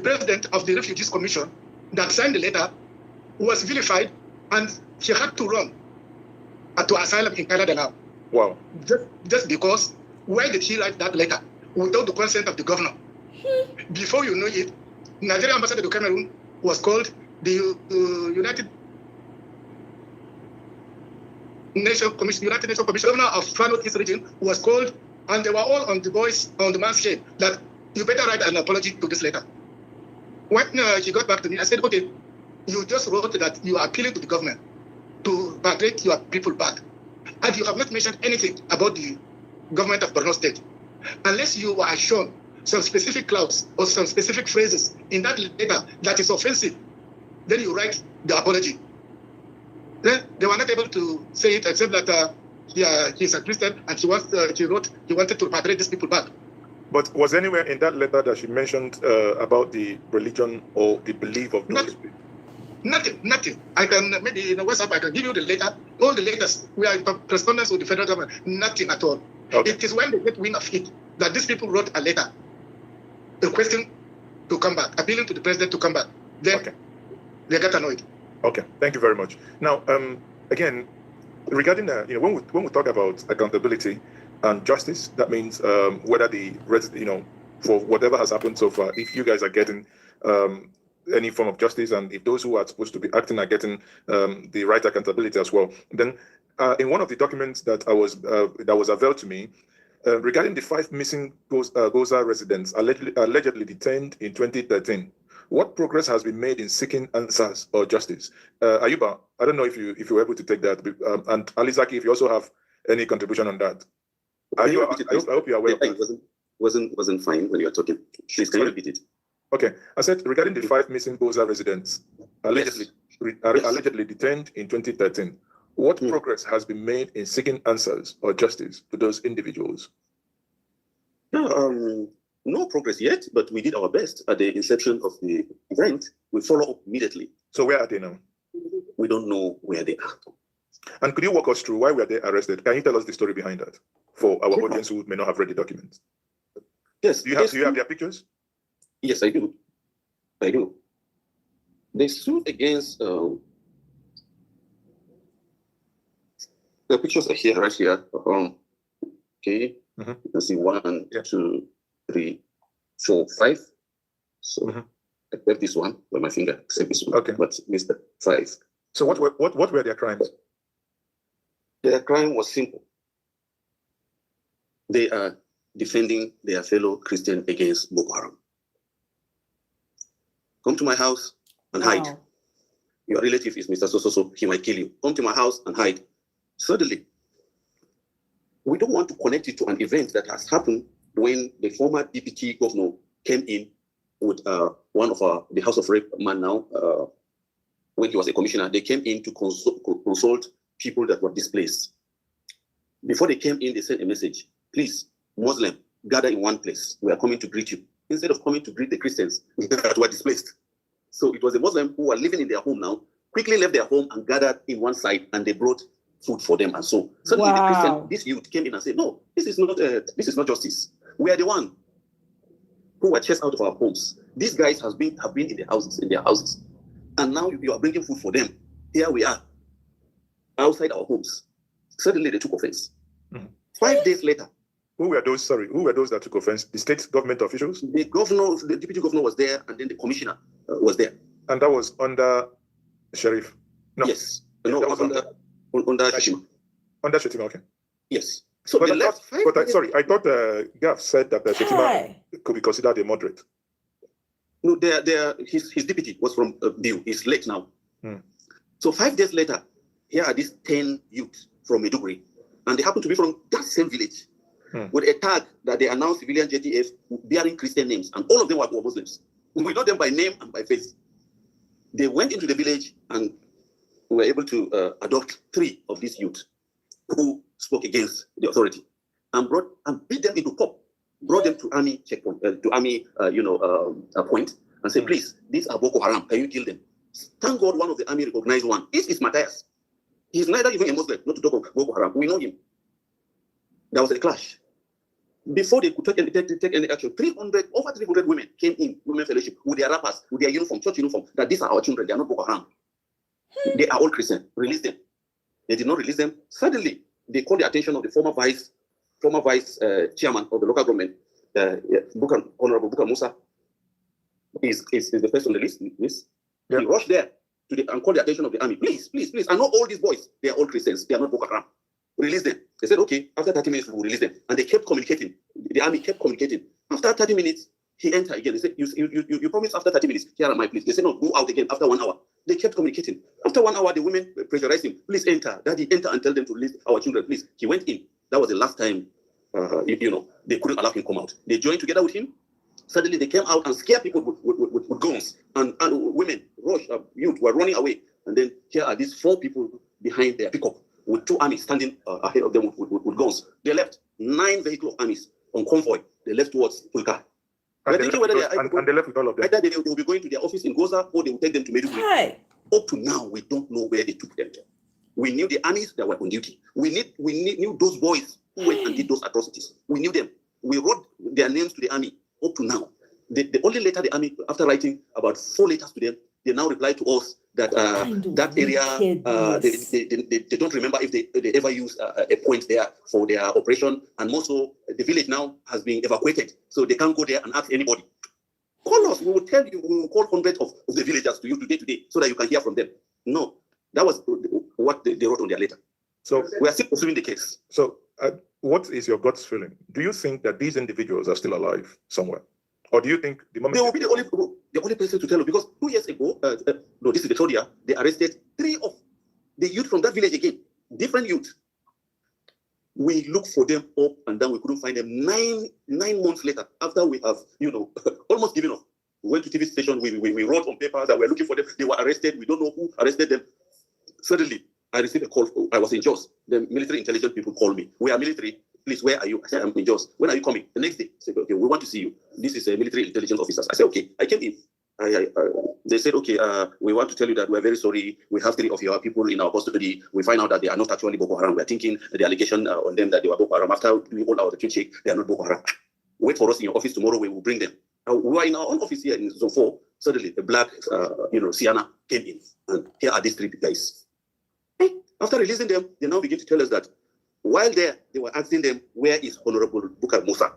president of the Refugees Commission that signed the letter was vilified, and he had to run to asylum in Canada now. Wow. Just because, why did he write that letter without the consent of the governor? Before you know it, Nigerian ambassador to Cameroon was called, the United Nations Commissioner of Far North East region was called, and they were all on the man's head that you better write an apology to this letter. When he got back to me, I said, okay, you just wrote that you are appealing to the government to repatriate your people back, and you have not mentioned anything about the government of Borno State. Unless you are shown some specific clause or some specific phrases in that letter that is offensive, then you write the apology. Then they were not able to say it, except that he's a Christian and he wanted to repatriate these people back. But was anywhere in that letter that she mentioned about the religion or the belief of those people? Nothing. I can, maybe in WhatsApp, I can give you the letter, all the letters. We are in correspondence with the federal government. Nothing at all. Okay. It is when they get wind of it that these people wrote a letter requesting to come back, appealing to the president to come back. Then they got annoyed. Okay, thank you very much. Now, again, regarding when we talk about accountability and justice, that means whether for whatever has happened so far, if you guys are getting any form of justice, and if those who are supposed to be acting are getting the right accountability as well, then in one of the documents that was availed to me, regarding the 5 missing Goza residents allegedly detained in 2013, what progress has been made in seeking answers or justice? Ayuba, I don't know if you were able to take that, and Alizaki, if you also have any contribution on that. I hope you are aware of It that. wasn't fine when you were talking. Please, can you repeat it? Okay. I said regarding the 5 missing Goza residents allegedly detained in 2013, what progress has been made in seeking answers or justice to those individuals? No progress yet, but we did our best at the inception of the event. We follow up immediately. So where are they now? We don't know where they are. And could you walk us through why were they arrested? Can you tell us the story behind that for our audience who may not have read the documents? Yes. Do you have their pictures? Yes, I do. They sued against the pictures are here, right here. Okay. You can see 1, 2, 3, 4, 5. So except this one, by my finger, except this one. Okay. But Mr. 5. So what were their crimes? Their crime was simple. They are defending their fellow Christian against Boko Haram. Come to my house and hide. Your relative is Mr. So, he might kill you. Come to my house and hide. Suddenly, we don't want to connect it to an event that has happened when the former deputy governor came in with one of the House of Rep man now, when he was a commissioner. They came in to consult people that were displaced. Before they came in, they sent a message. Please, Muslim, gather in one place. We are coming to greet you. Instead of coming to greet the Christians that were displaced. So it was the Muslims who were living in their home now, quickly left their home and gathered in one side, and they brought food for them and so. Suddenly the Christian, this youth came in and said, no, this is not justice. We are the one who were chased out of our homes. These guys have been in their houses. And now you are bringing food for them. Here we are, outside our homes. Suddenly they took offense. 5 days later. Who were those that took offense? The state government officials? The governor, the deputy governor was there, and then the commissioner was there. And that was under Sheriff? No. Yes. No, that was under Shetima. Under Shetima, okay. Yes. So but I thought Gav said that Shetima could be considered a moderate. No, his deputy was from Biu. He's late now. So 5 days later, here are these 10 youth from Maiduguri, and they happen to be from that same village, with a tag that they announced civilian JTF bearing Christian names, and all of them were Muslims. We know them by name and by face. They went into the village and were able to adopt 3 of these youth who spoke against the authority, and beat them into pop, brought them to army checkpoint, point, and said, please, these are Boko Haram. Can you kill them? Thank God one of the army recognized one. This is Matthias. He's neither even a Muslim, not to talk of Boko Haram. We know him. There was a clash. Before they could take any action, over 300 women came in, women fellowship, with their wrappers, with their uniform, church uniform, that these are our children, they are not Boko Haram. They are all Christian. Release them. They did not release them. Suddenly, they called the attention of the former vice chairman of the local government, Honorable Bukar Musa. Is the first on the list. Yeah. He rushed there and called the attention of the army. Please, please, please. I know all these boys, they are all Christians. They are not Boko Haram. Release them. They said, okay, after 30 minutes, we will release them. And they kept communicating. The army kept communicating. After 30 minutes, he entered again. He said, you promised after 30 minutes. Here am I, please. They said, no, go out again after 1 hour. They kept communicating. After 1 hour, the women pressurized him. Please enter. Daddy, enter and tell them to release our children, please. He went in. That was the last time, they couldn't allow him to come out. They joined together with him. Suddenly, they came out and scared people with guns. And women, youth were running away. And then here are these 4 people behind their pickup with 2 armies standing ahead of them with guns. They left 9 vehicle of armies on convoy. They left towards Fulka. And they left with all of them. Either they will be going to their office in Goza or they will take them to Maiduguri. Hey. Up to now, we don't know where they took them. We knew the armies that were on duty. We knew those boys who went and did those atrocities. We knew them. We wrote their names to the army. Up to now, the only letter the army, after writing about 4 letters to them, they now reply to us that that area, they don't remember if they ever used a point there for their operation. And also, the village now has been evacuated, so they can't go there and ask anybody. Call us. We will tell you. We will call hundreds of the villagers to you today, so that you can hear from them. No, that was what they wrote on their letter. So we are still pursuing the case. So, what is your gut's feeling? Do you think that these individuals are still alive somewhere? Or do you think the moment... They will be the only person to tell you, because 2 years ago, this is Victoria, they arrested 3 of the youth from that village again, different youth. We looked for them up and down. We couldn't find them. Nine months later, after we have, almost given up, we went to TV station. We wrote on papers that we're looking for them. They were arrested. We don't know who arrested them. Suddenly, I received a call. I was in Jos. The military intelligence people called me. We are military. Please, where are you? I said, I'm in Jos. When are you coming? The next day, I said, okay, we want to see you. This is a military intelligence officer. I said, okay. I came in. They said, okay, we want to tell you that we're very sorry. We have 3 of your people in our custody. We find out that they are not actually Boko Haram. We're thinking the allegation on them that they were Boko Haram. After doing all our check, they are not Boko Haram. Wait for us in your office tomorrow. We will bring them. We are in our own office here in Zone 4. Suddenly, a black, Sienna came in. And here are these 3 guys. After releasing them, they now begin to tell us that while there, they were asking them, where is Honorable Bukar Musa?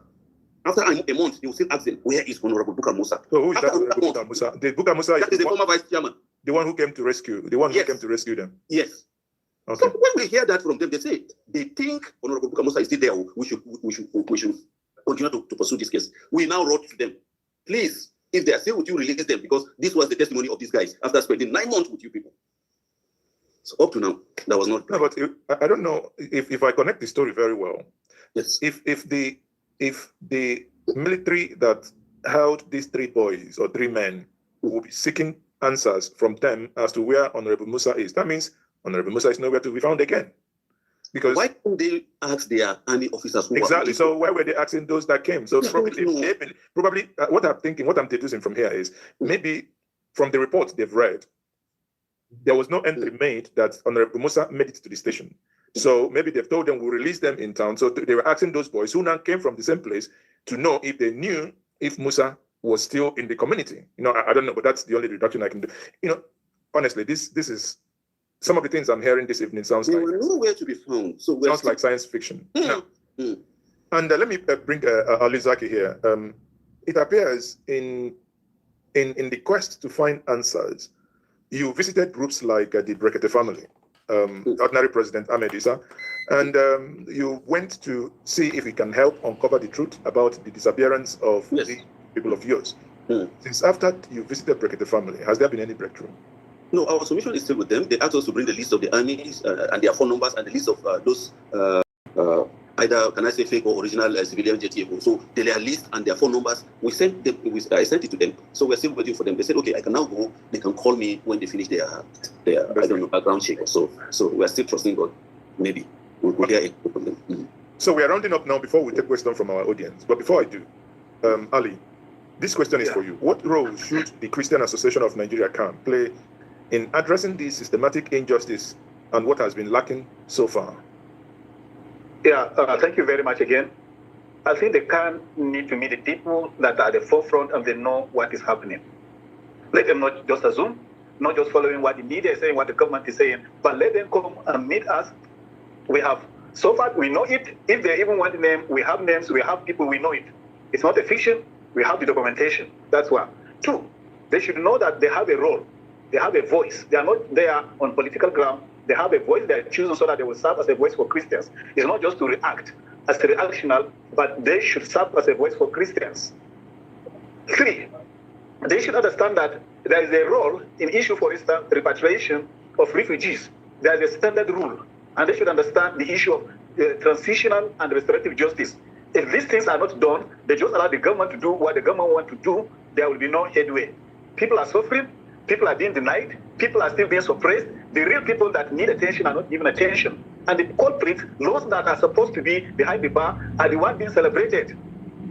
After a month, they will still ask them, where is Honorable Bukar Musa? So who is that Bukar Musa? The Bukar Musa is the former vice chairman. The one who came to rescue, who came to rescue them. Yes. Okay. So when we hear that from them, they say they think Honorable Bukar Musa is still there. We should continue to pursue this case. We now wrote to them, please, if they are still with you, release them, because this was the testimony of these guys after spending 9 months with you people. So up to now, that was not. No, but I don't know if I connect the story very well. Yes. If the military that held these 3 boys or 3 men will be seeking answers from them as to where Honorable Musa is, that means Honorable Musa is nowhere to be found again. Because why don't they ask their army officers who exactly? So why were they asking those that came? So probably what I'm thinking, what I'm deducing from here is maybe from the report they've read, there was no entry made that Honorable Musa made it to the station. So maybe they've told them we'll release them in town. So they were asking those boys who now came from the same place to know if they knew if Musa was still in the community. I don't know, but that's the only deduction I can do. Honestly, this is some of the things I'm hearing this evening sounds like nowhere to be found. So sounds like science fiction. And let me bring Alizaki here. It appears in the quest to find answers, you visited groups like the Brekete family, Ordinary President Ahmed Issa, and you went to see if you can help uncover the truth about the disappearance of the people of yours. Since after you visited Brekete family, has there been any breakthrough? No, our submission is still with them. They asked us to bring the list of the armies and their phone numbers and the list of those either, can I say, fake or original civilian JTF. So their list and their phone numbers, I sent it to them. So we're still waiting for them. They said, okay, I can now go. They can call me when they finish their background check or so. So we're still trusting God. Maybe we'll hear it from them. So we are rounding up now before we take questions from our audience. But before I do, Ali, this question is for you. What role should the Christian Association of Nigeria CAN play in addressing this systematic injustice and what has been lacking so far? Yeah, thank you very much again. I think they can need to meet the people that are at the forefront and they know what is happening. Let them not just assume, not just following what the media is saying, what the government is saying, but let them come and meet us. So far, we know it. If they even want the name, we have names, we have people, we know it. It's not a fiction, we have the documentation. That's one. 2, they should know that they have a role. They have a voice. They are not there on political ground. They have a voice they are choosing so that they will serve as a voice for Christians. It's not just to react as a reactional, but they should serve as a voice for Christians. 3, they should understand that there is a role in issue, for instance, repatriation of refugees. There is a standard rule, and they should understand the issue of transitional and restorative justice. If these things are not done, they just allow the government to do what the government wants to do, there will be no headway. People are suffering. People are being denied. People are still being suppressed. The real people that need attention are not given attention. And the culprits, those that are supposed to be behind the bar, are the ones being celebrated.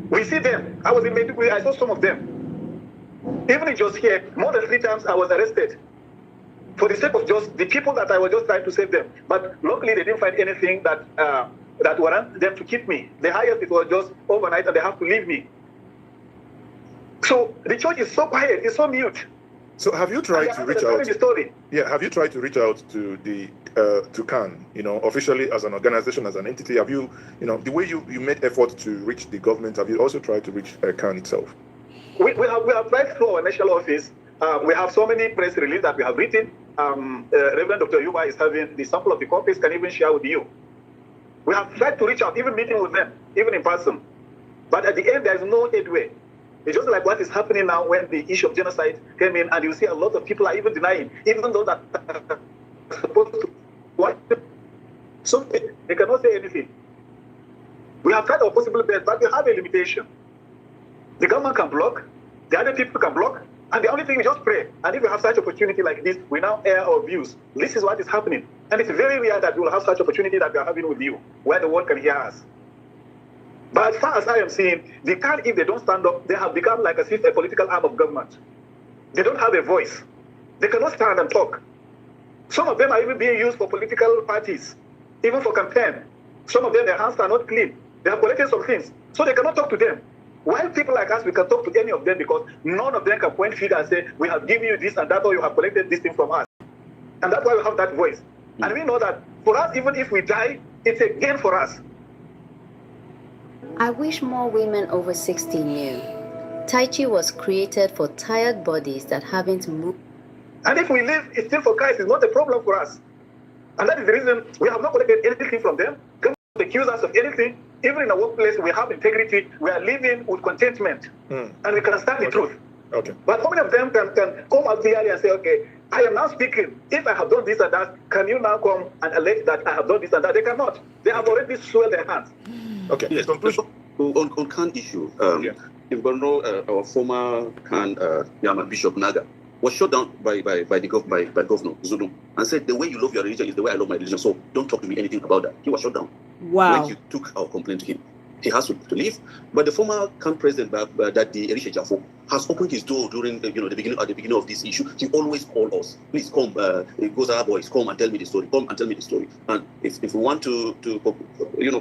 We see them. I was in Maiduguri. I saw some of them. Even just here, more than 3 times I was arrested for the sake of just the people that I was just trying to save them. But luckily, they didn't find anything that warranted them to keep me. The highest, it was just overnight, and they have to leave me. So the church is so quiet. It's so mute. So have you tried to reach out? Yeah, have you tried to reach out to the to CAN, officially as an organization, as an entity? Have you, the way you made effort to reach the government, have you also tried to reach CAN itself? We have tried through our national office. We have so many press releases that we have written. Reverend Dr. Yuba is having the sample of the copies, can even share with you. We have tried to reach out, even meeting with them, even in person. But at the end, there is no headway. It's just like what is happening now when the issue of genocide came in, and you see a lot of people are even denying, even though that are supposed to watch them. So they cannot say anything. We have tried our possible best, but we have a limitation. The government can block, the other people can block, and the only thing we just pray. And if we have such opportunity like this, we now air our views. This is what is happening. And it's very rare that we will have such opportunity that we are having with you, where the world can hear us. But as far as I am seeing, they can't, if they don't stand up, they have become like as if a political arm of government. They don't have a voice. They cannot stand and talk. Some of them are even being used for political parties, even for campaign. Some of them, their hands are not clean. They have collected some things, so they cannot talk to them. While people like us, we can talk to any of them because none of them can point finger and say, we have given you this and that, or you have collected this thing from us. And that's why we have that voice. And we know that for us, even if we die, it's a gain for us. I wish more women over 60 knew. Tai Chi was created for tired bodies that haven't moved. And if we live still for Christ, it's not a problem for us. And that is the reason we have not collected anything from them. They don't accuse us of anything. Even in the workplace, we have integrity. We are living with contentment. And we can stand the truth. Okay. But how many of them can come out clearly and say, okay, I am now speaking. If I have done this and that, can you now come and allege that I have done this and that? They cannot. They have already swelled their hands. Okay. Yes. On Khan issue, you know, our former Khan Yaman Bishop Naga was shut down by Governor Zulu and said, the way you love your religion is the way I love my religion, so don't talk to me anything about that. He was shut down. Wow. When you took our complaint to him. He has to leave. But the former Khan president, that the Elisha Jafo, has opened his door during the beginning of this issue. He always called us, please come, Goza boys, come and tell me the story. Come and tell me the story. And if we want to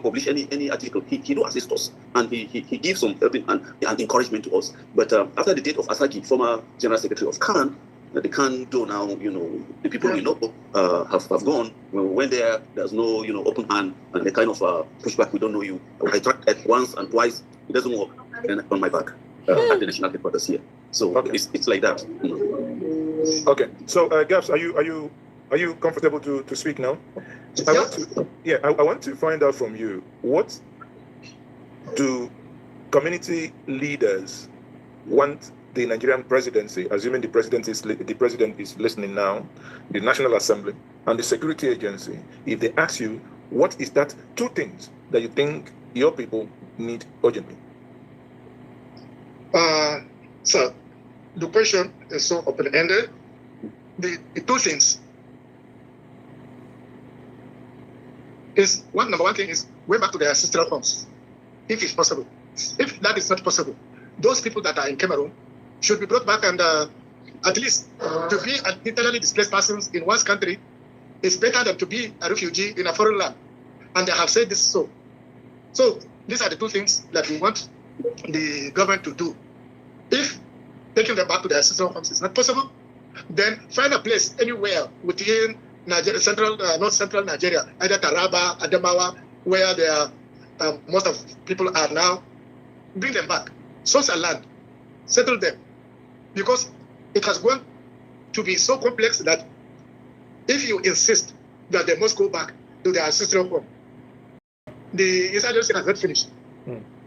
publish any article, he do assist us, and he gives some help and encouragement to us. But after the death of Asagi, former general secretary of Khan, the Khan do now, the people we know have gone. When we went there, there's no, open hand and the kind of pushback. We don't know you. I tried it once and twice. It doesn't work. And on my back at the national headquarters here. So it's like that. Okay. So, Gabs, are you comfortable to speak now? I want to find out from you, what do community leaders want the Nigerian presidency, assuming the president is listening now, the National Assembly and the security agency, if they ask you, what is that 2 things that you think your people need urgently? So the question is so open-ended. The 2 things is number one thing is going back to their ancestral homes, if it's possible. If that is not possible, those people that are in Cameroon should be brought back, and at least to be an internally displaced persons in one's country is better than to be a refugee in a foreign land. And they have said this so. So these are the 2 things that we want the government to do. If taking them back to their ancestral homes is not possible, then find a place anywhere within Nigeria, north central Nigeria, either Taraba, Adamawa, where most of people are now. Bring them back, source a land, settle them. Because it has gone to be so complex that if you insist that they must go back to their ancestral home, the insurgency has not finished.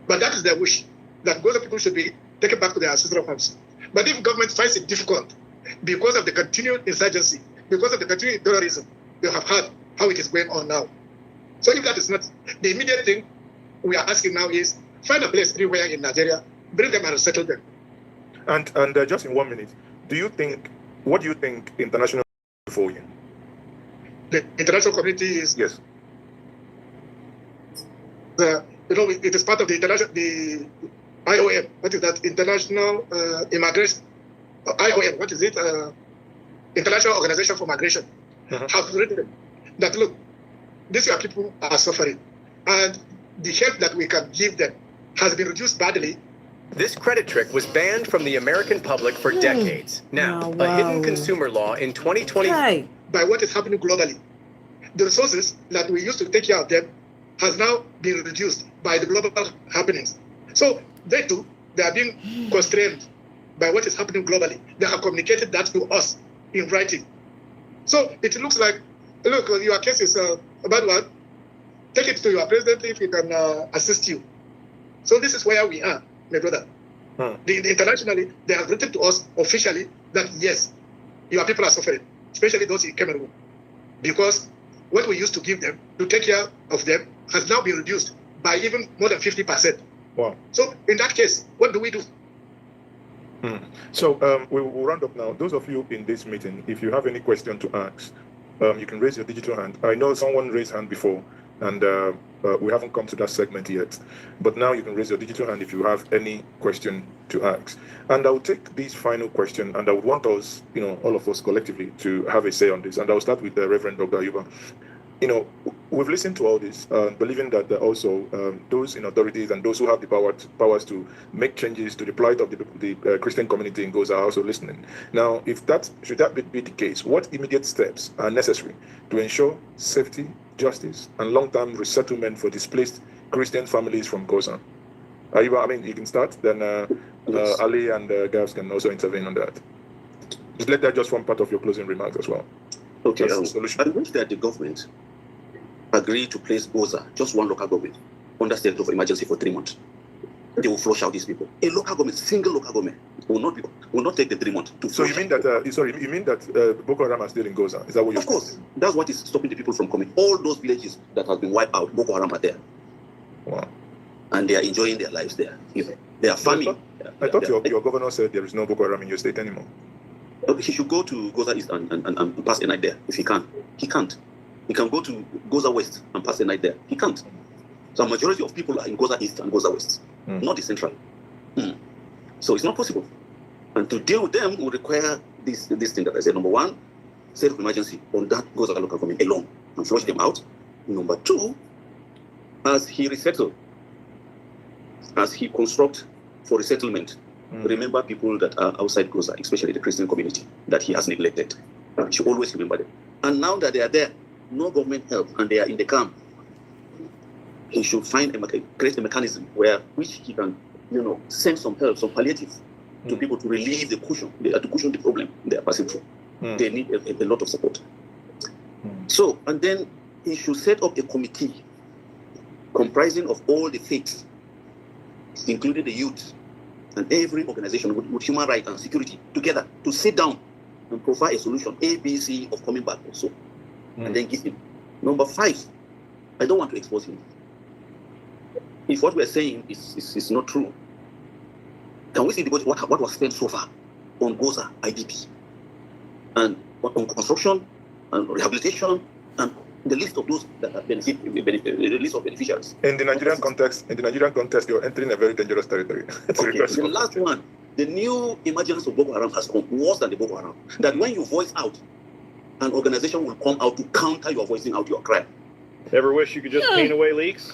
But that is their wish, that those people should be taken back to their ancestral homes. But if government finds it difficult because of the continued insurgency, because of the continued terrorism, you have heard how it is going on now. So if that is not the immediate thing we are asking now is find a place anywhere in Nigeria, bring them and settle them. And just in 1 minute, what do you think international for you? The international community is it is part of the IOM. What is that? International Immigration. IOM. What is it? International Organization for Migration. Have written that look, these people are suffering, and the help that we can give them has been reduced badly. This credit trick was banned from the American public for decades. Now, a hidden consumer law in 2020... By what is happening globally. The resources that we used to take care of them has now been reduced by the global happenings. So they are being constrained by what is happening globally. They have communicated that to us in writing. So it looks like, look, your case is a bad one. Take it to your president if he can assist you. So this is where we are, my brother. Internationally, they have written to us officially that yes, your people are suffering, especially those in Cameroon, because what we used to give them to take care of them has now been reduced by by even more than 50%. Wow. So in that case, what do we do? So we'll round up now. Those of you in this meeting, if you have any question to ask, you can raise your digital hand. I know someone raised hand before, and we haven't come to that segment yet. But now you can raise your digital hand if you have any question to ask. And I will take this final question, and I would want us, all of us collectively, to have a say on this. And I will start with Reverend Dr. Ayuba. We've listened to all this, believing that also those in authorities and those who have the powers to make changes to the plight of the Christian community in Gaza are also listening. Now, should that be the case, what immediate steps are necessary to ensure safety, justice, and long-term resettlement for displaced Christian families from Gaza? Ayuba, you can start, then Yes. Ali and Gavs can also intervene on that. Just let that just form part of your closing remarks as well. Okay, That's the solution. I wish that the government agreed to place Gaza, just one local government, under state of emergency for 3 months. They will flush out these people. A local government, single local government, will not take the 3 months to. So you mean that? You mean that Boko Haram are still in Gaza? Is that what you're? Of course, that's what is stopping the people from coming. All those villages that have been wiped out, Boko Haram are there. Wow. And they are enjoying their lives there. They are farming. I thought your governor said there is no Boko Haram in your state anymore. He should go to Gaza East and pass a night there if he can. He can't. He can go to Gaza West and pass a night there. He can't. So a majority of people are in Gaza East and Gaza West, not the central. So it's not possible. And to deal with them will require this thing that I said. Number one, state of emergency on that Gaza local government alone and flush them out. Number two, as he resettle, as he construct for resettlement, remember people that are outside Gaza, especially the Christian community that he has neglected. You should always remember them. And now that they are there, no government help, and they are in the camp, he should create a mechanism which he can, send some help, some palliative to people to relieve to cushion the problem they are passing through. They need a lot of support. So, and then he should set up a committee comprising of all the faiths, including the youth, and every organization with human rights and security together to sit down and provide a solution, A, B, C, of coming back also, and then give him. Number 5, I don't want to expose him. If what we're saying is not true, can we see what was spent so far on Gaza IDP and on construction and rehabilitation and the list of those that are the list of beneficiaries? In the Nigerian context, you're entering a very dangerous territory. Okay. The last one, the new emergence of Boko Haram has come worse than the Boko Haram. That when you voice out, an organization will come out to counter your voicing out your crime. Ever wish you could just paint away leaks?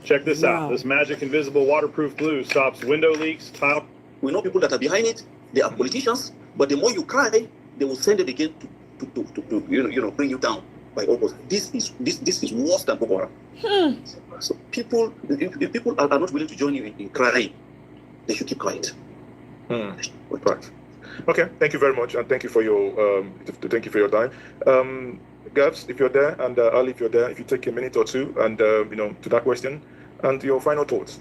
Check this out. This magic invisible waterproof glue stops window leaks, tile. We know people that are behind it. They are politicians, but the more you cry, they will send it again to bring you down by opposite. This is worse than Boko Haram. So if people are not willing to join you in crying, they should keep quiet. Right. Okay. Thank you very much, and thank you for your time. Gabs, if you're there, and Ali, if you're there, if you take a minute or two, and to that question, and your final thoughts.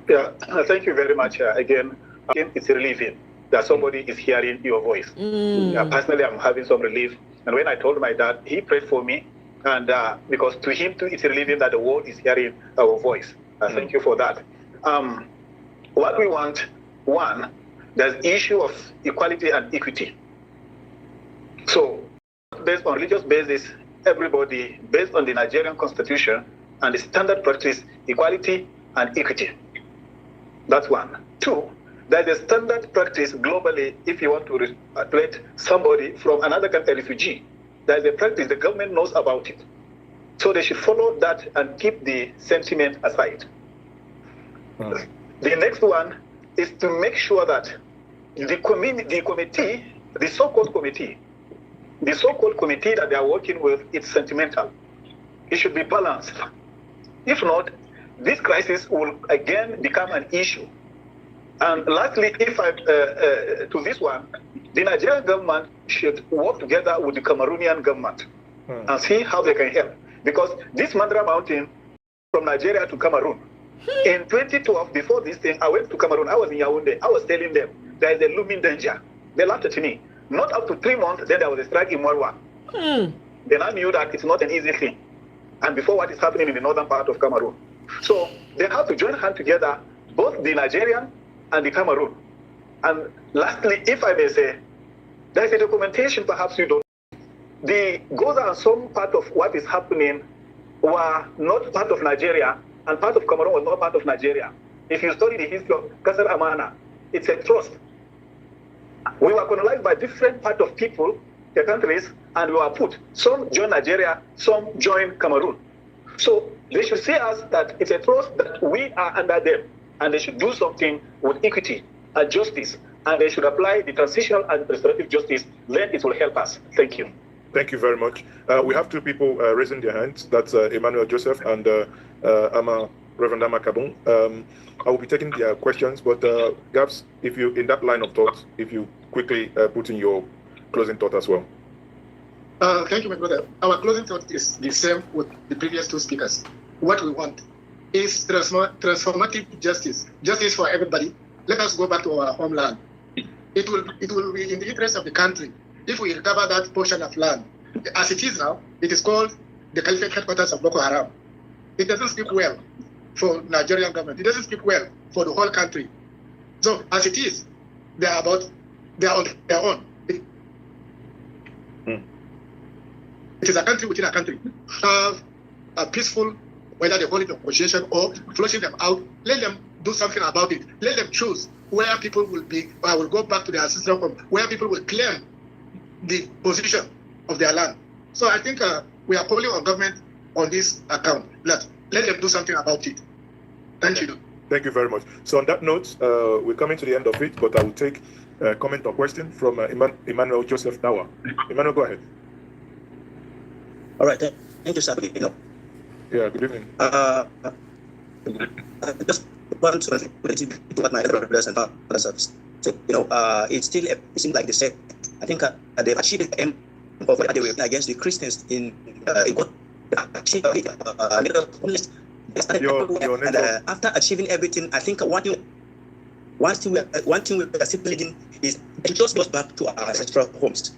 Yeah. Thank you very much. Again, it's relieving that somebody is hearing your voice. Personally, I'm having some relief. And when I told my dad, he prayed for me, and because to him too, it's relieving that the world is hearing our voice. Thank you for that. What we want, one, there's the issue of equality and equity. So, based on religious basis, everybody, based on the Nigerian constitution and the standard practice, equality and equity. That's one. 2, there's a standard practice globally if you want to repatriate somebody from another country, a refugee. There's a practice, the government knows about it. So they should follow that and keep the sentiment aside. The next one is to make sure that the so-called committee that they are working with, it's sentimental. It should be balanced. If not, this crisis will again become an issue. And lastly, to this one, the Nigerian government should work together with the Cameroonian government and see how they can help. Because this Mandara Mountain from Nigeria to Cameroon, in 2012, before this thing, I went to Cameroon. I was in Yaoundé. I was telling them there is a looming danger. They laughed at me. Not up to 3 months, then there was a strike in Marwa. Then I knew that it's not an easy thing. And before what is happening in the northern part of Cameroon. So they have to join hands together, both the Nigerian and the Cameroon. And lastly, if I may say, there is a documentation perhaps you don't. The Goza and some part of what is happening were not part of Nigeria, and part of Cameroon was not part of Nigeria. If you study the history of Kasar Amana, it's a trust. We were colonized by different part of people, the countries, and we were put. Some joined Nigeria, some joined Cameroon. So they should see us that it's a trust that we are under them, and they should do something with equity and justice, and they should apply the transitional and restorative justice. Then it will help us. Thank you. Thank you very much. We have two people raising their hands. That's Emmanuel Joseph and Reverend Ama Kabung. I will be taking their questions, but Gabs, if you, in that line of thought, if you quickly put in your closing thought as well. Thank you, my brother. Our closing thought is the same with the previous two speakers. What we want is transformative justice, justice for everybody. Let us go back to our homeland. It will be in the interest of the country if we recover that portion of land. As it is now, it is called the Caliphate headquarters of Boko Haram. It doesn't speak well for Nigerian government. It doesn't speak well for the whole country. So as it is, they are on their own. It is a country within a country. Have a peaceful, whether they call it negotiation or flushing them out, let them do something about it. Let them choose where people will be, or will go back to their ancestral home, where people will claim the position of their land. So I think we are calling on government on this account. Let them do something about it. Thank you. Thank you very much. So on that note, we're coming to the end of it, but I will take a comment or question from Emmanuel Joseph Dawa. Emmanuel, go ahead. All right. Thank you, sir. Yeah, good evening. I just want to what my brothers and fathers have said. It seems like they said, I think they've achieved the aim of what they were against the Christians in after achieving everything, I think one thing we are simply doing is it just goes back to our ancestral homes.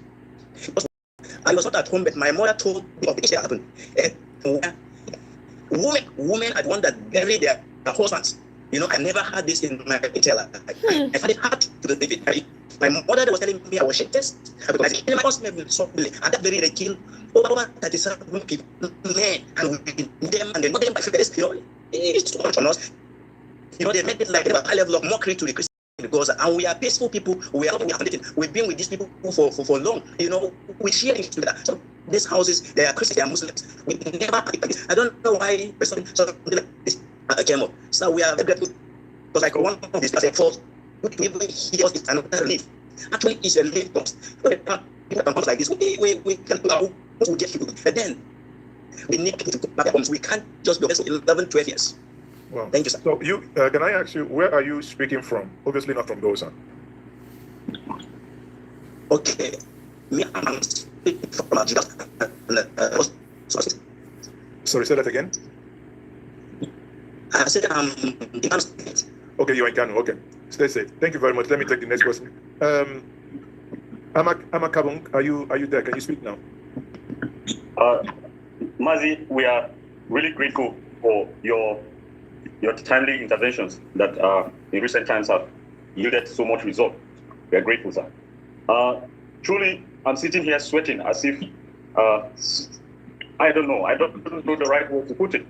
I was not at home, but my mother told me of the issue that happened. Women are the one that bury their husbands. I never had this in my tale. I find it hard to believe it. My mother was telling me I was shameless because I killed my husband and that very they killed over 37 people, men, and with them, and they know them by face. It's too much on us. They made it like a high level of mockery to the Christians. Because and we are peaceful people, we've been with these people for long. We share things together. So these houses, they are Christians, they are Muslims. We never. I don't know why something like this came up. So we are very grateful because like one of these like Falz, even here is another relief. Actually, it's a relief because like this, we can do our own get people. But then we need people to go back homes. We can't just be 11, 12 years. Wow. Thank you, sir. So you, can I ask you, where are you speaking from? Obviously not from Goza. Okay. Me, I'm speaking from Sorry, say that again. I said I'm in Kano State. Okay, you're in Kano. Okay. Stay safe. Thank you very much. Let me take the next question. Ama Kabung, are you there? Can you speak now? Mazi, we are really grateful for your timely interventions that in recent times have yielded so much result. We are grateful, sir. Truly, I'm sitting here sweating as if, I don't know the right word to put it,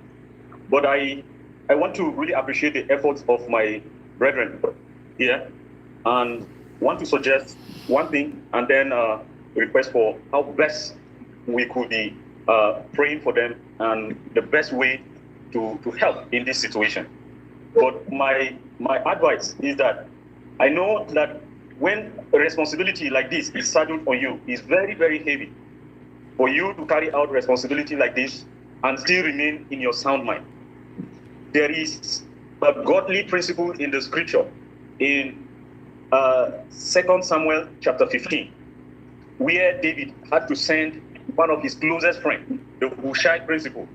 but I want to really appreciate the efforts of my brethren here and want to suggest one thing and then request for how best we could be praying for them and the best way to help in this situation. But my advice is that I know that when a responsibility like this is saddled on you, it's very, very heavy for you to carry out responsibility like this and still remain in your sound mind. There is a godly principle in the scripture in 2 Samuel chapter 15, where David had to send one of his closest friends, the Hushai principle.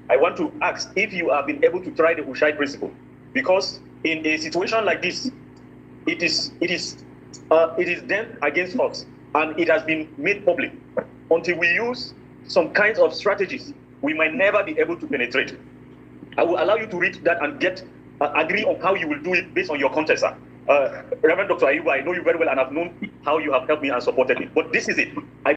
I want to ask if you have been able to try the Hushai principle, because in a situation like this, it is them against us, and it has been made public. Until we use some kinds of strategies, we might never be able to penetrate. I will allow you to read that and get agree on how you will do it based on your context, sir. Reverend Dr. Ayuba, I know you very well and I've known how you have helped me and supported me. But this is it. I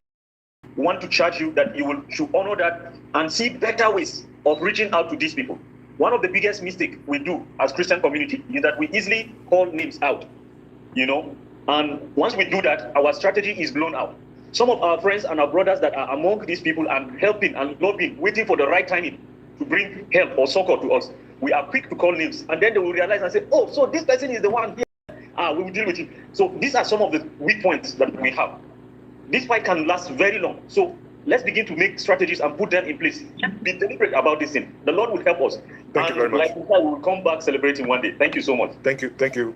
want to charge you that you should honor that and see better ways of reaching out to these people. One of the biggest mistakes we do as Christian community is that we easily call names out, you know, and once we do that, our strategy is blown out. Some of our friends and our brothers that are among these people and helping and lobbying, waiting for the right timing to bring help or succor to us, we are quick to call names, and then they will realize and say, oh, so this person is the one here. We will deal with it. So these are some of the weak points that we have. This fight can last very long. So let's begin to make strategies and put them in place. Be deliberate about this thing. The Lord will help us. Thank you very much. Like we said, we will come back celebrating one day. Thank you so much. Thank you. Thank you.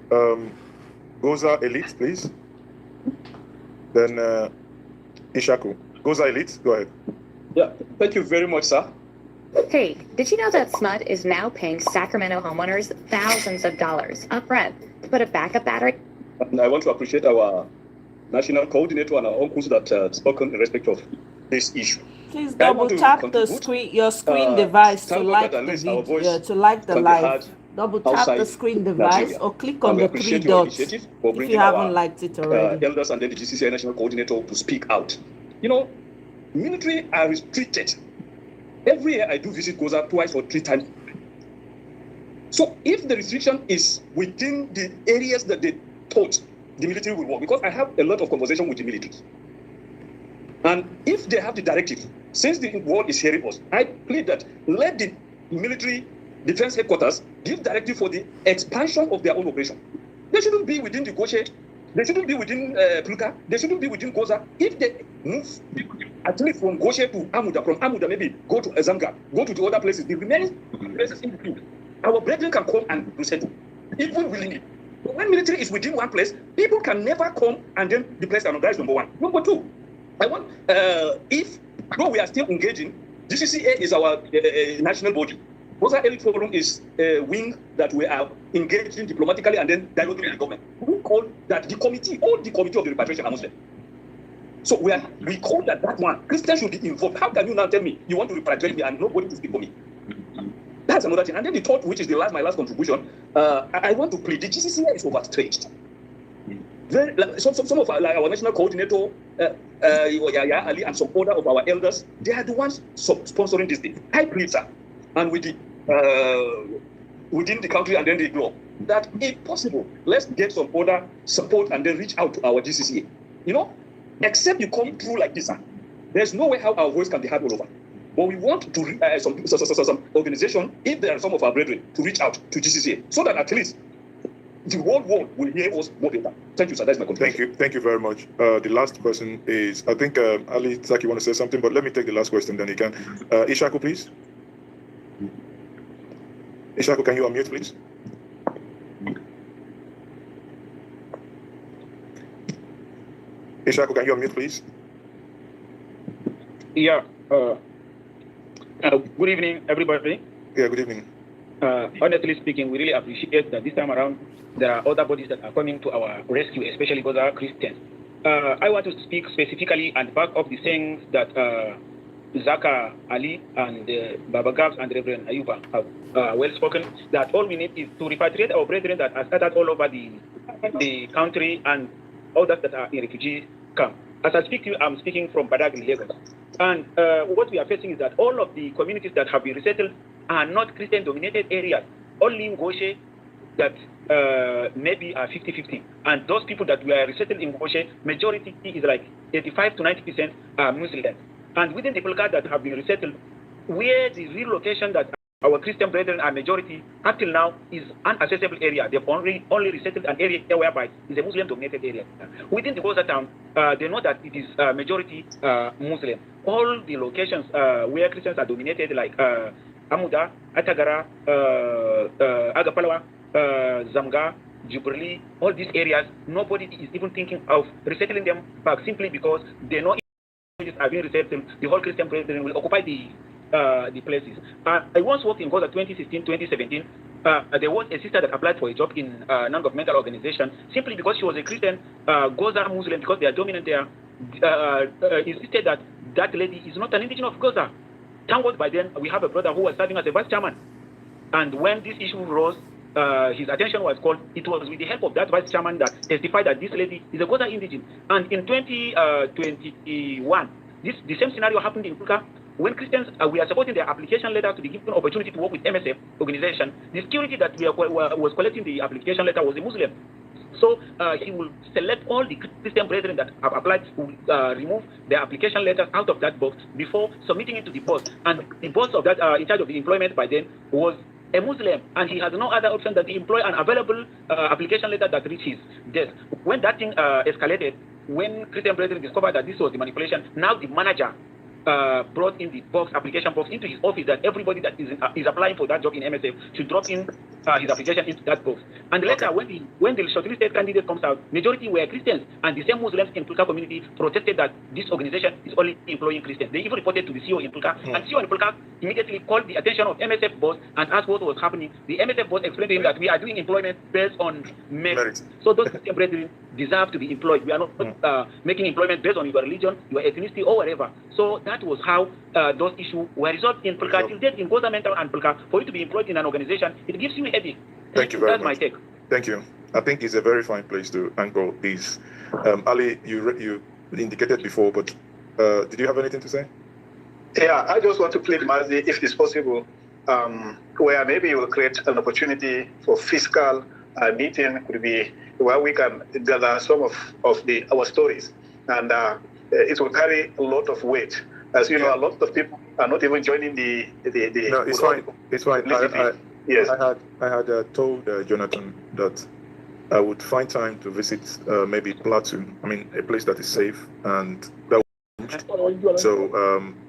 Goza Elite, please. Then Ishaku. Goza Elite, go ahead. Yeah, thank you very much, sir. Hey, did you know that SMUD is now paying Sacramento homeowners thousands of dollars upfront to put a backup battery? And I want to appreciate our national coordinator and our uncles that spoken in respect of this issue. Please double tap the screen, your screen device to like the video, to like the live. Double tap the screen device Nigeria. Or click on the three dots if you haven't liked it already. Elders and then the GCCI national coordinator to speak out. You know, military are restricted. Every year I do visit Goza twice or 3 times. So if the restriction is within the areas that they thought the military will work, because I have a lot of conversation with the military. And if they have the directive, since the world is hearing us, I plead that let the military defense headquarters give directive for the expansion of their own operation. They shouldn't be within the Goshe, they shouldn't be within Pluka, they shouldn't be within Goza. If they move at least from Goshe to Amuda, from Amuda maybe go to Azamga, go to the other places, the remaining places in between, our brethren can come and resettle, even willingly. But when military is within one place, people can never come and then the place another is number one. Number two, I want, if, though we are still engaging, GCCA is our national body. Goza Elite Forum is a wing that we are engaging diplomatically and then dialoguing with the government. We call that the committee, all the committee of the repatriation are Muslim. So we call that one. Christians should be involved. How can you now tell me you want to repatriate me and nobody to speak for me? That's another thing. And then the third, which is my last contribution, I want to plead. The GCCA is overstretched. Some of our national coordinator, Yaya Ali, and some other of our elders, they are the ones sponsoring this thing. I plead, sir, and with the within the country and then the globe, that if possible, let's get some other support and then reach out to our GCCA. You know, except you come through like this, sir, there's no way how our voice can be heard all over. But we want to some organization, if there are some of our brethren, to reach out to GCCA so that at least the whole world will hear us more better. Thank you, sir. That's my contribution. Thank you very much. The last person is, I think, Ali Zaki want to say something, but let me take the last question, then you can. Ishaku, please. Ishaku, can you unmute, please? Ishaku, can you unmute, please? Yeah. Good evening, everybody. Yeah, good evening. Honestly speaking, we really appreciate that this time around there are other bodies that are coming to our rescue, especially other Christians. I want to speak specifically and back up the sayings that Zaka Ali and Baba Gabs and Reverend Ayuba have well spoken, that all we need is to repatriate our brethren that are scattered all over the country and others that are in refugee camp. As I speak to you, I'm speaking from Badagry, Lagos. And what we are facing is that all of the communities that have been resettled are not Christian-dominated areas. Only in Goshe that maybe are 50-50. And those people that were resettled in Goshe, majority is like 85 to 90% are Muslims. And within the Polka that have been resettled, where the real location that our Christian brethren are majority, up till now, is unaccessible area. They've only resettled an area whereby it's a Muslim-dominated area. Within the Goza town, they know that it is majority Muslim. All the locations where Christians are dominated, like Amuda, Atagara, Agapalawa, Zamga, Jubilee, all these areas, nobody is even thinking of resettling them back simply because they know if are being resettled, the whole Christian brethren will occupy the places. I once worked in Goza 2016, 2017. There was a sister that applied for a job in a non-governmental organization simply because she was a Christian, Goza Muslim, because they are dominant there, insisted that that lady is not an indigenous of Goza. Thank God by then we have a brother who was serving as a vice chairman. And when this issue rose, his attention was called. It was with the help of that vice chairman that testified that this lady is a Goza indigene. And in 2021, the same scenario happened in Kuka. When Christians we are supporting their application letter to be given opportunity to work with MSF organization, the security that was collecting the application letter was a Muslim. So he will select all the Christian brethren that have applied, remove their application letters out of that box before submitting it to the boss. And the boss of that, in charge of the employment by then, was a Muslim, and he has no other option than to employ an available application letter that reaches his desk. When that thing escalated, when Christian brethren discovered that this was the manipulation, now the manager brought in the application box into his office that everybody that is applying for that job in MSF should drop in his application into that box. And later, when the shortlisted candidate comes out, majority were Christians, and the same Muslims in Pulka community protested that this organization is only employing Christians. They even reported to the CEO in Pulka, and CEO in Pulka immediately called the attention of MSF boss and asked what was happening. The MSF boss explained to him that we are doing employment based on merit. So those Christian brethren deserve to be employed. We are not making employment based on your religion, your ethnicity, or whatever. So that was how those issues were resolved in Pulka. Till date, in Goza Mental and Pulka, for you to be employed in an organization, it gives you a headache. Thank you very much. That's my take. Thank you. I think it's a very fine place to anchor this. Ali, you indicated before, but did you have anything to say? Yeah, I just want to plead mercy, if it's possible, where maybe you will create an opportunity for fiscal meeting, could be where we can gather some of our stories, and it will carry a lot of weight. As you know, a lot of people are not even joining the No, it's fine. It's fine. Yes. I had told Jonathan that I would find time to visit maybe Plateau. I mean, a place that is safe, and that so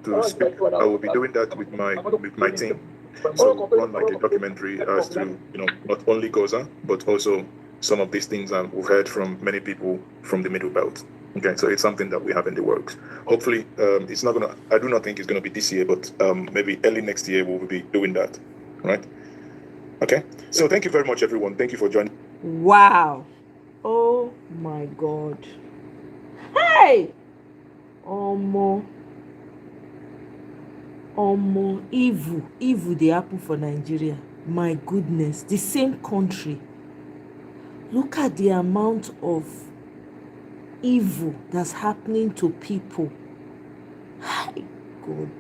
to speak, I will be doing that with my team. So run like a documentary as to not only Goza but also some of these things that we've heard from many people from the Middle Belt. Okay, so it's something that we have in the works. Hopefully, it's not gonna. I do not think it's gonna be this year, but maybe early next year we'll be doing that. Right? Okay. So thank you very much, everyone. Thank you for joining. Wow. Oh my God. Hey. Omo, evil dey happen for Nigeria. My goodness, the same country. Look at the amount of evil that's happening to people. Hi, God.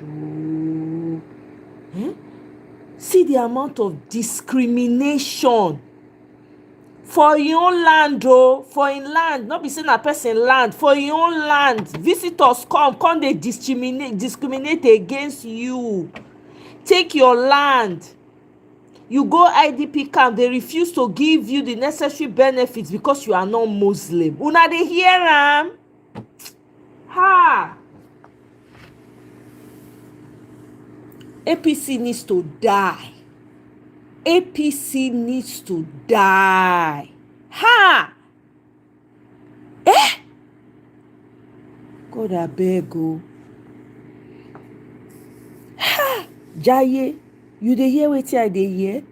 See the amount of discrimination for your own land, for in land, not be saying a person land, for your own land. Visitors come they discriminate against you. Take your land. You go IDP camp, they refuse to give you the necessary benefits because you are not Muslim. Una dey hear am? Ha! APC needs to die. APC needs to die. Ha! God abeg o. Ha! Jaye, you dey hear wetin I dey hear?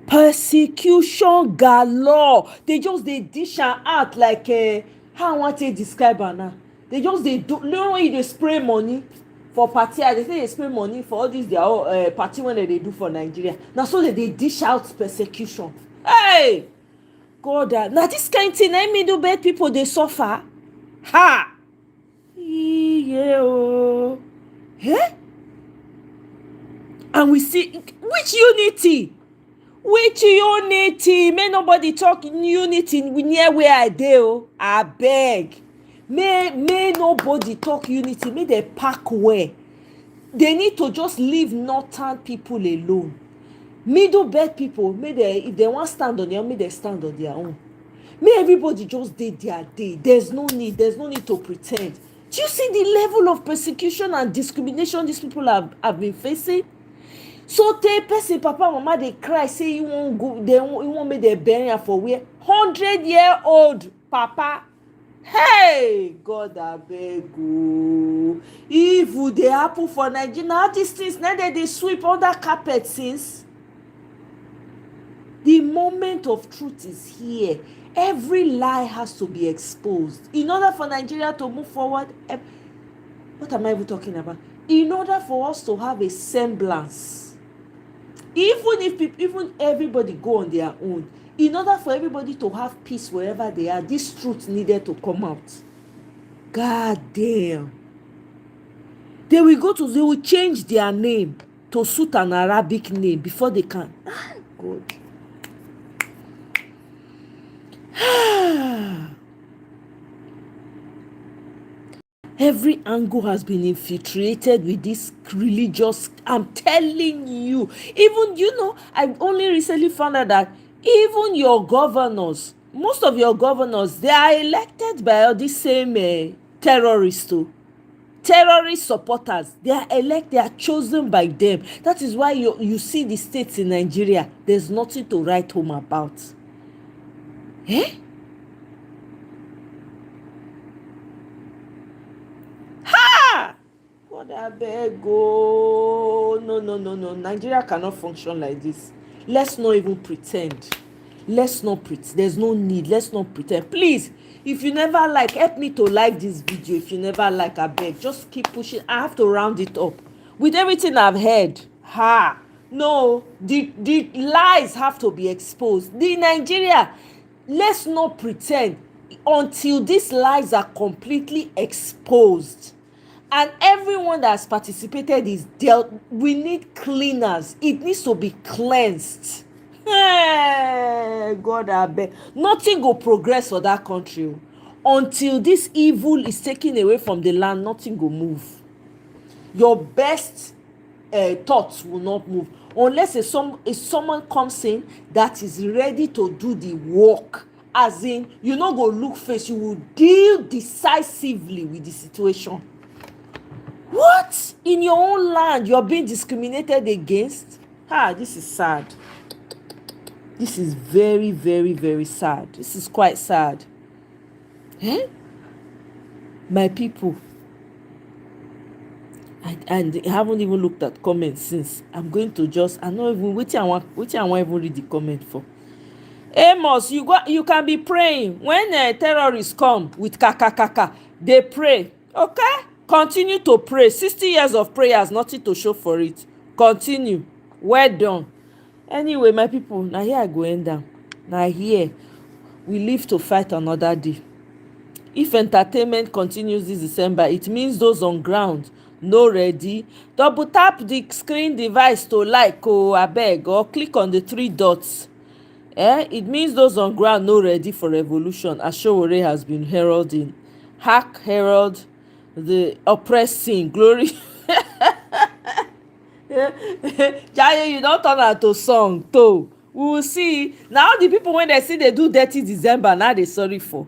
Persecution galore. They just dey dish am out like how I wan take describe am now. They just dey do. You know when you dey spray money for party, they say they spray money for all these their party when they do for Nigeria. Now so they dish out persecution. Hey, God, now this kind thing, middle bed people they suffer. Ha! Yeah. Eh? And we see which unity. Which unity? May nobody talk unity near where I do. I beg. May nobody talk unity. May they pack where. They need to just leave northern people alone. Middle belt people, may they, if they want to stand on their own, may they stand on their own. May everybody just do their day. There's no need to pretend. Do you see the level of persecution and discrimination these people have been facing? So take person, papa, mama, they cry, say you won't go, you won't make their burial for where? 100-year-old papa. Hey, God abeg o. Evil dey happen for Nigeria. Now these things, now they sweep under carpet since. The moment of truth is here. Every lie has to be exposed. In order for Nigeria to move forward, what am I even talking about? In order for us to have a semblance Even everybody go on their own, in order for everybody to have peace wherever they are, this truth needed to come out. God damn. They will change their name to suit an Arabic name before they can. God. Every angle has been infiltrated with this religious. I'm telling you. Even, I only recently found out that even your governors, most of your governors, they are elected by all these same terrorists too. Terrorist supporters, they are chosen by them. That is why you see the states in Nigeria, there's nothing to write home about. Ha! God, I beg, oh, no. Nigeria cannot function like this. Let's not even pretend. There's no need. Let's not pretend. Please, if you never like, help me to like this video. If you never like, I beg, just keep pushing. I have to round it up. With everything I've heard, no, the lies have to be exposed. The Nigeria, let's not pretend until these lies are completely exposed. And everyone that has participated is dealt. We need cleaners. It needs to be cleansed. Hey, God, I beg. Nothing will progress for that country until this evil is taken away from the land. Nothing will move. Your best thoughts will not move unless if someone comes in that is ready to do the work. As in, you not go look face. You will deal decisively with the situation. What? In your own land, you're being discriminated against? This is sad. This is very, very, very sad. This is quite sad. My people. I haven't even looked at comments since. I'm going to I know even which I want even read the comment for. Amos, you can be praying. When terrorists come with kaka, they pray. Okay? Continue to pray. 60 years of prayers, nothing to show for it. Continue. Well done. Anyway, my people, now here I go end down. Now here, we live to fight another day. If entertainment continues this December, it means those on ground no ready. Double tap the screen device to like, abeg, or click on the 3 dots. It means those on ground no ready for revolution, as Sowore has been heralding. Herald the oppressing glory. Jaye, you don't turn out to song too. We will see. Now the people, when they see they do dirty December, now they sorry for.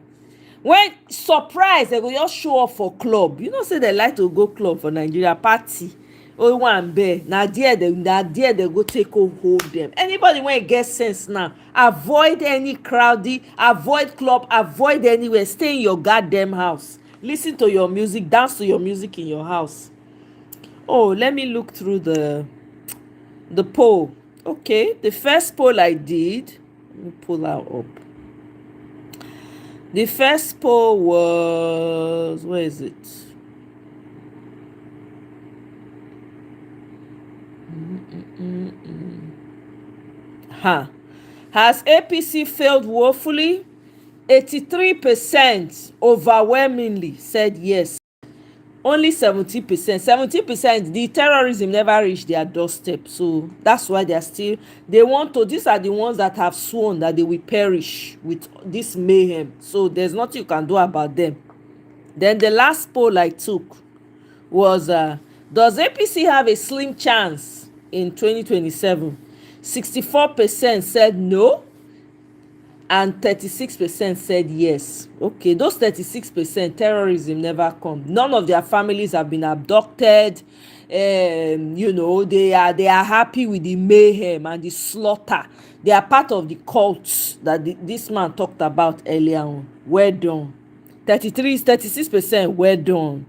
When surprise, they go just show up for club. You know, say they like to go club for Nigeria party. Oh, one bear. Now there they go take hold them. Anybody when get sense now, avoid any crowdy, avoid club, avoid anywhere. Stay in your goddamn house. Listen to your music, dance to your music in your house. Oh, let me look through the poll. Okay, the first poll I did, let me pull that up. The first poll was, where is it? Has APC failed woefully? 83% overwhelmingly said yes. Only 70%. The terrorism never reached their doorstep. So that's why these are the ones that have sworn that they will perish with this mayhem. So there's nothing you can do about them. Then the last poll I took was, does APC have a slim chance in 2027? 64% said no. And 36% said yes. Okay, those 36%, terrorism never come. None of their families have been abducted. They are happy with the mayhem and the slaughter. They are part of the cults that this man talked about earlier on. Well done. 36%, well done.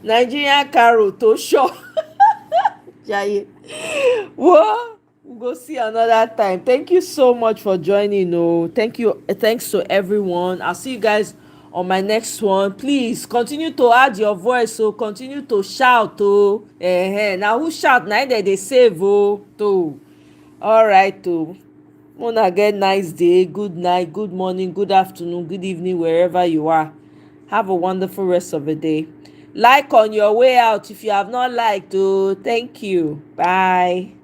Nigerian Carol to show. Whoa. We'll go see another time. Thank you so much for joining. Thanks to everyone. I'll see you guys on my next one. Please continue to add your voice, so continue to shout. Now who shout? Now they save. All right. Wanna get nice day, good night, good morning, good afternoon, good evening, wherever you are. Have a wonderful rest of the day. Like on your way out if you have not liked. Thank you. Bye.